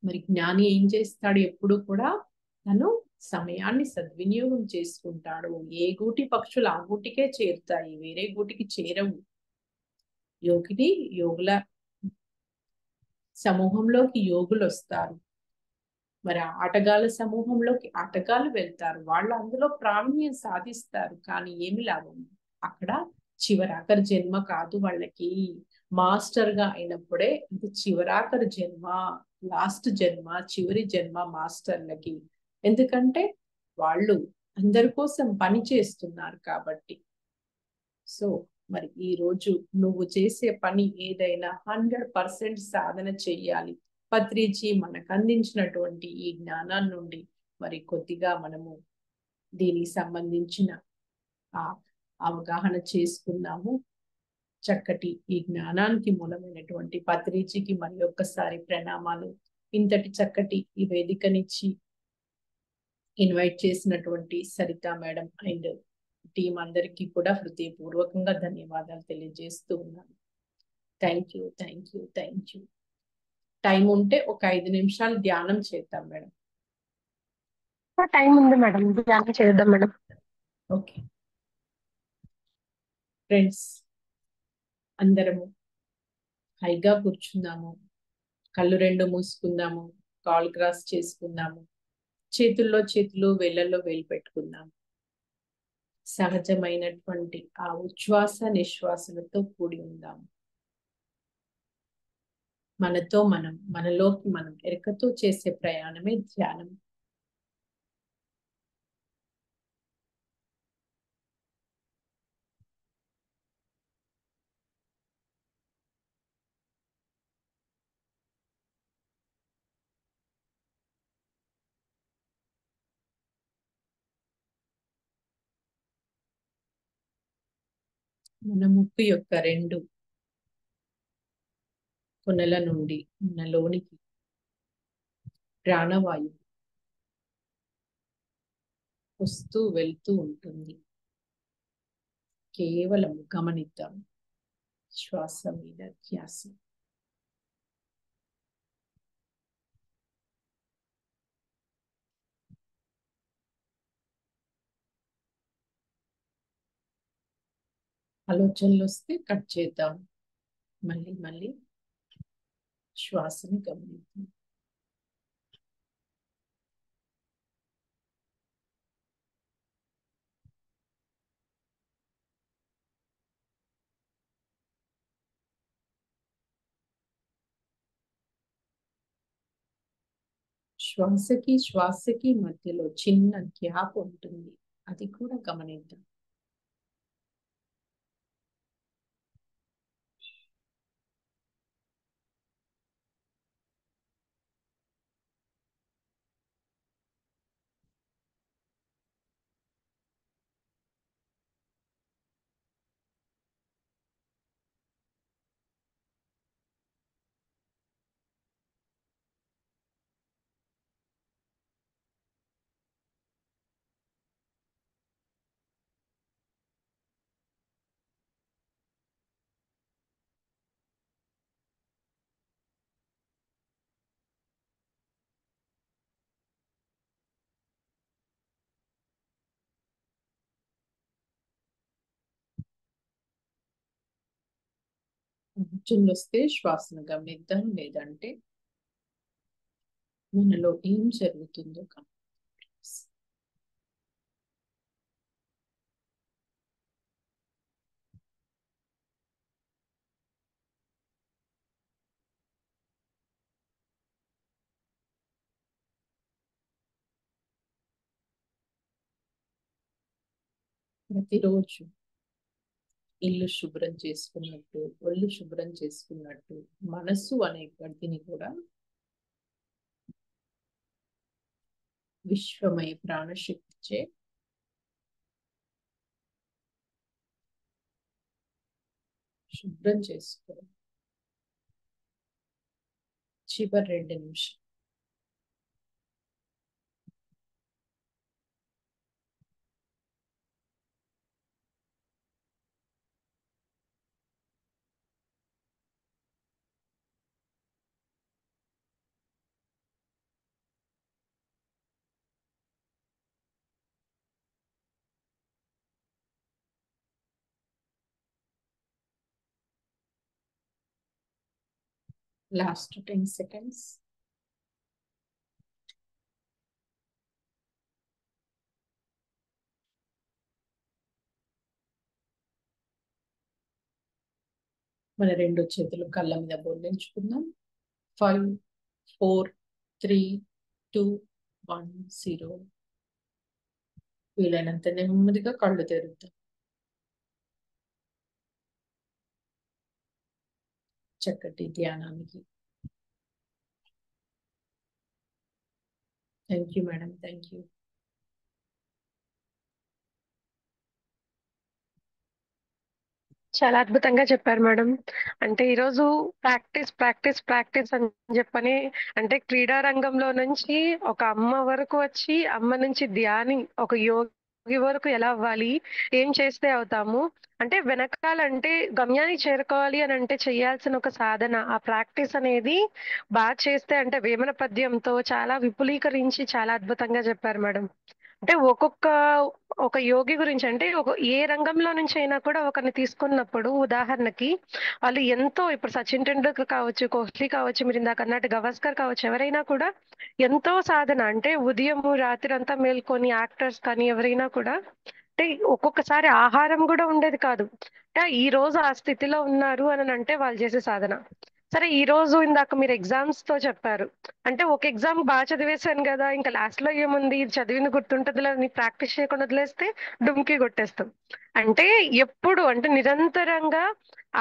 మరి జ్ఞాని ఏం చేస్తాడు? ఎప్పుడు కూడా తను సమయాన్ని సద్వినియోగం చేసుకుంటాడు. ఏ గూటి పక్షులు ఆ గూటికే చేరుతాయి, వేరే గూటికి చేరవు. యోగిని యోగుల సమూహంలోకి యోగులు వస్తారు. మరి ఆటగాళ్ళ సమూహంలోకి ఆటగాళ్ళు వెళ్తారు. వాళ్ళు అందులో ప్రావీణ్యం సాధిస్తారు. కానీ ఏమి లాభం? అక్కడ చివరాఖరి జన్మ కాదు వాళ్ళకి. మాస్టర్ గా అయినప్పుడే ఇది చివరాఖరి జన్మ, లాస్ట్ జన్మ, చివరి జన్మ మాస్టర్లకి. ఎందుకంటే వాళ్ళు అందరి కోసం పని చేస్తున్నారు కాబట్టి. సో మరి ఈ రోజు నువ్వు చేసే పని ఏదైనా 100% సాధన చెయ్యాలి. పత్రిజీ మనకు అందించినటువంటి ఈ జ్ఞానాన్ని నుండి మరి కొద్దిగా మనము దీనికి సంబంధించిన ఆ అవగాహన చేసుకున్నాము. చక్కటి ఈ జ్ఞానానికి మూలమైనటువంటి పత్రిజీకి మరి ఒక్కసారి ప్రణామాలు. ఇంతటి చక్కటి ఈ వేదికనిచ్చి ఇన్వైట్ చేసినటువంటి సరిత మేడం అండ్ టీం అందరికీ కూడా హృదయపూర్వకంగా ధన్యవాదాలు తెలియజేస్తూ ఉన్నాను. Thank you, thank you, thank you. Time ఉంటే ఒక 5 నిమిషాలు ధ్యానం చేద్దాం మేడం. టైం ఉంది మేడం, ధ్యానం చేద్దాం మేడం. ఓకే ఫ్రెండ్స్, అందరము హైగా కూర్చుందాము, కళ్ళు రెండు మూసుకుందాము, కాల్ క్రాస్ చేసుకుందాము, చేతుల్లో చేతులు, వేళ్ళల్లో వేలు పెట్టుకుందాము. సహజమైనటువంటి ఆ ఉచ్ఛ్వాస నిశ్వాసలతో కూడి ఉందాము. మనతో మనం, మనలోకి మనం ఎరుకతో చేసే ప్రయాణమే ధ్యానం. మన ముక్కు యొక్క 2 కొనల నుండి మనలోనికి ప్రాణవాయువు వస్తూ వెళ్తూ ఉంటుంది. కేవలం గమనిద్దాం శ్వాస మీద ధ్యాస. ఆలోచనలు వస్తే కట్ చేద్దాం. మళ్ళీ మళ్ళీ శ్వాసని గమనిద్దాం. శ్వాసకి శ్వాసకి మధ్యలో చిన్న గ్యాప్ ఉంటుంది, అది కూడా గమనిద్దాం. ఆలోచనలు వస్తే శ్వాసను గమనిద్దాం, లేదంటే మనలో ఏం జరుగుతుందో గమనిద్దాం. ప్రతిరోజు ఇల్లు శుభ్రం చేసుకున్నట్టు, ఒళ్ళు శుభ్రం చేసుకున్నట్టు, మనస్సు అనే గడ్డిని కూడా విశ్వమయ ప్రాణశక్తిచే శుభ్రం చేసుకోవాలి. చివరి 2 నిమిషాలు లాస్ట్ 10 seconds. మన రెండు చేతులు కళ్ళ మీద బోర్లించుకుందాం. 5, 4, 3, 2, 1, 0. వీలైనంత నెమ్మదిగా కళ్ళు తెరుద్దాం. చక్కటి ధ్యానానికి. Thank you madam, thank you. చాలా అద్భుతంగా చెప్పారు మేడం. అంటే ఈరోజు ప్రాక్టీస్ ప్రాక్టీస్ ప్రాక్టీస్ అని చెప్పని, అంటే క్రీడా రంగంలో నుంచి ఒక అమ్మ వరకు వచ్చి, అమ్మ నుంచి ధ్యాని ఒక యోగి వరకు ఎలా అవ్వాలి, ఏం చేస్తే అవుతాము, అంటే వెనకాలంటే గమ్యానికి చేరుకోవాలి అని అంటే చేయాల్సిన ఒక సాధన, ఆ ప్రాక్టీస్ అనేది బాగా చేస్తే, అంటే వేమన పద్యంతో చాలా విపులీకరించి చాలా అద్భుతంగా చెప్పారు మేడం. అంటే ఒక యోగి గురించి, అంటే ఏ రంగంలో నుంచి అయినా కూడా ఒకరిని తీసుకున్నప్పుడు ఉదాహరణకి వాళ్ళు ఎంతో, ఇప్పుడు సచిన్ టెండూల్కర్ కావచ్చు, కోహ్లీ కావచ్చు, మీరు ఇందాక అన్నట్టు గవాస్కర్ కావచ్చు, ఎవరైనా కూడా ఎంతో సాధన, అంటే ఉదయము రాత్రి అంతా మేల్కొని యాక్టర్స్ కానీ ఎవరైనా కూడా, అంటే ఒక్కొక్కసారి ఆహారం కూడా ఉండేది కాదు. అంటే ఈ రోజు ఆ స్థితిలో ఉన్నారు అని అంటే వాళ్ళు చేసే సాధన. సరే, ఈ రోజు ఇందాక మీరు ఎగ్జామ్స్ తో చెప్పారు. అంటే ఒక ఎగ్జామ్ బాగా చదివేశాను కదా, ఇంకా లాస్ట్ లో ఏముంది, ఇది చదివింది గుర్తుంటదిలే అని ప్రాక్టీస్ చేయకుండా వదిలేస్తే డుమ్కి కొట్టేస్తాం. అంటే ఎప్పుడు, అంటే నిరంతరంగా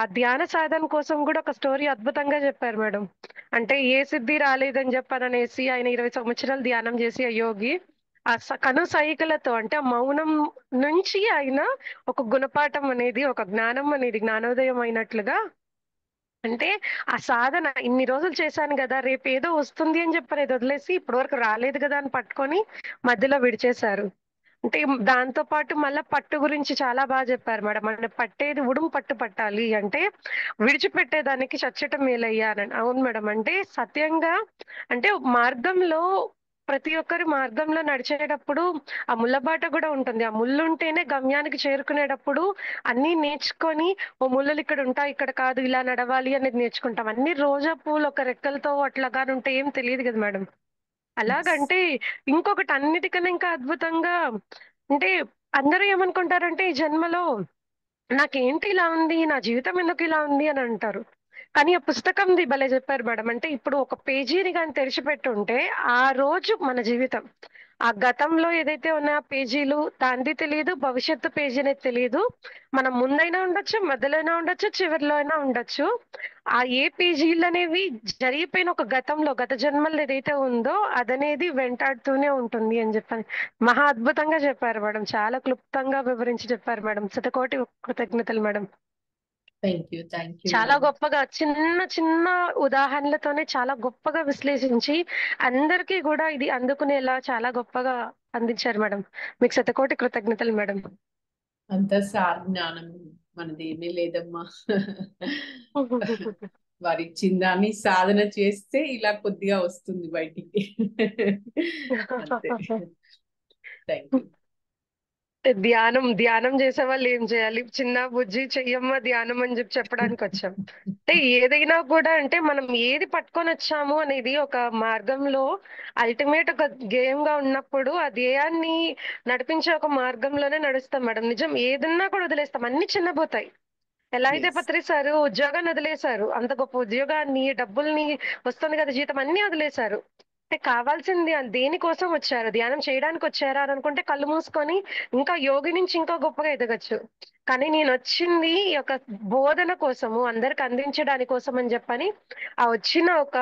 ఆ ధ్యాన సాధన కోసం కూడా ఒక స్టోరీ అద్భుతంగా చెప్పారు మేడం. అంటే ఏ సిద్ధి రాలేదని చెప్పాననేసి ఆయన 20 సంవత్సరాలు ధ్యానం చేసి ఆ యోగి ఆ కను సైగలతో, అంటే ఆ మౌనం నుంచి ఆయన ఒక గుణపాఠం అనేది, ఒక జ్ఞానం అనేది జ్ఞానోదయం అయినట్లుగా, అంటే ఆ సాధన ఇన్ని రోజులు చేశాను కదా, రేపు ఏదో వస్తుంది అని చెప్పని ఇది వదిలేసి ఇప్పటి వరకు రాలేదు కదా అని పట్టుకొని మధ్యలో విడిచేశారు. అంటే దాంతో పాటు మళ్ళా పట్టు గురించి చాలా బాగా చెప్పారు మేడం. అంటే పట్టేది ఉడుము పట్టు పట్టాలి, అంటే విడిచిపెట్టేదానికి చచ్చటం మేలయ్యా అని. అవును మేడం, అంటే సత్యంగా, అంటే మార్గంలో ప్రతి ఒక్కరి మార్గంలో నడిచేటప్పుడు ఆ ముళ్ళబాట కూడా ఉంటుంది. ఆ ముళ్ళు ఉంటేనే గమ్యానికి చేరుకునేటప్పుడు అన్నీ నేర్చుకొని, ఓ ముళ్ళలు ఇక్కడ ఉంటాయి, ఇక్కడ కాదు, ఇలా నడవాలి అనేది నేర్చుకుంటాం. అన్ని రోజా పూలు ఒక రెక్కలతో అట్లాగాని ఉంటే ఏం తెలియదు కదా మేడం. అలాగంటే ఇంకొకటి అన్నిటికన్నా ఇంకా అద్భుతంగా, అంటే అందరూ ఏమనుకుంటారంటే ఈ జన్మలో నాకేంటి ఇలా ఉంది, నా జీవితం ఎందుకు ఇలా ఉంది అని అంటారు. కానీ ఆ పుస్తకంది భలే చెప్పారు మేడం. అంటే ఇప్పుడు ఒక పేజీని కానీ తెరిచిపెట్టుంటే ఆ రోజు మన జీవితం, ఆ గతంలో ఏదైతే ఉన్న పేజీలు దానిది తెలియదు, భవిష్యత్తు పేజీ అనేది తెలియదు. మనం ముందైనా ఉండొచ్చు, మధ్యలో అయినా ఉండొచ్చు, చివరిలో అయినా ఉండొచ్చు. ఆ ఏ పేజీలు అనేవి జరిగిపోయిన ఒక గతంలో గత జన్మలు ఏదైతే ఉందో అదనేది వెంటాడుతూనే ఉంటుంది అని చెప్పని మహా అద్భుతంగా చెప్పారు మేడం. చాలా క్లుప్తంగా వివరించి చెప్పారు మేడం. శతకోటి కృతజ్ఞతలు మేడం. థ్యాంక్ యూ చాలా మేడం. గొప్పగా చిన్న చిన్న ఉదాహరణలతోనే చాలా గొప్పగా విశ్లేషించి అందరికీ కూడా ఇది అందుకునేలా చాలా గొప్పగా అందించారు మేడం. మీకు శతకోటి కృతజ్ఞతలు మేడం. అంత సార్ జ్ఞానం మనది ఏమీ లేదమ్మా. వారి ఇచ్చిన దాన్ని సాధన చేస్తే ఇలా కొద్దిగా వస్తుంది బయటికి. అంతే. Thank you. ధ్యానం ధ్యానం చేసే వాళ్ళు ఏం చేయాలి, చిన్న బుజ్జి చెయ్యమ్మ ధ్యానం అని చెప్పి చెప్పడానికి వచ్చాం. అంటే ఏదైనా కూడా, అంటే మనం ఏది పట్టుకొని వచ్చాము అనేది ఒక మార్గంలో అల్టిమేట్ ఒక గేమ్ గా ఉన్నప్పుడు ఆ ధ్యేయాన్ని నడిపించే ఒక మార్గంలోనే నడుస్తాం మేడం. నిజం, ఏదన్నా కూడా వదిలేస్తాం, అన్ని చిన్నపోతాయి. ఎలా అయితే Yes. పత్రిసారు ఉద్యోగాన్ని వదిలేశారు, అంత గొప్ప ఉద్యోగాన్ని, డబ్బుల్ని, వస్తుంది కదా జీతం, అన్ని వదిలేశారు. అంటే కావాల్సింది దేనికోసం వచ్చారు, ధ్యానం చేయడానికి వచ్చారా అని అనుకుంటే కళ్ళు మూసుకొని ఇంకా యోగి నుంచి ఇంకా గొప్పగా ఎదగచ్చు. కానీ నేను వచ్చింది ఈ యొక్క బోధన కోసము, అందరికి అందించడాని కోసం అని చెప్పని ఆ వచ్చిన ఒక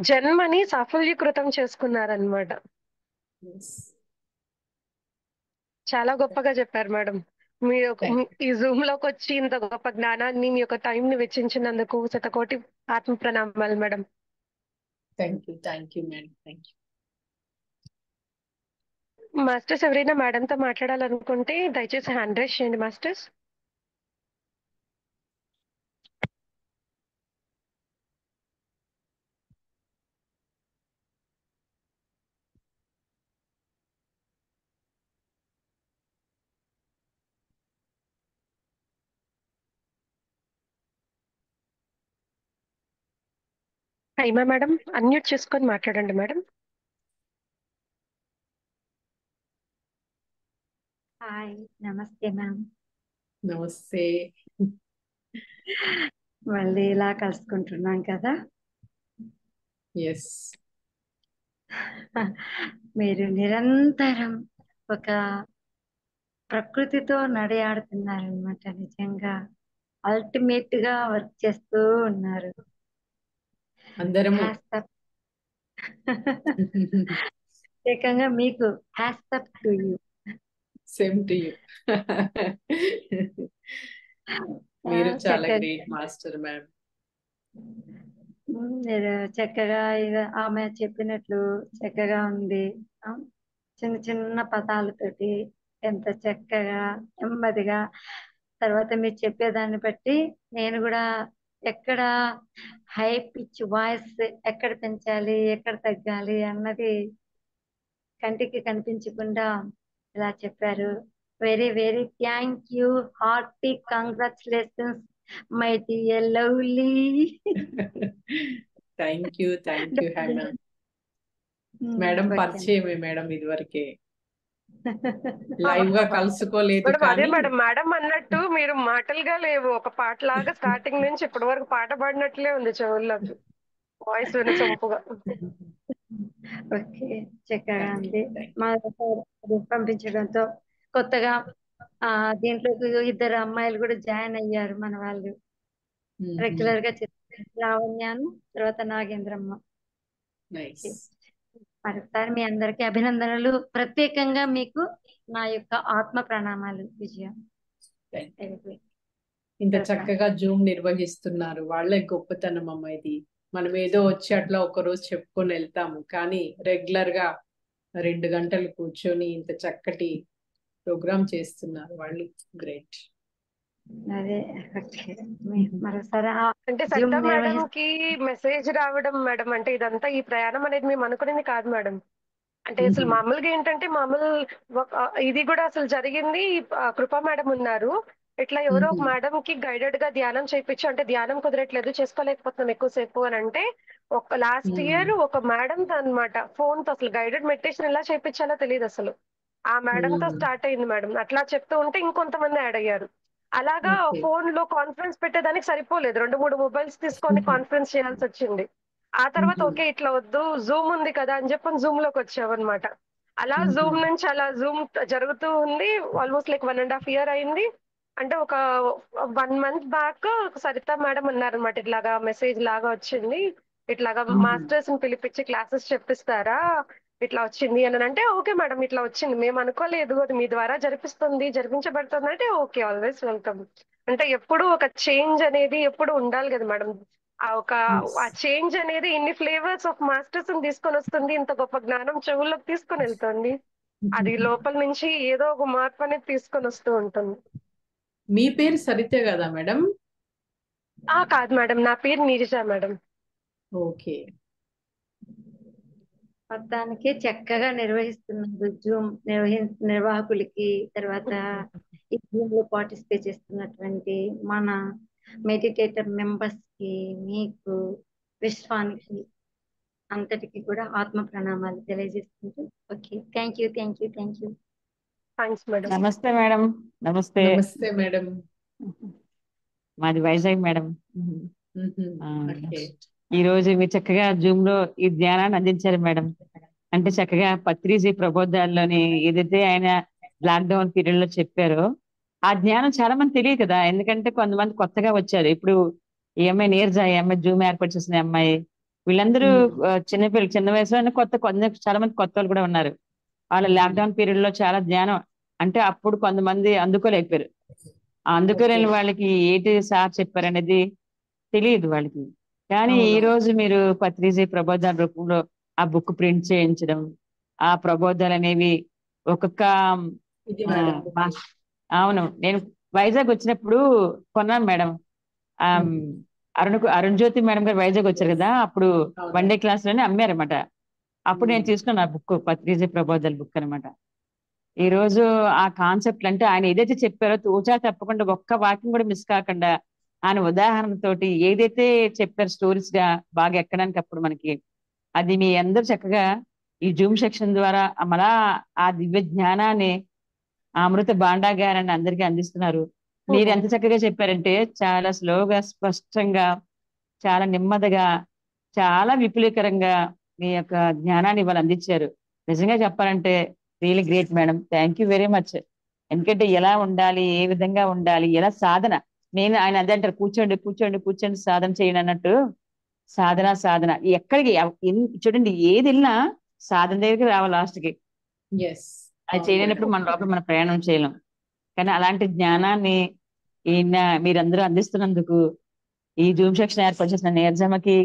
జన్మని సఫలీకృతం చేసుకున్నారనమాట. Yes. చాలా గొప్పగా చెప్పారు మేడం. Thank ఈ జూమ్ లోకి వచ్చి ఇంత గొప్ప జ్ఞానాన్ని, మీ యొక్క టైం ని వెచ్చించినందుకు శతకోటి ఆత్మ ప్రణామాలు madam. Thank you madam. Thank you. Masters ఎవరైనా మేడం తో మాట్లాడాలనుకుంటే దయచేసి హ్యాండ్ రైజ్ చేయండి మాస్టర్స్. హైమా మేడం, అన్మ్యూట్ చేసుకొని మాట్లాడండి మేడం. హాయ్, నమస్తే మ్యామ్. నమస్తే. మళ్ళీ ఇలా కలుసుకుంటున్నాం కదా. ఎస్. మీరు నిరంతరం ఒక ప్రకృతితో నడయాడుతున్నారనమాట. నిజంగా అల్టిమేట్ గా వర్క్ చేస్తూ ఉన్నారు. అందరము. ప్రత్యేకంగా మీకు hats off to you. Same to you. మీరు చాలా గ్రేట్ మాస్టర్ మ్యామ్. మీరు చక్కగా ఆమె చెప్పినట్లు చక్కగా ఉంది. చిన్న చిన్న పదాలతోటి ఎంత చక్కగా నెమ్మదిగా, తర్వాత మీరు చెప్పేదాన్ని బట్టి నేను కూడా ఎక్కడ హై పిచ్ వాయిస్ ఎక్కడ పెంచాలి ఎక్కడ తగ్గాలి అన్నది కంటికి కనిపించకుండా ఇలా చెప్పారు. Very very thank you. Hearty congratulations my dear lovely. Thank you Haima madam. పరిచయమే మేడం, ఇదివరకే లైవ్ గా కలుసుకోలేదు మేడం. అదే కానీ మేడం, మేడం అన్నట్టు మీరు మాటలుగా లేవు, ఒక పాట లాగా స్టార్టింగ్ నుంచి ఇప్పటి వరకు పాట పాడినట్లే ఉంది చెవుల్లోకి, వాయిస్ వినసొంపుగా. ఓకే, చక్కగా ఉంది. మా పంపించడంతో కొత్తగా దీంట్లోకి ఇద్దరు అమ్మాయిలు కూడా జాయిన్ అయ్యారు మన వాళ్ళు. రెగ్యులర్ గా లావణ్యాను, తర్వాత నాగేంద్రమ్మ. మరొకసారి మీ అందరికీ అభినందనలు. ప్రత్యేకంగా మీకు నా యొక్క ఆత్మ ప్రణామాలు. విజయం. ఇంత చక్కగా జూమ్ నిర్వహిస్తున్నారు, వాళ్ళే గొప్పతనం అమ్మ. ఇది మనం ఏదో వచ్చి అట్లా ఒక రోజు చెప్పుకొని వెళ్తాము, కానీ రెగ్యులర్ గా 2 గంటలు కూర్చొని ఇంత చక్కటి ప్రోగ్రామ్ చేస్తున్నారు వాళ్ళు. గ్రేట్. అదే మరోసారి అంటే సరిత మేడం కి మెసేజ్ రావడం మేడం, అంటే ఇదంతా ఈ ప్రయాణం అనేది మేము అనుకునేది కాదు మేడం. అంటే అసలు మామూలుగా ఏంటంటే ఇది కూడా అసలు జరిగింది. కృపా మేడం ఉన్నారు, ఇట్లా ఎవరో ఒక మేడం కి గైడెడ్ గా ధ్యానం చేయించు, అంటే ధ్యానం కుదరట్లేదు, చేసుకోలేకపోతున్నాం ఎక్కువసేపు అని అంటే, ఒక లాస్ట్ ఇయర్ ఒక మేడం తో అనమాట ఫోన్ తో, అసలు గైడెడ్ మెడిటేషన్ ఎలా చేయించాలో తెలియదు అసలు, ఆ మేడం తో స్టార్ట్ అయింది మేడం. అట్లా చెప్తూ ఉంటే ఇంకొంతమంది యాడ్ అయ్యారు. అలాగా ఫోన్ లో కాన్ఫరెన్స్ పెట్టేదానికి సరిపోలేదు, 2-3 మొబైల్స్ తీసుకొని కాన్ఫరెన్స్ చేయాల్సి వచ్చింది. ఆ తర్వాత ఓకే ఇట్లా వద్దు, జూమ్ ఉంది కదా అని చెప్పి జూమ్ లోకి వచ్చామన్నమాట. అలా జూమ్ నుంచి అలా జూమ్ జరుగుతూ ఉంది. ఆల్మోస్ట్ లైక్ 1.5 year అయింది. అంటే ఒక 1 month బ్యాక్ సరిత మేడం ఉన్నారనమాట, ఇట్లాగా మెసేజ్ లాగా వచ్చింది, ఇట్లాగా మాస్టర్స్ ని పిలిపించి క్లాసెస్ చెప్పిస్తారా, ఇట్లా వచ్చింది అని అంటే, ఓకే మేడం ఇట్లా వచ్చింది, మేము అనుకోలేదు, అది మీ ద్వారా జరిపించబడుతుంది అంటే ఓకే, ఆల్వేస్ వెల్కమ్. అంటే ఎప్పుడు ఒక చేంజ్ అనేది ఎప్పుడు ఉండాలి కదా మేడం. ఆ చేంజ్ అనేది ఇన్ని ఫ్లేవర్స్ ఆఫ్ మాస్టర్స్ తీసుకొని వస్తుంది, ఇంత గొప్ప జ్ఞానం చెవుల్లోకి తీసుకొని వెళ్తుంది, అది లోపల నుంచి ఏదో ఒక మార్పు అనేది తీసుకొని వస్తూ ఉంటుంది. మీ పేరు సరితే కదా మేడం? కాదు మేడం, నా పేరు నీరజ మేడం. ఓకే. మొత్తానికి చక్కగా నిర్వహిస్తున్నారు జూమ్ నిర్వాహకులకి, తర్వాత ఈ జూమ్ లో పార్టిసిపేట్ చేస్తున్నటువంటి మన మెడిటేటర్ మెంబర్స్ కి, మీకు విశ్వానికి అంతటికి కూడా ఆత్మ ప్రణామాలు తెలియజేస్తుంటూ. Okay, thank you. Thanks madam. నమస్తే మేడం. నమస్తే. నమస్తే మేడం. మాది వైజాగ్ మేడం. ఈ రోజు మీరు చక్కగా జూమ్ లో ఈ ధ్యానాన్ని అందించారు మేడం. అంటే చక్కగా పత్రిజీ ప్రబోధాల్లోని ఏదైతే ఆయన లాక్డౌన్ పీరియడ్ లో చెప్పారో ఆ జ్ఞానం చాలా మంది తెలియదు కదా, ఎందుకంటే కొంతమంది కొత్తగా వచ్చారు. ఇప్పుడు ఈ అమ్మాయి నీరజ, ఈ అమ్మాయి జూమ్ ఏర్పాటు చేసిన అమ్మాయి, వీళ్ళందరూ చిన్నపిల్లలు, చిన్న వయసులో చాలా మంది కొత్త వాళ్ళు కూడా ఉన్నారు. వాళ్ళ లాక్డౌన్ పీరియడ్ లో చాలా జ్ఞానం, అంటే అప్పుడు కొంతమంది అందుకోలేకపోయారు. అందుకోలేని వాళ్ళకి ఏంటి సార్ చెప్పారనేది తెలియదు వాళ్ళకి. కానీ ఈ రోజు మీరు పత్రిజీ ప్రబోధాల రూపంలో ఆ బుక్ ప్రింట్ చేయించడం, ఆ ప్రబోధాలు అనేవి ఒక్కొక్క అవును, నేను వైజాగ్ వచ్చినప్పుడు కొన్నాను మేడం. అరుణ్ జ్యోతి మేడం గారు వైజాగ్ వచ్చారు కదా, అప్పుడు 1 day క్లాస్ లోనే అమ్మారన్నమాట. అప్పుడు నేను తీసుకున్నాను ఆ బుక్, పత్రిజీ ప్రబోధాల బుక్ అనమాట. ఈ రోజు ఆ కాన్సెప్ట్ అంటే ఆయన ఏదైతే చెప్పారో తూచా తప్పకుండా ఒక్క వాక్యం కూడా మిస్ కాకుండా ఆయన ఉదాహరణతోటి ఏదైతే చెప్పారు స్టోరీస్ గా బాగా ఎక్కడానికి అప్పుడు మనకి అది మీ అందరు చక్కగా ఈ జూమ్ సెక్షన్ ద్వారా మళ్ళా ఆ దివ్య జ్ఞానాన్ని ఆ అమృత భాండాగారాన్ని అందరికీ అందిస్తున్నారు. మీరు ఎంత చక్కగా చెప్పారంటే చాలా స్లోగా స్పష్టంగా చాలా నెమ్మదిగా చాలా విపులీకరంగా మీ యొక్క జ్ఞానాన్ని ఇవాళ అందించారు. నిజంగా చెప్పాలంటే really great madam. Thank you very much. ఎందుకంటే ఎలా ఉండాలి, ఏ విధంగా ఉండాలి, ఎలా సాధన. నేను ఆయన అదే అంటారు, కూర్చోండి కూర్చోండి కూర్చోండి సాధన చేయండి అన్నట్టు. సాధన సాధన ఎక్కడికి చూడండి, ఏది వెళ్ళినా సాధన దగ్గరికి రావాలి లాస్ట్కి. ఎస్ అది చేయలేనప్పుడు మన లోపల మన ప్రయాణం చేయలేం. కానీ అలాంటి జ్ఞానాన్ని ఈయన మీరందరూ అందిస్తున్నందుకు ఈ జూమ్ సెక్షన్ ఏర్పాటు చేసిన నీరజమ్మకి,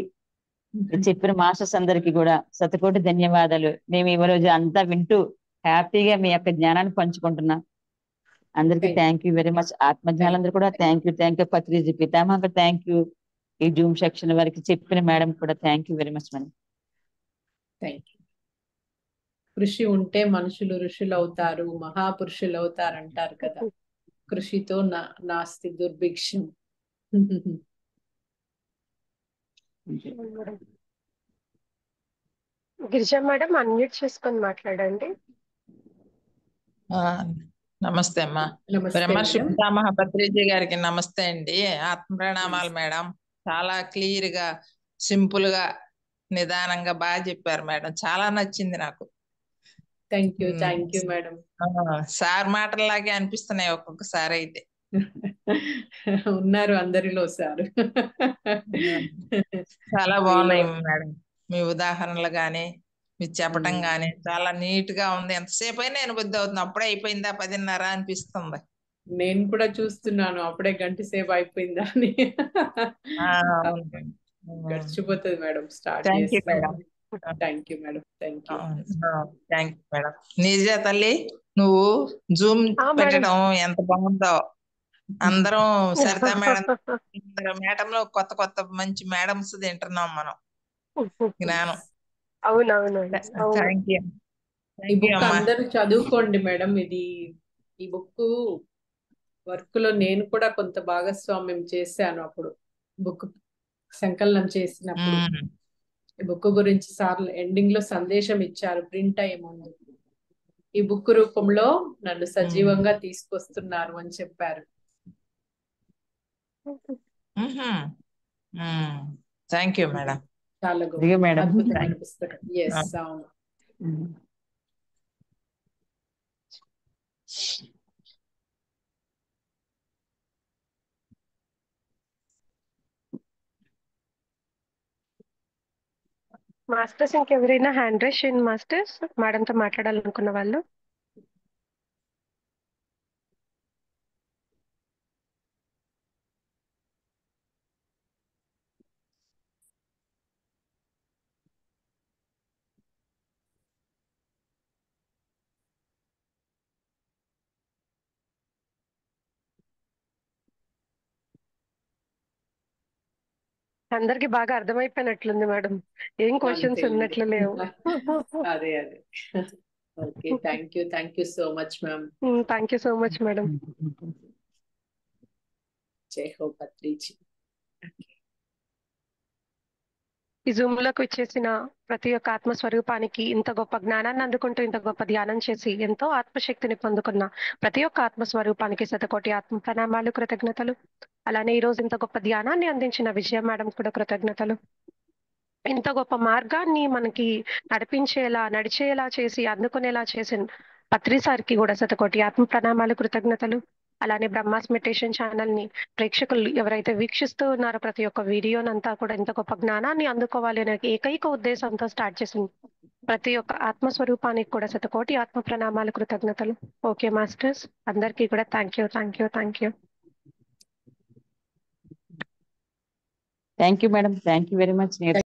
చెప్పిన మాస్టర్స్ అందరికి కూడా శతకోటి ధన్యవాదాలు. మేము ఈ రోజు అంతా వింటూ హ్యాపీగా మీ యొక్క జ్ఞానాన్ని పంచుకుంటున్నాం. అందరికి థ్యాంక్ యూ వెరీ మచ్. ఆత్మజ్ఞానందరూ కూడా థ్యాంక్ యూ పత్రిజీ పితామహ థ్యాంక్ యూ. ఈ జూమ్ సెక్షన్ వారికి చెప్పిన మేడం కూడా thank you very much madam. Thank you. కృషి ఉంటే మనుషులు ఋషులు అవుతారు, మహాపురుషులు అవుతారు అంటారు కదా. కృషితో నాస్తి దుర్భిక్షం. గిరిజా మేడం అన్మ్యూట్ చేసుకొని మాట్లాడండి. నమస్తే అమ్మా. బ్రహ్మర్షి పితామహ పత్రిజీ గారికి నమస్తే అండి. ఆత్మ ప్రణామాలు మేడం. చాలా క్లియర్ గా సింపుల్ గా నిదానంగా బాగా చెప్పారు మేడం. చాలా నచ్చింది నాకు. Thank you madam. సార్ మాటల్లాగే అనిపిస్తున్నాయి ఒక్కొక్కసారి అయితే. ఉన్నారు అందరిలో సార్. చాలా బాగున్నాయి మేడం. మీ ఉదాహరణలు గాని మీరు చెప్పటం గాని చాలా నీట్ గా ఉంది. ఎంతసేపు అయినా ఎనిమిది అవుతుంది, అప్పుడే అయిపోయిందా 10:30 అనిపిస్తుంది. నేను కూడా చూస్తున్నాను అప్పుడే గంట సేపు అయిపోయిందా అని. గడిచిపోతుంది మేడం. స్టార్ట్ చేస్తాం. Thank you madam. Thank you madam. నిజ తల్లి, నువ్వు జూమ్ పెట్టడం ఎంత బాగుందో. అందరం సరితా మేడం లో కొత్త కొత్త మంచి మేడమ్స్ తింటున్నాం మనం జ్ఞానం. అవునవును. Thank you. ఈ బుక్ అందరూ చదువుకోండి మేడం. ఈ బుక్ వర్క్ లో నేను కూడా కొంత భాగస్వామ్యం చేశాను. అప్పుడు బుక్ సంకలనం చేసినప్పుడు ఈ బుక్ గురించి సార్లు ఎండింగ్ లో సందేశం ఇచ్చారు ప్రింట్ అయ్యే ముందు. ఈ బుక్ రూపంలో నన్ను సజీవంగా తీసుకొస్తున్నారు అని చెప్పారు. Thank you madam. చాలా అద్భుతమైన పుస్తకం. ఎస్ అవును. మాస్టర్స్ ఇంకెవరైనా హ్యాండ్ రైజ్ చేయండి మాస్టర్స్, మేడంతో మాట్లాడాలనుకున్న వాళ్ళు. అందరికి బాగా అర్థమైపోయినట్లుంది మేడం. ఏం క్వశ్చన్స్ ఉన్నట్లు లేవు. అదే okay. Thank you so much ma'am. Thank you so much madam. జై హో పత్రిజీ. ఈ జూమ్ లోకి వచ్చేసిన ప్రతి ఒక్క ఆత్మస్వరూపానికి, ఇంత గొప్ప జ్ఞానాన్ని అందుకుంటూ ఇంత గొప్ప ధ్యానం చేసి ఎంతో ఆత్మశక్తిని పొందుకున్న ప్రతి ఒక్క ఆత్మస్వరూపానికి శతకోటి ఆత్మ ప్రణామాలు, కృతజ్ఞతలు. అలానే ఈ రోజు ఇంత గొప్ప ధ్యానాన్ని అందించిన విజయ మేడం కూడా కృతజ్ఞతలు. ఇంత గొప్ప మార్గాన్ని మనకి నడిచేలా చేసి అందుకునేలా చేసిన పత్రి సార్కి కూడా శతకోటి ఆత్మ ప్రణామాలు, కృతజ్ఞతలు. అలానే బ్రహ్మాస్ మెడిటేషన్ ఛానల్ ని ప్రేక్షకులు ఎవరైతే వీక్షిస్తూ ఉన్నారో ప్రతి ఒక్క వీడియోనంతా కూడా ఇంత గొప్ప జ్ఞానాన్ని అందుకోవాలి అనే ఏకైక ఉద్దేశంతో స్టార్ట్ చేసింది. ప్రతి ఒక్క ఆత్మస్వరూపానికి కూడా శతకోటి ఆత్మ ప్రణామాలు, కృతజ్ఞతలు. ఓకే మాస్టర్స్, అందరికీ కూడా thank you madam. Thank you very much.